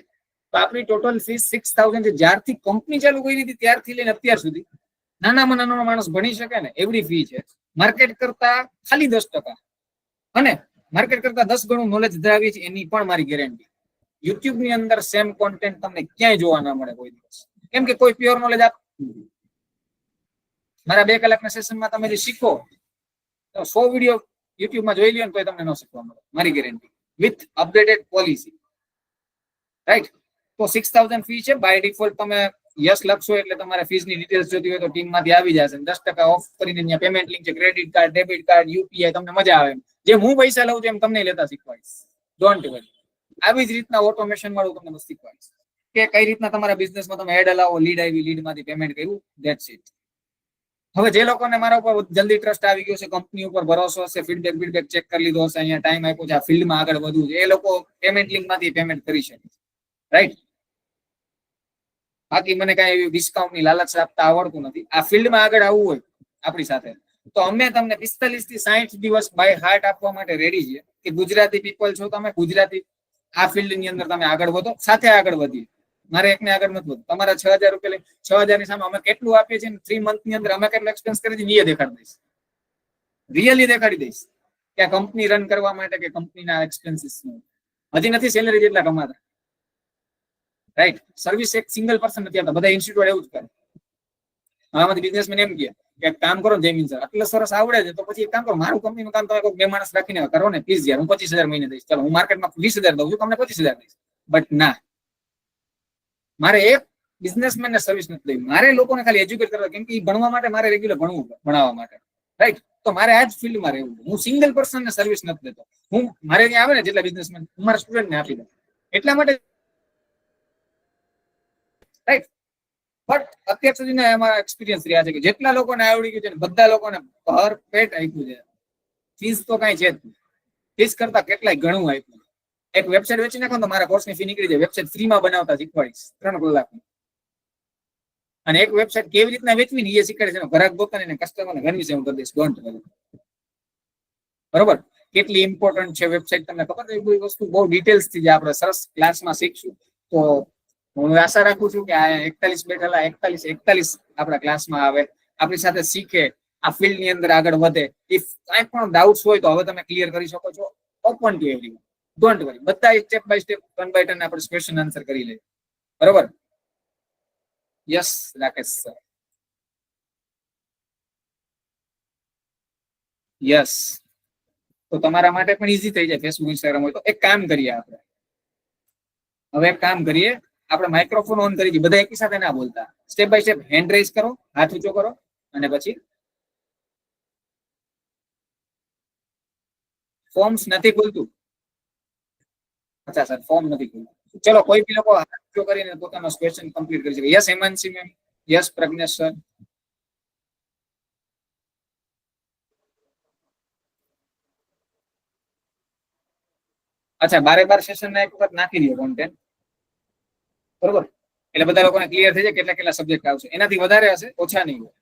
તો આપણી ટોટલ ફીસ 6000 છે. જ્યારથી કંપની ચાલુ કરી હતી ત્યારથી લઈને અત્યાર સુધી નાનામાં નાનો માણસ ભણી શકે ને એવડી ફી છે. માર્કેટ કરતા ખાલી 10%, અને માર્કેટ કરતા 10 ગણું નોલેજ ધરાવી છે એની પણ મારી ગેરંટી. યુટ્યુબ ની અંદર સેમ કોન્ટેન્ટ તમને ક્યાંય જોવા ના મળે કોઈ દિવસ, કેમ કે કોઈ પ્યોર નોલેજ આપ. મારા 2 કલાકના સેશનમાં તમે જે શીખો 100 વિડીયો યુટ્યુબમાં જોઈ લ્યો ને તો તમને ન શીખવા મળે, મારી guarantee, with updated policy, right? તો 6000 ફી છે. બાય ડિફોલ્ટ તમે યસ લખશો એટલે તમારે ફીસની ડિટેલ્સ જોતી હોય તો ટીમમાંથી આવી જશે. 10% ઓફ કરીને ત્યાં પેમેન્ટ લિંક છે, credit card, debit card, UPI, તમને મજા આવે. જે હું પૈસા લઉં છું એમ તમને લેતા શીખવાડીશ. Don't worry. આવી જ રીતના ઓટોમેશન વાળું તમને શીખવાડીશ કે કઈ રીતના તમારા બિઝનેસમાં તમે એડ લાવો, લીડ આવી, લીડમાંથી પેમેન્ટ કર્યું, ધેટ્સ ઇટ. હવે જે લોકોને મારા ઉપર જલ્દી ટ્રસ્ટ આવી ગયો છે, કંપની ઉપર ભરોસો હશે, ફીડબેક ચેક કરી લીધો હશે, અહીંયા ટાઈમ આપ્યો છે, આ ફિલ્ડમાં આગળ વધવું છે, એ લોકો પેમેન્ટ લિંકમાંથી પેમેન્ટ કરી શકે, રાઈટ? બાકી મને કઈ એવી ડિસ્કાઉન્ટની લાલચ આપતા આવડતું નથી. આ ફિલ્ડમાં આગળ આવવું હોય આપણી સાથે તો અમે તમને 45 થી 60 દિવસ બાય હાર્ટ આપવા માટે રેડી છીએ કે ગુજરાતી પીપલ છો તમે, ગુજરાતી આ ફિલ્ડની અંદર તમે આગળ વધો, સાથે આગળ વધીએ. મારે એકને આગળ નથી વધવું. તમારા 6000 રૂપિયા લઈ 6000 ની સામે અમે કેટલું આપીએ છીએ 3 મંથ ની અંદર અમે કેટલો એક્સપેન્સ કરી દઈએ એ દેખાડી દઈશ, રિયલી દેખાડી દઈશ કે આ કંપની રન કરવા માટે કે કંપનીના એક્સપેન્સીસ હજી નથી સેલરી જેટલા કમાતા, રાઈટ? સર્વિસ એક સિંગલ પર્સન નથી આપતા, બધા ઇન્સ્ટિટ્યૂટ એવું જ કરે. આમાંથી બિઝનેસમેન એમ કે કામ કરો જયમીન સર, આટલું સરસ આવડે છે તો પછી એક કામ કરો, મારું કંપનીનું કામ તમે કોઈ 2 માણસ રાખીને કરો ને પ્લીઝ યાર, હું 25000 મહિને દઈશ. ચાલો હું માર્કેટમાં 20000 દઉં છું, તમને 25000 દઈશ. બટ ના, મારે એક બિઝનેસમેનને સર્વિસ નથી દેવી. મારે લોકોને ખાલી એજ્યુકેટ કરવા, કેમ કે ભણવા માટે મારે રેગ્યુલર ભણવું, ભણાવવા માટે, રાઈટ? તો મારે આ જ ફિલ્ડમાં રહેવું. હું સિંગલ પર્સનને સર્વિસ નથી દેતો. હું મારે ત્યાં આવે ને જેટલા બિઝનેસમેન, હું મારા સ્ટુડન્ટને આપી દઉં. એટલા માટે, રાઈટ? બટ અત્યાર સુધીના અમારા એક્સપિરિયન્સ રહ્યા છે કે જેટલા લોકોને આવડી ગયું છે ને બધા લોકોને ભર પેટ આપ્યું છે. ફીસ તો કઈ છે જ નહીં, ફીસ કરતા કેટલાય ઘણું આપ્યું. એક વેબસાઇટ વેચી નાખો તો મારા કોર્સની ફી નીકળી જાય. વેબસાઇટ ફ્રીમાં બનાવતા શીખવાડીશ 3 કલાકની. અને એક વેબસાઇટ કેવી રીતના વેચવી ને એ શીખવાડે છે. ગ્રાહક પોતાને કસ્ટમરને કન્વિન્સ હું કરી દઈશ, ડોન્ટ વરી. બરોબર? કેટલી ઇમ્પોર્ટન્ટ છે વેબસાઇટ તમને ખબર છે? એ બધી વસ્તુ બહુ ડિટેલ્સ થી જે આપણે સરસ ક્લાસમાં શીખશું. તો હું આશા રાખું છું કે આ 41 બેઠેલા 41 આપણા ક્લાસમાં આવે, આપણી સાથે શીખે, આ ફિલ્ડ ની અંદર આગળ વધે. ઇફ કાંઈ પણ ડાઉટ્સ હોય તો હવે તમે ક્લિયર કરી શકો છો. Open to everyone, don't worry. બધા step by step, turn by turn આપણે ક્વેશ્ચન આન્સર કરી લઈએ. બરોબર? Yes Rakesh sir. યસ. તો તમારા માટે પણ ઈઝી થઈ જાય ફેસબુક ઇન્સ્ટાગ્રામ હોય તો. એક કામ કરીએ આપણે, હવે એક કામ કરીએ, આપણે માઇક્રોફોન ઓન કરી દઈએ. બધા એકી સાથે ના બોલતા, step by step hand raise કરો, હાથ ઊંચો કરો, અને પછી ફોર્મ્સ નથી ખુલતું. અચ્છા સર, ફોર્મ નથી ખુલતું. ચલો, કોઈ બી લોકો હાથ ઊંચો કરીને પોતાનો ક્વેશ્ચન કમ્પ્લીટ કરી શકે. Yes Hemanshi ma'am. Yes Pragnesh sir. અચ્છા, 12 સેશન ના એક વખત નાખી દો કોન્ટેન્ટ. બરોબર? એટલે બધા લોકોને ક્લિયર થઈ જાય કેટલા કેટલા સબ્જેક્ટ આવશે. એનાથી વધારે હશે, ઓછા નહીં હોય.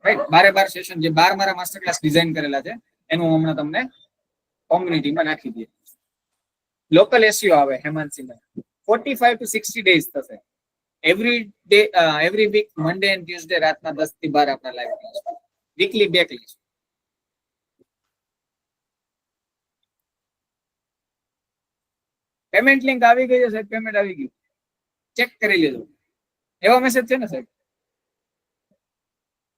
રાઈટ? 12 સેશન જે 12 મારા માસ્ટર ક્લાસ ડિઝાઇન કરેલા છે એનું હમણાં તમને કોમ્યુનિટીમાં નાખી દે. લોકલ એસઈઓ આવે હેમાંશી મેમ, 45 to 60 ડેઝ થશે. Every day, every week Monday and Tuesday રાતના 10 થી 12 આપણા live class. Weekly 2 class. Payment link આવી ગઈ છે સાહેબ, પેમેન્ટ આવી ગયું, ચેક કરી લેજો. એવા મેસેજ છે ને સાહેબ?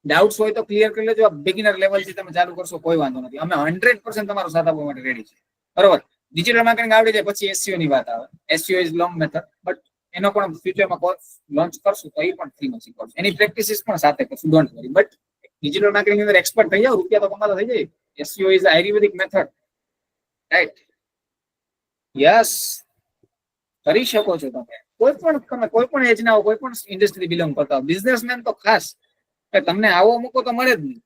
ડાઉટ્સ હોય તો ક્લિયર કરી લેજો. બિગિનર લેવલ થી તમે ચાલુ કરશો કોઈ વાંધો નથી. અમે 100% તમારો સાથ આપવા માટે રેડી છે. બરોબર? ડિજિટલ માર્કેટિંગ આવડી જાય પછી એસઈઓ ની વાત આવે. SEO is long method, but એનો પણ ફ્યુચરમાં કોર્સ લોન્ચ કરશું તો એ પણ ફ્રીમાં શીખવાડશું. એની પ્રેક્ટિસિસ પણ સાથે કરશું, don't worry. But digital marketing અંદર એક્સપર્ટ થઈ જાવ, રૂપિયા તો કમાતા થઈ જાય. SEO is Ayurvedic method, right? Yes, કરી શકો છો તમે. કોઈ પણ એજ ના હો, કોઈ પણ ઇન્ડસ્ટ્રી બિલોંગ કરતા હો, બિઝનેસમેન તો ખાસ, તમને આવો મૂકો તો મળે જ નહીં.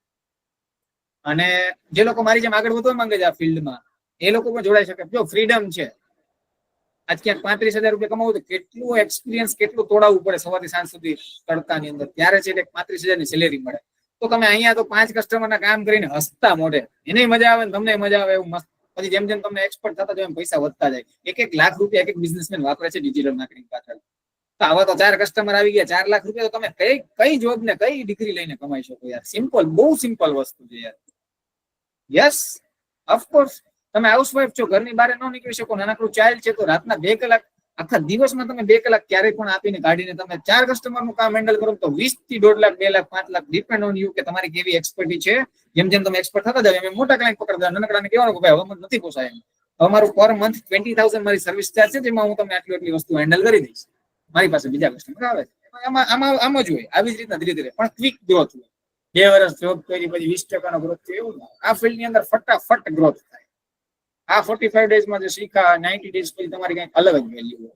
અને જે લોકો મારી જેમ આગળ વધવા માંગે છે આ ફિલ્ડમાં, એ લોકો પણ જોડાઈ શકે. જો ફ્રીડમ છે, આજ ક્યાંક 35,000 રૂપિયા કમાવું તો કેટલું એક્સપિરિયન્સ, કેટલું તોડાવવું પડે સવારથી સાંજ સુધી તડકાની અંદર, ત્યારે છે 35,000 ની સેલેરી મળે. તો તમે અહીંયા તો 5 કસ્ટમરના કામ કરીને હસતા મોઢે, એને મજા આવે ને તમને મજા આવે, એવું મસ્ત. પછી જેમ જેમ તમને એક્સપર્ટ થતા જાય એમ પૈસા વધતા જાય. 1 લાખ રૂપિયા એક બિઝનેસમેન વાપરે છે ડિજિટલ માર્કેટિંગ પાછળ. તો આવા તો 4 કસ્ટમર આવી ગયા, 4 લાખ રૂપિયા તો તમે કઈ જોબ ને કઈ ડિગ્રી લઈને કમાઈ શકો યાર. સિમ્પલ, બહુ સિમ્પલ વસ્તુ છે યાર. Yes, of course. તમે હાઉસવાઈફ છો, ઘરની બહાર ન નીકળી શકો, નાનકડું ચાઇલ્ડ છે, તો રાતના 2 કલાક, આખા દિવસમાં તમે 2 કલાક ક્યારેય પણ આપીને કાઢીને તમે 4 કસ્ટમરનું કામ હેન્ડલ કરો તો 20 થી 1.5 lakh, 2 lakh, 5 lakh, depend on you કે તમારી કેવી એક્સપર્ટી છે. જેમ જેમ તમે એક્સપર્ટ થતા જાવ એમ મોટા ક્લાયન્ટ પકડતા જાવ. નાનકડાને કહેવાનું કે ભાઈ હવે મને નથી પોસાય એમ. અમારું પર મંથ 20,000 મારી સર્વિસ ચાર્જ છે, જેમાં હું તમને આટલી વસ્તુ હેન્ડલ કરી દઈશ. મારી પાસે બીજા કસ્ટમર આવે છે. આમ જ હોય. આવી જ રીતના ધીરે ધીરે પણ ક્વિક ગ્રોથ હોય. 2 વર્ષ જોબ કરી પછી 20% ગ્રોથ થયો, એવું આ ફિલ્ડ ની અંદર ફટાફટ ગ્રોથ થાય. આ 45 ડેઝમાં જે શીખા, 90 ડેઝ પછી તમારી કંઈક અલગ જ વેલ્યુ હોય.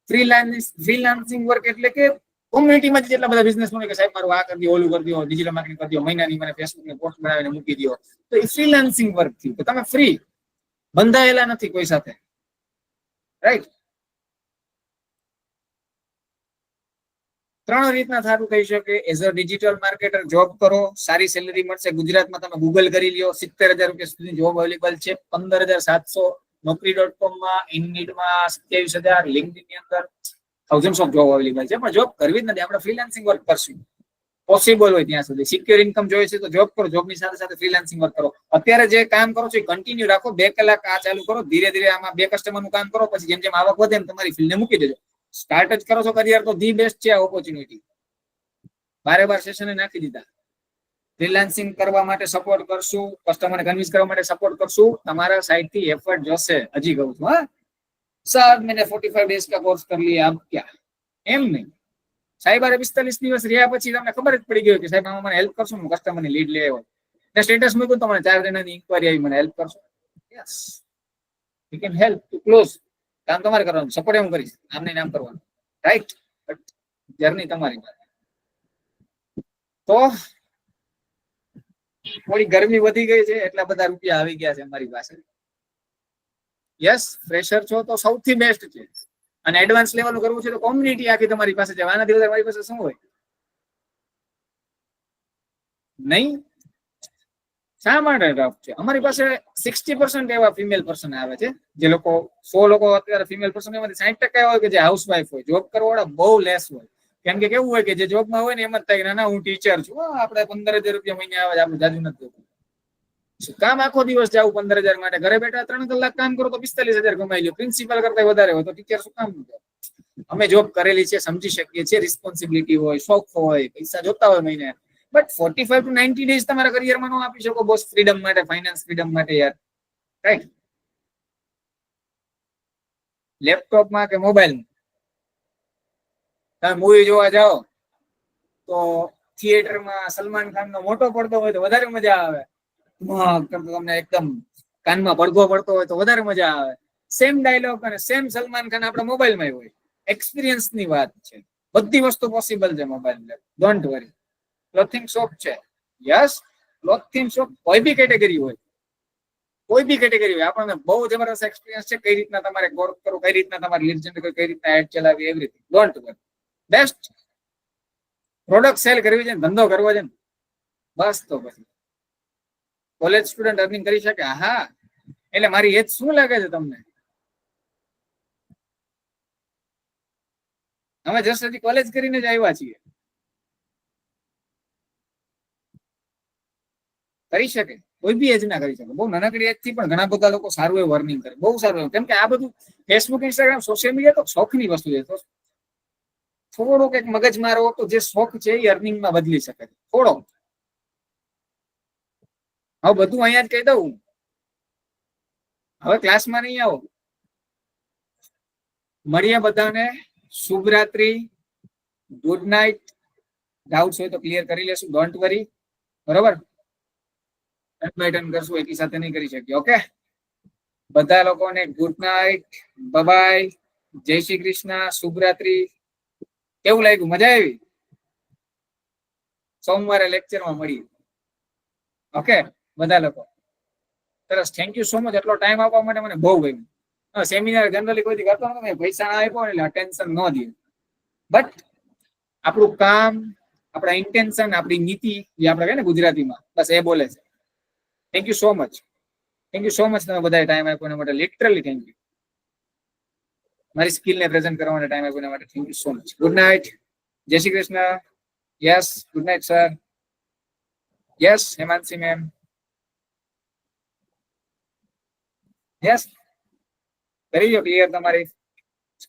ફ્રીલાન્સિંગ વર્ક એટલે કે કોમ્યુનિટીમાં જેટલા બધા બિઝનેસ કે સાહેબ મારું આ કરી દો, ઓલું કરી દો, ડિજિટલ માર્કેટિંગ કરી દો, મહિનાની મને ફેસબુક ની પોસ્ટ બનાવીને મૂકી દો, તો એ ફ્રીલાન્સિંગ વર્ક થયું કે તમે ફ્રી, બંધાયેલા નથી કોઈ સાથે, રાઈટ? 3 રીતના સારું થઈ શકે. As a digital marketer job કરો, સારી સેલેરી મળશે. ગુજરાતમાં તમે ગૂગલ કરી લ્યો, 70,000 રૂપિયા સુધી જોબ અવેલેબલ છે. 15,700 નોકરી.com માં, ઇનનીડમાં 27,000, લિંક્ડઇન ની અંદર થાઉઝન્ડ ઓફ જોબ અવેલેબલ છે. પણ જોબ કરવી જ નથી, આપણે ફ્રીલાન્સિંગ વર્ક કરશું પોસિબલ હોય ત્યાં સુધી. સિક્યોર ઇન્કમ જોઈએ છે તો જોબ કરો, જોબની સાથે સાથે ફ્રીલાન્સિંગ વર્ક કરો. અત્યારે જે કામ કરો છો એ કન્ટિન્યુ રાખો, 2 કલાક આ ચાલુ કરો, ધીરે ધીરે આમાં 2 કસ્ટમરનું કામ કરો, પછી જેમ જેમ આવક વધે એમ તમારી ફિલ્ડને મૂકી દેજો. સ્ટાર્ટ જ કરો છો કરિયર તો ધી બેસ્ટ છે આ ઓપોર્ચ્યુનિટી. 12 સેશન નાખી દીધા. ફ્રીલાન્સિંગ કરવા માટે સપોર્ટ કરશું, કસ્ટમરને કન્વિન્સ કરવા માટે સપોર્ટ કરશું. તમારા સાઈડથી એફર્ટ જોશે. હજી કહું છું, હા સર मैंने 45 डेज का कोर्स कर लिया, अब क्या? એમ નહીં સાહેબ, 45 દિવસ રહ્યા પછી તમને ખબર જ પડી ગઈ કે સાહેબ આમાં મને હેલ્પ કરશો, હું કસ્ટમરની લીડ લઈ આવ્યો ને સ્ટેટસ મૂક્યું તો મને 4 જણાની ઇન્ક્વાયરી આવી, મને હેલ્પ કરશો. Yes, we can help to close. કામ તમારે કરવાનું, સપોર્ટ હું કરીશ, આમ નહીં નામ કરવાનું, રાઈટ? જર્ની તમારી. તો થોડી ગરમી વધી ગઈ છે, એટલા બધા રૂપિયા આવી ગયા છે અમારી પાસે. યસ, ફ્રેશર છો તો સૌથી બેસ્ટ છે. અને એડવાન્સ લેવલનું કરવું છે તો કોમ્યુનિટી આખી તમારી પાસે છે. આનાથી વધારે મારી પાસે શું હોય? નહીં. શા માટે ટફ છે? અમારી પાસે 60% એવા ફિમેલ પર્સન આવે છે, જે લોકો 100 લોકો અત્યારે ફિમેલ પર્સન એમાંથી 60% એવા હોય કે જે હાઉસવાઈફ હોય, જોબ કરવાવાળા બહુ લેસ હોય. કેમ કે કેવું હોય કે જે જોબમાં હોય ને એમ જ થાય કે ના હું ટીચર છું, આપણે 15,000 રૂપિયા મહિને આવે છે, આપણે જાજુ નથી જોતું. કામ આખો દિવસ જાવ 15,000 માટે, ઘરે બેઠા 3 કલાક કામ કરો તો 45,000 કમાઈ લો. પ્રિન્સિપલ કરતા વધારે હોય તો ટીચર શું કામ? અમે જોબ કરેલી છે, સમજી શકીએ છીએ. રિસ્પોન્સિબિલિટી હોય, શોખ હોય, પૈસા જોતા હોય મહિને, બટ 45 to 90 ડેઝ તમારા કરિયરમાં ન આપી શકો બોસ, ફ્રીડમ માટે, ફાઇનાન્સ ફ્રીડમ માટે યાર, રાઈટ? લેપટોપમાં કે મોબાઈલમાં તમે મૂવી જોવા જાઓ તો થિયેટરમાં સલમાન ખાનનો મોટો પડદો હોય તો વધારે મજા આવે. તમને એકદમ કાનમાં પડઘો પડતો હોય તો વધારે મજા આવે. સેમ ડાયલોગ અને સેમ સલમાન ખાન આપણા મોબાઈલમાં હોય. એક્સપિરિયન્સની વાત છે. બધી વસ્તુ પોસિબલ છે mobile. Don't worry. Clothing shop છે, યસ. ક્લોથિંગ શોપ કોઈ બી કેટેગરી હોય, કોઈ બી કેટેગરી હોય, આપણને બહુ જબરદસ્ત એક્સપિરિયન્સ છે કઈ રીતના તમારે ગ્રોથ કરવું, કઈ રીતના તમારે લીડ જનરેટ, કઈ રીતના એડ ચલાવવી, everything. Don't worry. Best product cell કરવી છે, ધંધો કરવો છે ને, બસ તો પછી કોલેજ સ્ટુડન્ટ અર્નિંગ કરી શકે. હા, એટલે મારી એજ શું લાગે છે તમને? અમે જસ્ટ હજી કોલેજ કરીને જ આવ્યા છીએ. કરી શકે, કોઈ બી એજ ના કરી શકે. બહુ નાનકડી એજ થી પણ ઘણા બધા લોકો સારું એવું અર્નિંગ કરે, બહુ સારું. કેમ કે આ બધું ફેસબુક, ઇન્સ્ટાગ્રામ, સોશિયલ મીડિયા તો શોખની વસ્તુ છે. તો થોડો કંઈક મગજ મારો તો જે શોખ છે એ અર્નિંગમાં બદલી શકે. થોડો. હવે બધું અહીંયા જ કહી દઉં. હવે ક્લાસમાં નહીં આવો. મળીએ બધાને. શુભરાત્રી, ગુડ નાઇટ. ડાઉટ્સ હોય તો ક્લિયર કરી લેશું. Don't worry. બરોબર? કરશું, એકી સાથે નહીં કરી શકીએ. ઓકે, બધા લોકોને ગુડ નાઇટ, બાય, જય શ્રી કૃષ્ણ, શુભરાત્રી. કેવું લાગ્યું? મજા આવી? સોમવારે લેક્ચરમાં મળીએ. ઓકે બધા લોકો, સરસ. થેન્ક યુ સો મચ એટલો ટાઈમ આપવા માટે. મને બહુ ગમ્યું. સેમિનાર જનરલી કોઈ કરતો નથી, પૈસા ના આપ્યો એટલે અટેન્શન ન દે. બટ આપણું કામ, આપણા ઇન્ટેન્શન, આપણી નીતિ, જે આપણે કહે ને ગુજરાતીમાં, બસ એ બોલે છે. Thank you so much. Thank you so much. તમે બધા ટાઈમ આપ્યો એના માટે લિટરલી થેન્ક યુ. મારી સ્કિલને પ્રેઝન્ટ કરવા માટે ટાઈમ આપ્યો એના માટે thank you so much. Good night. જય Shri Krishna. Yes, good night sir. Yes, Hemanshi ma'am. Yes, કરી લો ક્લિયર. તમારી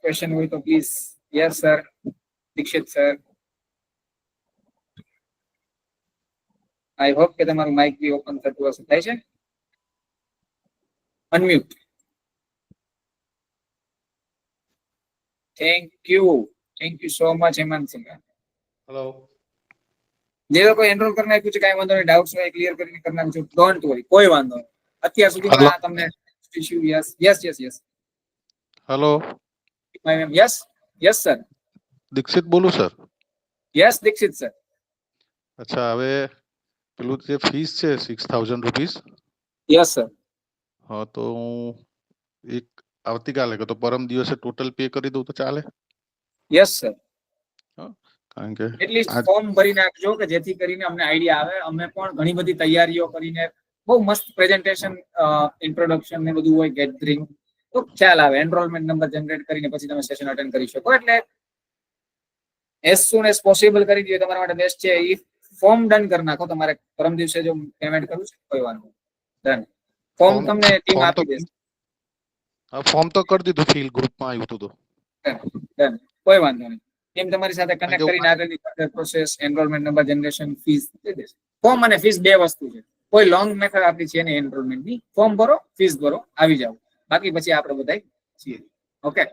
ક્વેશ્ચન હોય તો please. Yes sir. Dixit sir, I hope કે તમારું માઇક બી ઓપન થતું હશે. થાય છે? Unmute. Thank you. Thank you so much Hemanshi ma'am. Hello. જે લોકો એનરોલ કરી નાખ્યું છે, કાંઈ વાંધો નહીં. ડાઉટ્સ હોય ક્લિયર કરીને કરી નાખજો. ડોન્ટ વરી, કોઈ વાંધો નહીં. અત્યાર સુધીમાં તમને issue. Yes yes yes yes. Hello. Yes yes sir. Dixit બોલું સર. Yes Dixit sir. અચ્છા, હવે પેલું જે ફીસ છે 6,000 રૂપીસ. Yes sir. હા, તો હું એક આવતીકાલે કે તો પરમ દિવસે ટોટલ પે કરી દઉં તો ચાલે? Yes sir. કારણ કે એટલીસ્ટ ફોર્મ ભરી નાખજો કે જેથી કરીને અમને આઈડિયા આવે. અમે પણ ઘણી બધી તૈયારીઓ કરીને બહુ મસ્ત પ્રેઝન્ટેશન, ઇન્ટ્રોડક્શન ને બધું હોય, ગેધરિંગ, તો ખ્યાલ આવે. એનરોલમેન્ટ નંબર જનરેટ કરીને પછી તમે સેશન અટેન્ડ કરી શકો. એટલે એઝ સુન એઝ પોસિબલ કરી દઈએ તમારા માટે બેસ્ટ છે. ઈ ફોર્મ ડન કરી નાખો. તમારે પરમ દિવસે જો પેમેન્ટ કરવું છે કોઈ વાંધો ડન. ફોર્મ તમને ટીમ આપી દેશે. ફોર્મ તો કરી દીધું, ફિલ ગ્રુપમાં આવ્યું હતું તો. ડન, કોઈ વાંધો નહીં. ટીમ તમારી સાથે કનેક્ટ કરીને આગળની process, enrolment number generation, fees દઈ દેશે. ફોર્મ અને ફીસ બે વસ્તુ છે. કોઈ લોંગ મેથડ આપી છે ને એનરોલમેન્ટની. ફોર્મ ભરો, ફીસ ભરો, આવી જાવ. બાકી પછી આપણે બધા છીએ. ઓકે,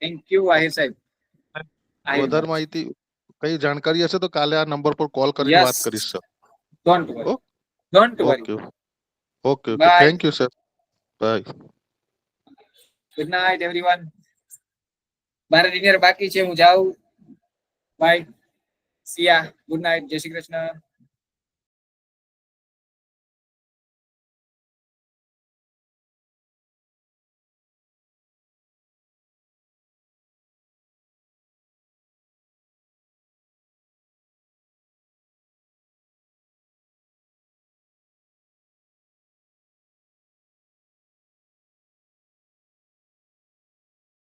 થેન્ક યુ આહિર સાહેબ. વધારે માહિતી, કઈ જાણકારી હશે તો કાલે આ નંબર પર કોલ કરીને વાત કરીશ sir. Don't worry. Don't worry. Okay okay okay. Thank you sir. Bye. Good night everyone. મારે ડિનર બાકી છે, હું જાઉં. બાય. સિયા. Good night. જય શ્રી કૃષ્ણ.